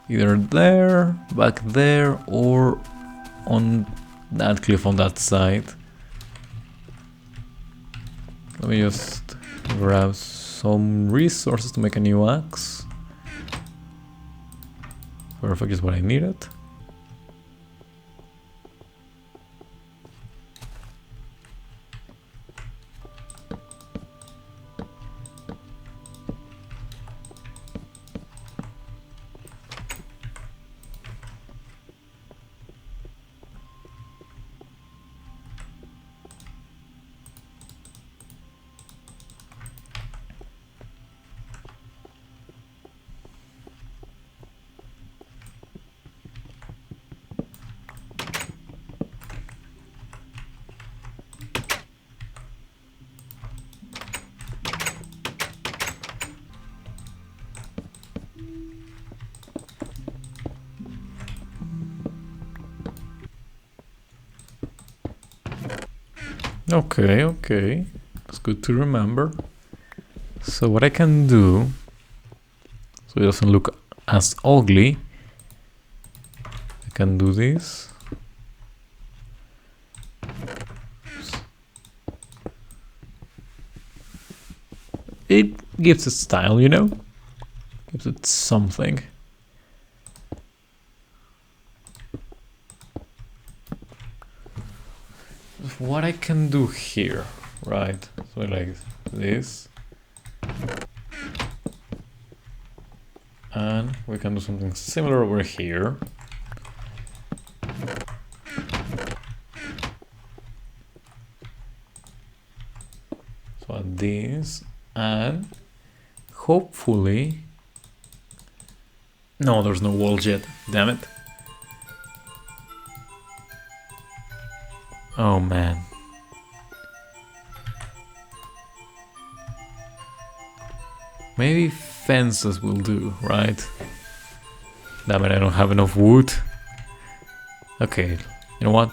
Either there, back there, or on that cliff on that side. Let me just grab some resources to make a new axe. Perfect is what I needed. Okay. It's good to remember. So what I can do, so it doesn't look as ugly, I can do this. It gives it style, you know? Gives it something. What I can do here, right? So like this. And we can do something similar over here. So add this, and hopefully... No, there's no walls yet, damn it. Oh man. Maybe fences will do, right? Damn it, I don't have enough wood. Okay, you know what?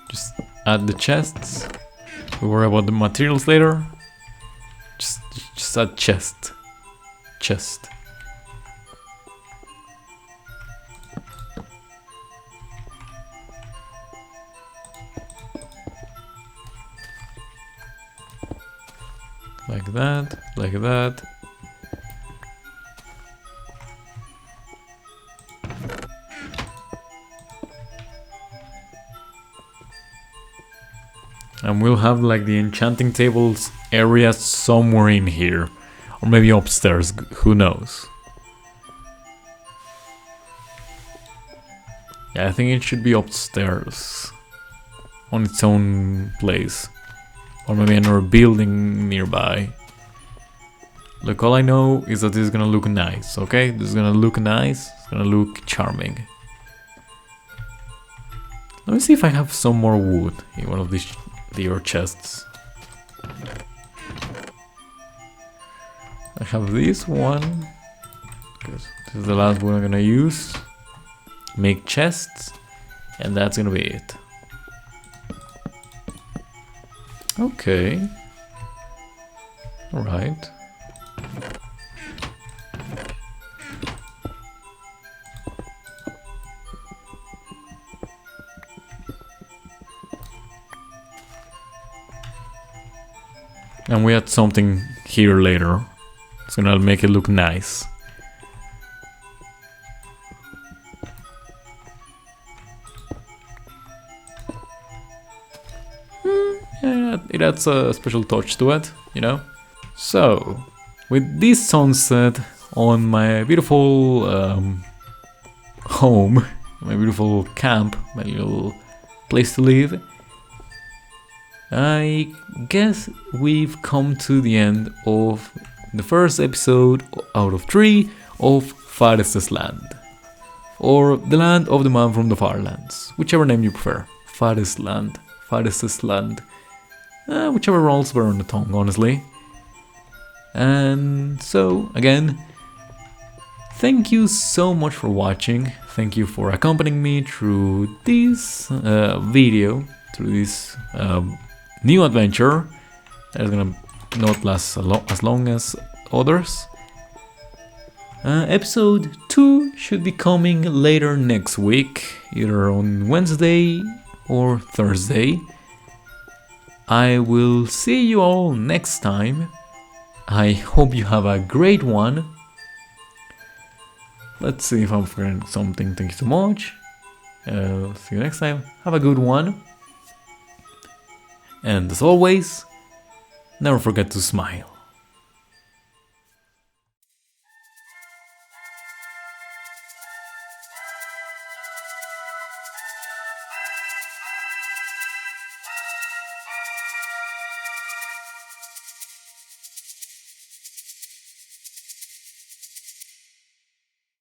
Just add the chests. We worry about the materials later. Just add chest. Like that, like that. And we'll have like the enchanting tables area somewhere in here. Or maybe upstairs, who knows. Yeah, I think it should be upstairs. On its own place. Or maybe another building nearby. Look, all I know is that this is gonna look nice, okay? This is gonna look nice, it's gonna look charming. Let me see if I have some more wood in one of these deer chests. I have this one, because this is the last one I'm gonna use. Make chests, and that's gonna be it. Okay. Alright. And we add something here later. It's gonna make it look nice. Yeah, it adds a special touch to it, you know? So, with this sunset on my beautiful home, my beautiful camp, my little place to live, I guess we've come to the end of the first episode out of 3 of Farthest Land. Or the land of the man from the far lands, whichever name you prefer. Farthest Land, Farthest Land. Whichever rolls were on the tongue, honestly. And so, again, thank you so much for watching. Thank you for accompanying me through this video, through this new adventure that is gonna not last as long as others. Episode 2 should be coming later next week, either on Wednesday or Thursday. I will see you all next time. I hope you have a great one. Let's see if I'm forgetting something. Thank you so much. See you next time. Have a good one. And as always, never forget to smile.